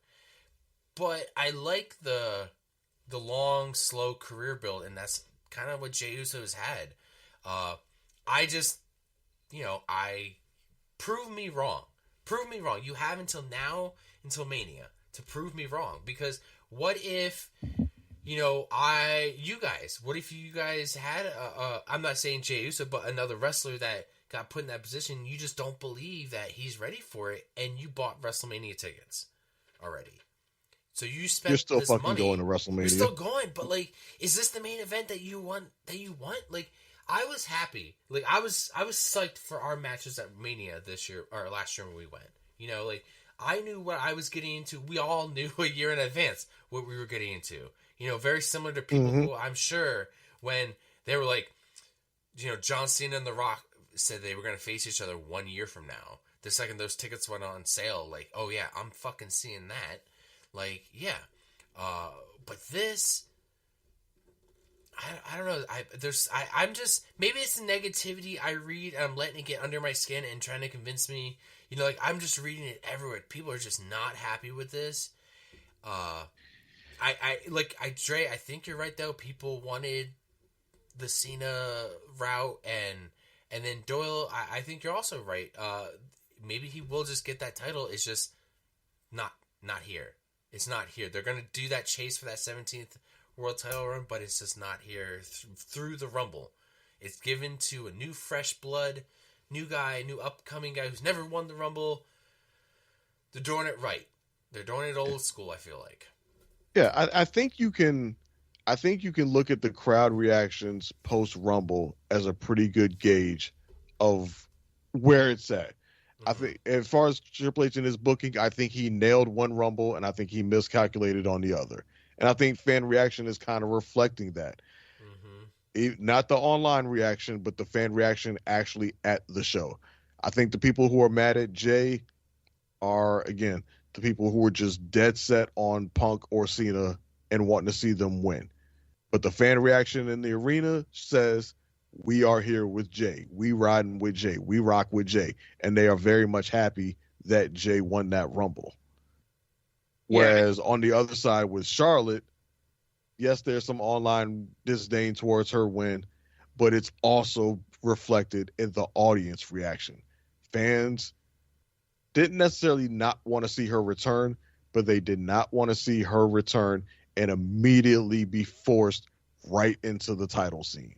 But I like the long, slow career build, and that's kind of what Jey Uso has had. I just, you know, prove me wrong. Prove me wrong. You have until now, until Mania, to prove me wrong. Because what if, you know, what if you guys had, I'm not saying Jey Uso, but another wrestler that got put in that position, you just don't believe that he's ready for it, and you bought WrestleMania tickets already. So you spent You're still this fucking money. going to WrestleMania. You're still going, but like, is this the main event that you want? Like, I was happy. Like, I was psyched for our matches at Mania this year or last year when we went. You know, like, I knew what I was getting into. We all knew a year in advance what we were getting into. You know, very similar to people who I'm sure when they were like, you know, John Cena and The Rock said they were going to face each other 1 year from now. The second those tickets went on sale, like, oh yeah, I'm fucking seeing that. Like, yeah. But this, I don't know. I'm just, maybe it's the negativity I read and I'm letting it get under my skin and trying to convince me, you know, like, I'm just reading it everywhere. People are just not happy with this. Dre, I think you're right though. People wanted the Cena route and then Doyle, I think you're also right. Maybe he will just get that title. It's just not here. It's not here. They're going to do that chase for that 17th world title run, but it's just not here through the Rumble. It's given to a new fresh blood, new guy, new upcoming guy who's never won the Rumble. They're doing it right. They're doing it old school, I feel like. Yeah, I think you can look at the crowd reactions post Rumble as a pretty good gauge of where it's at. I think as far as Triple H in his booking, I think he nailed one Rumble and I think he miscalculated on the other. And I think fan reaction is kind of reflecting that. Not the online reaction, but the fan reaction actually at the show. I think the people who are mad at Jey are, again, the people who are just dead set on Punk or Cena and wanting to see them win. But the fan reaction in the arena says, we are here with Jey. We riding with Jey. We rock with Jey. And they are very much happy that Jey won that Rumble. Whereas on the other side with Charlotte, yes, there's some online disdain towards her win, but it's also reflected in the audience reaction. Fans didn't necessarily not want to see her return, but they did not want to see her return and immediately be forced right into the title scene.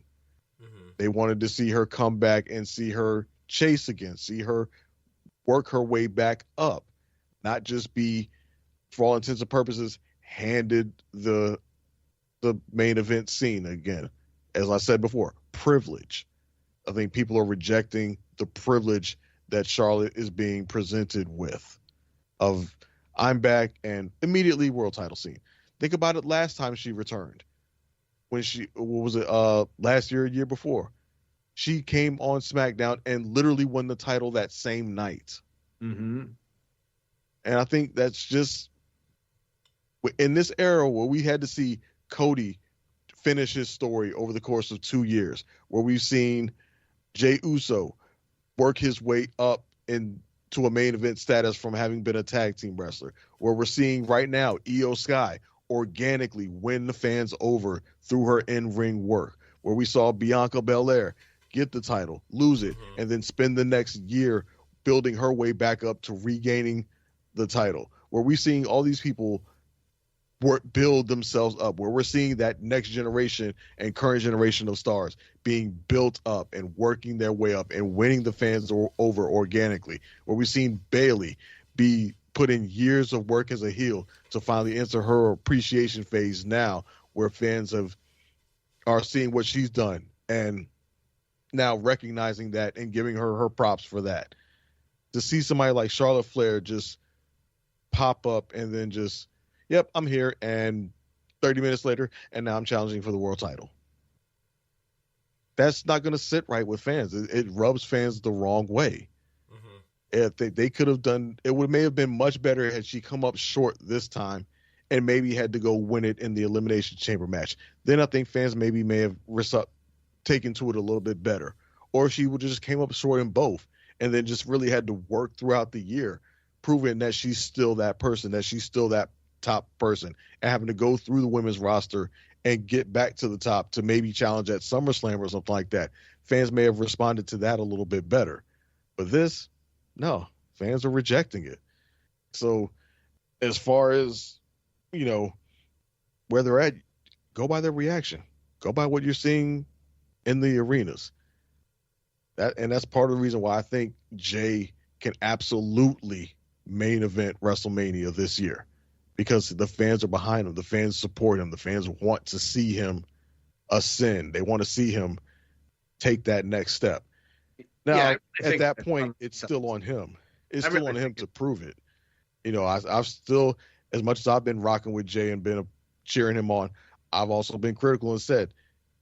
They wanted to see her come back and see her chase again, see her work her way back up, not just be, for all intents and purposes, handed the main event scene again. As I said before, privilege. I think people are rejecting the privilege that Charlotte is being presented with of I'm back and immediately world title scene. Think about it last time she returned. When what was it, last year, a year before? she came on SmackDown and literally won the title that same night. Mm-hmm. And I think that's just in this era where we had to see Cody finish his story over the course of 2 years, where we've seen Jey Uso work his way up into a main event status from having been a tag team wrestler, where we're seeing right now Io Sky organically win the fans over through her in-ring work, where we saw Bianca Belair get the title, lose it, and then spend the next year building her way back up to regaining the title, where we're seeing all these people build themselves up, where we're seeing that next generation and current generation of stars being built up and working their way up and winning the fans over organically, where we've seen Bayley be put in years of work as a heel to finally enter her appreciation phase now, where fans are seeing what she's done and now recognizing that and giving her props for that. To see somebody like Charlotte Flair just pop up and then just, yep, I'm here, and 30 minutes later, and now I'm challenging for the world title. That's not going to sit right with fans. It rubs fans the wrong way. If they could have done, may have been much better had she come up short this time and maybe had to go win it in the Elimination Chamber match. Then I think fans may have taken to it a little bit better. Or if she would just came up short in both and then just really had to work throughout the year, proving that she's still that person, that she's still that top person, and having to go through the women's roster and get back to the top to maybe challenge at SummerSlam or something like that. Fans may have responded to that a little bit better. But this, no, fans are rejecting it. So as far as, where they're at, go by their reaction. Go by what you're seeing in the arenas. That's part of the reason why I think Jey can absolutely main event WrestleMania this year, because the fans are behind him. The fans support him. The fans want to see him ascend. They want to see him take that next step. Now, at that point, it's still on him. It's still on him to prove it. I've still, as much as I've been rocking with Jey and been cheering him on, I've also been critical and said,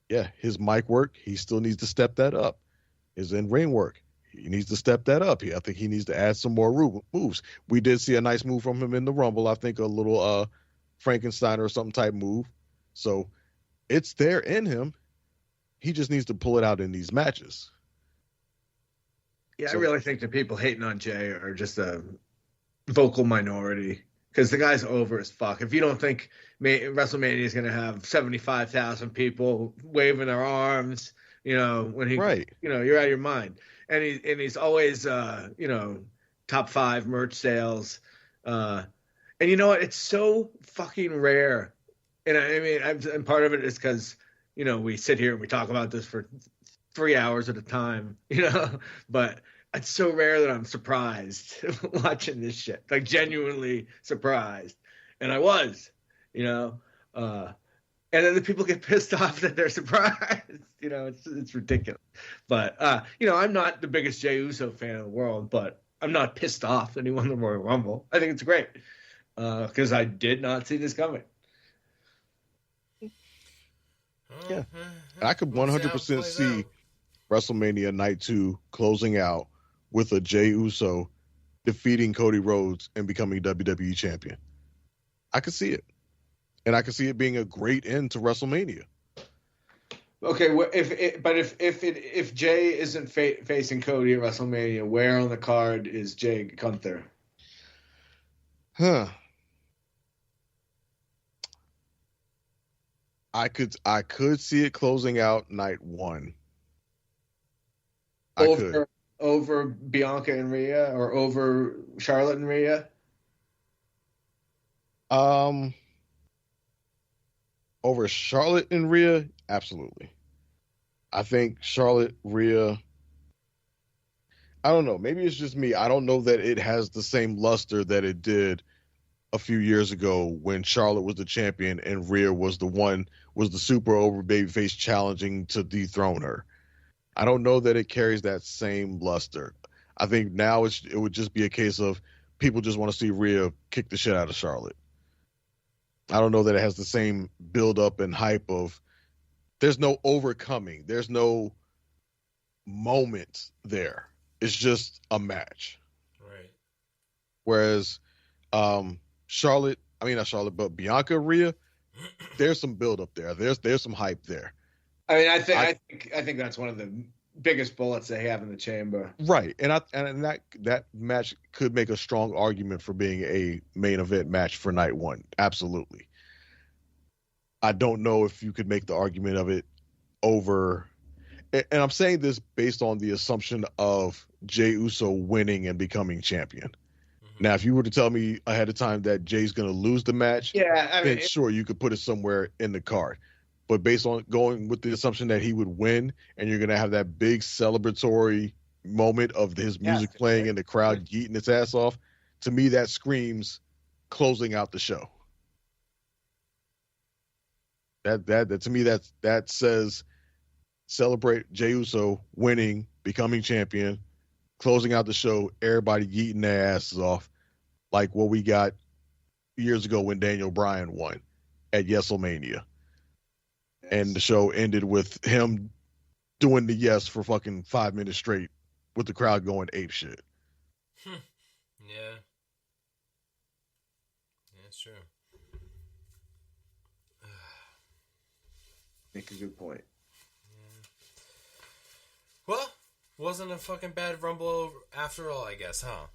yeah, his mic work, he still needs to step that up. His in-ring work, he needs to step that up. I think he needs to add some more moves. We did see a nice move from him in the Rumble. I think a little Frankenstein or something type move. So it's there in him. He just needs to pull it out in these matches. Yeah, I really think the people hating on Jey are just a vocal minority, because the guy's over as fuck. If you don't think WrestleMania is going to have 75,000 people waving their arms, when he, right, you're out of your mind. And he's always, top 5 merch sales. And you know what? It's so fucking rare. And and part of it is because, we sit here and we talk about this for 3 hours at a time, but it's so rare that I'm surprised watching this shit, like genuinely surprised. And I was, and then the people get pissed off that they're surprised. It's ridiculous. But, I'm not the biggest Jey Uso fan in the world, but I'm not pissed off that he won the Royal Rumble. I think it's great, because I did not see this coming. Yeah. I could 100% see WrestleMania Night 2 closing out with a Jey Uso defeating Cody Rhodes and becoming WWE champion. I could see it. And I could see it being a great end to WrestleMania. Okay, if Jey isn't facing Cody at WrestleMania, where on the card is Jey Gunther? I could see it closing out night 1. Over Bianca and Rhea, or over Charlotte and Rhea? Over Charlotte and Rhea, absolutely. I think Charlotte, Rhea, I don't know. Maybe it's just me. I don't know that it has the same luster that it did a few years ago when Charlotte was the champion and Rhea was the super over babyface challenging to dethrone her. I don't know that it carries that same luster. I think now it would just be a case of people just want to see Rhea kick the shit out of Charlotte. I don't know that it has the same build up and hype of, there's no overcoming. There's no moment there. It's just a match. Right. Whereas not Charlotte, but Bianca Rhea, there's some build up there. There's some hype there. I mean, I think that's one of the biggest bullets they have in the chamber. Right. And that match could make a strong argument for being a main event match for night one. Absolutely. I don't know if you could make the argument of it over, and I'm saying this based on the assumption of Jey Uso winning and becoming champion. Now, if you were to tell me ahead of time that Jay's going to lose the match, then sure, you could put it somewhere in the card. But based on going with the assumption that he would win, and you're going to have that big celebratory moment of his music playing and the crowd yeeting its ass off, to me that screams closing out the show. That to me that says celebrate Jey Uso winning, becoming champion, closing out the show, everybody yeeting their asses off, like what we got years ago when Daniel Bryan won at WrestleMania. Yes. And the show ended with him doing the yes for fucking 5 minutes straight with the crowd going ape shit. Yeah. That's true. Make a good point. Yeah. Well, wasn't a fucking bad Rumble after all, I guess, huh?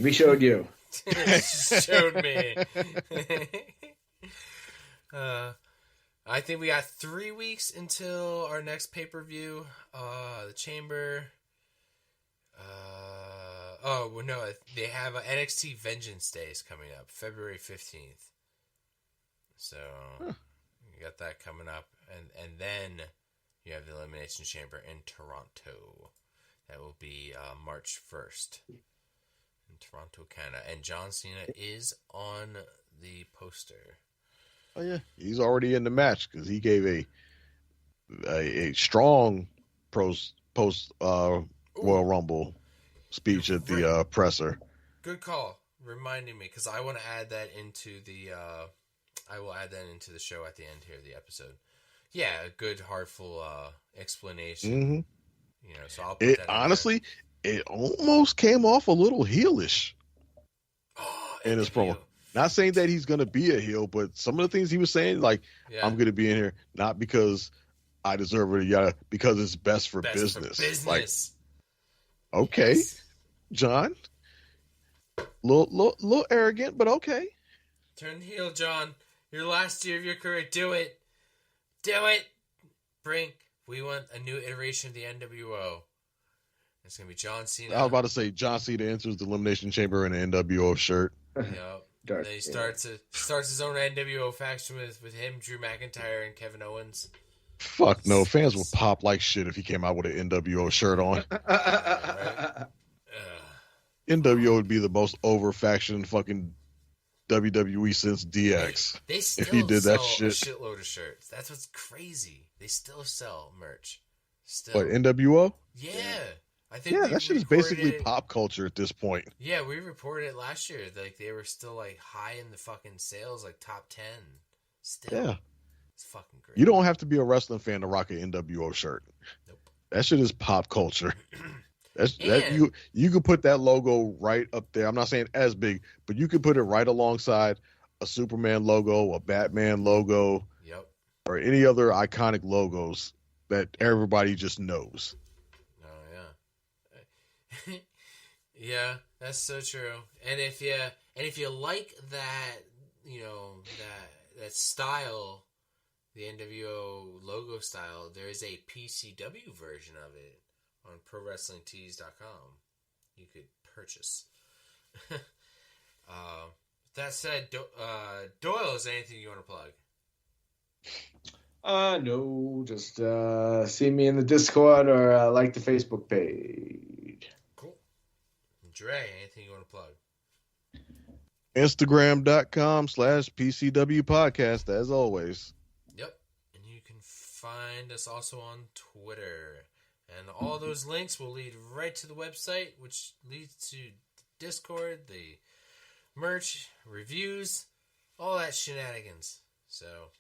We showed you. Showed me. I think we got 3 weeks until our next pay-per-view. The Chamber. They have NXT Vengeance Days coming up, February 15th. So, you got that coming up. And then you have the Elimination Chamber in Toronto. That will be March 1st. In Toronto, Canada. And John Cena is on the poster. Oh, yeah. He's already in the match because he gave a strong post Royal Rumble speech at the presser. Good call. Reminding me, because I want to add that into the I will add that into the show at the end here of the episode. Yeah, a good, heartful explanation. Mm-hmm. You know, so I'll put that honestly, it almost came off a little heelish in his promo. Not saying that he's going to be a heel, but some of the things he was saying, like, I'm going to be in here not because I deserve it, because it's best for business. Like, okay, yes. John. Little arrogant, but okay. Turn heel, John. Your last year of your career. Do it. Do it. We want a new iteration of the NWO. It's going to be John Cena. I was about to say John Cena enters the Elimination Chamber in an NWO shirt. Yep. Then he starts his own NWO faction with him, Drew McIntyre, and Kevin Owens. Fuck no. Fans would pop like shit if he came out with an NWO shirt on. Right? NWO would be the most over faction in fucking WWE since DX. They still if he did sell that shit. A shitload of shirts. That's what's crazy. They still sell merch. What, NWO? Yeah. I think that shit is basically pop culture at this point. Yeah, we reported it last year. Like they were still like high in the fucking sales, like top 10. Still. Yeah. It's fucking great. You don't have to be a wrestling fan to rock an NWO shirt. Nope. That shit is pop culture. You could put that logo right up there. I'm not saying as big, but you could put it right alongside a Superman logo, a Batman logo, or any other iconic logos that everybody just knows. Yeah, that's so true. And if you like that, that style, the NWO logo style, there is a PCW version of it on ProWrestlingTees.com. You could purchase. That said, Doyle, is there anything you want to plug? No, just see me in the Discord or like the Facebook page. Cool. Dre, anything you want to plug? Instagram.com/PCW podcast, as always. Yep. And you can find us also on Twitter. And all those links will lead right to the website, which leads to Discord, the merch, reviews, all that shenanigans. So,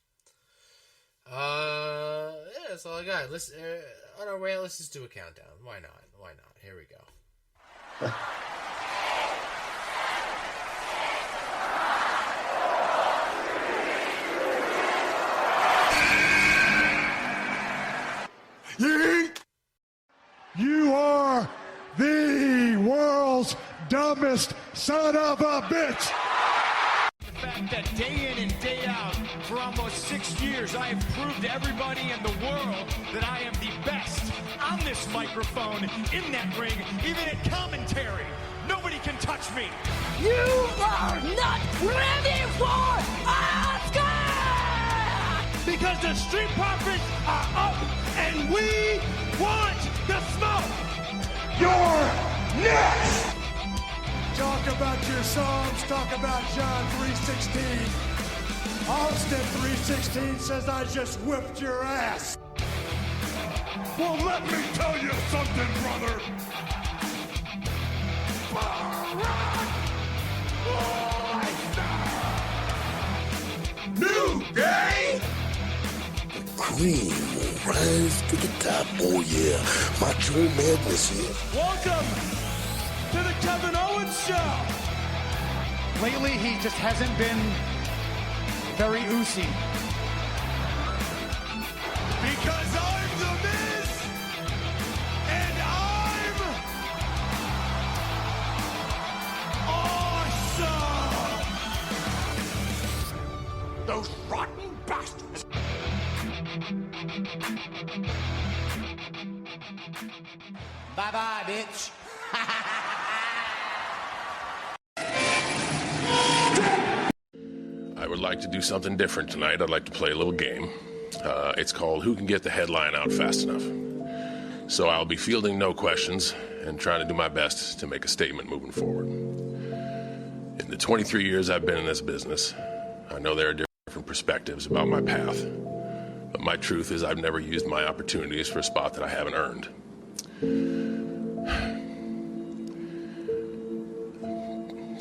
Yeah, that's all I got. Let's on our way out, let's just do a countdown. Why not? Here we go. Yeet! You are the world's dumbest son of a bitch! The fact that day in and day out, for almost 6 years, I have proved to everybody in the world that I am the best on this microphone, in that ring, even at commentary. Nobody can touch me. You are not ready for Oscar! Because the Street Profits are up and we want the smoke. You're next! Talk about your Psalms, talk about John 3:16. Austin 3:16 says I just whipped your ass. Well, let me tell you something, brother. Barack Lesnar! New Day! Cream will rise to the top. Oh yeah, Macho Madness here. Welcome to the Kevin Owens Show. Lately, he just hasn't been very oozy. Because I'm the Miz, and I'm awesome. Those rotten bastards! Bye-bye, bitch. I would like to do something different tonight. I'd like to play a little game. It's called Who Can Get the Headline Out Fast Enough. So I'll be fielding no questions and trying to do my best to make a statement moving forward. In the 23 years I've been in this business, I know there are different perspectives about my path, but my truth is I've never used my opportunities for a spot that I haven't earned.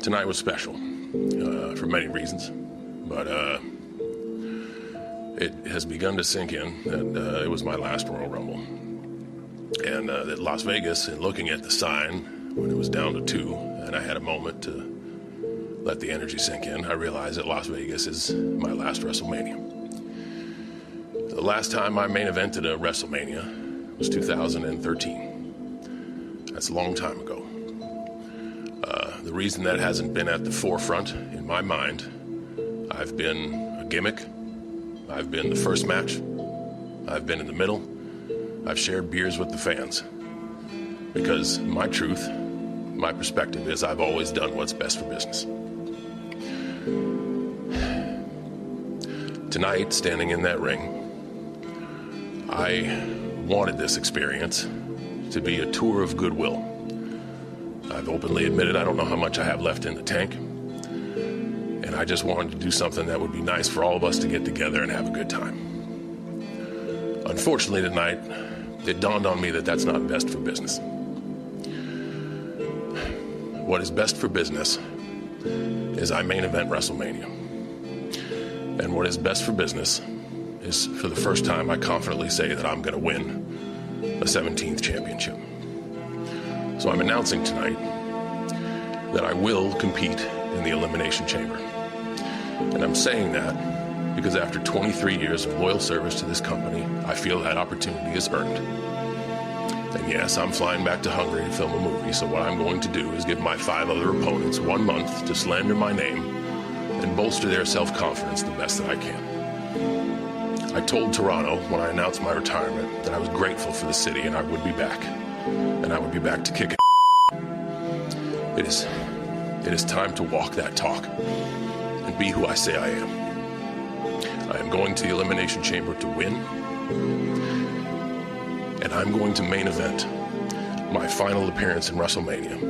Tonight was special for many reasons, but it has begun to sink in that it was my last Royal Rumble. And that Las Vegas, and looking at the sign when it was down to 2, and I had a moment to let the energy sink in, I realized that Las Vegas is my last WrestleMania. The last time I main evented a WrestleMania was 2013. That's a long time ago. The reason that hasn't been at the forefront in my mind, I've been a gimmick, I've been the first match, I've been in the middle, I've shared beers with the fans. Because my truth, my perspective is I've always done what's best for business. Tonight, standing in that ring, I wanted this experience to be a tour of goodwill. I've openly admitted I don't know how much I have left in the tank, and I just wanted to do something that would be nice for all of us to get together and have a good time. Unfortunately tonight, it dawned on me that that's not best for business. What is best for business is I main event WrestleMania. And what is best for business is, for the first time, I confidently say that I'm going to win a 17th championship. So I'm announcing tonight that I will compete in the Elimination Chamber. And I'm saying that because after 23 years of loyal service to this company, I feel that opportunity is earned. And yes, I'm flying back to Hungary to film a movie, so what I'm going to do is give my 5 other opponents 1 month to slander my name and bolster their self-confidence the best that I can. I told Toronto when I announced my retirement that I was grateful for the city and I would be back. And I would be back to kick it. It is time to walk that talk and be who I say I am. I am going to the Elimination Chamber to win, and I'm going to main event my final appearance in WrestleMania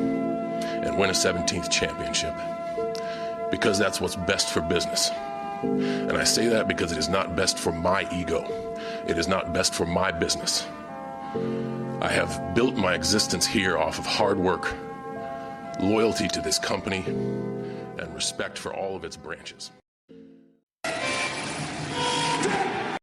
and win a 17th championship, because that's what's best for business. And I say that because it is not best for my ego. It is not best for my business. I have built my existence here off of hard work, loyalty to this company, and respect for all of its branches.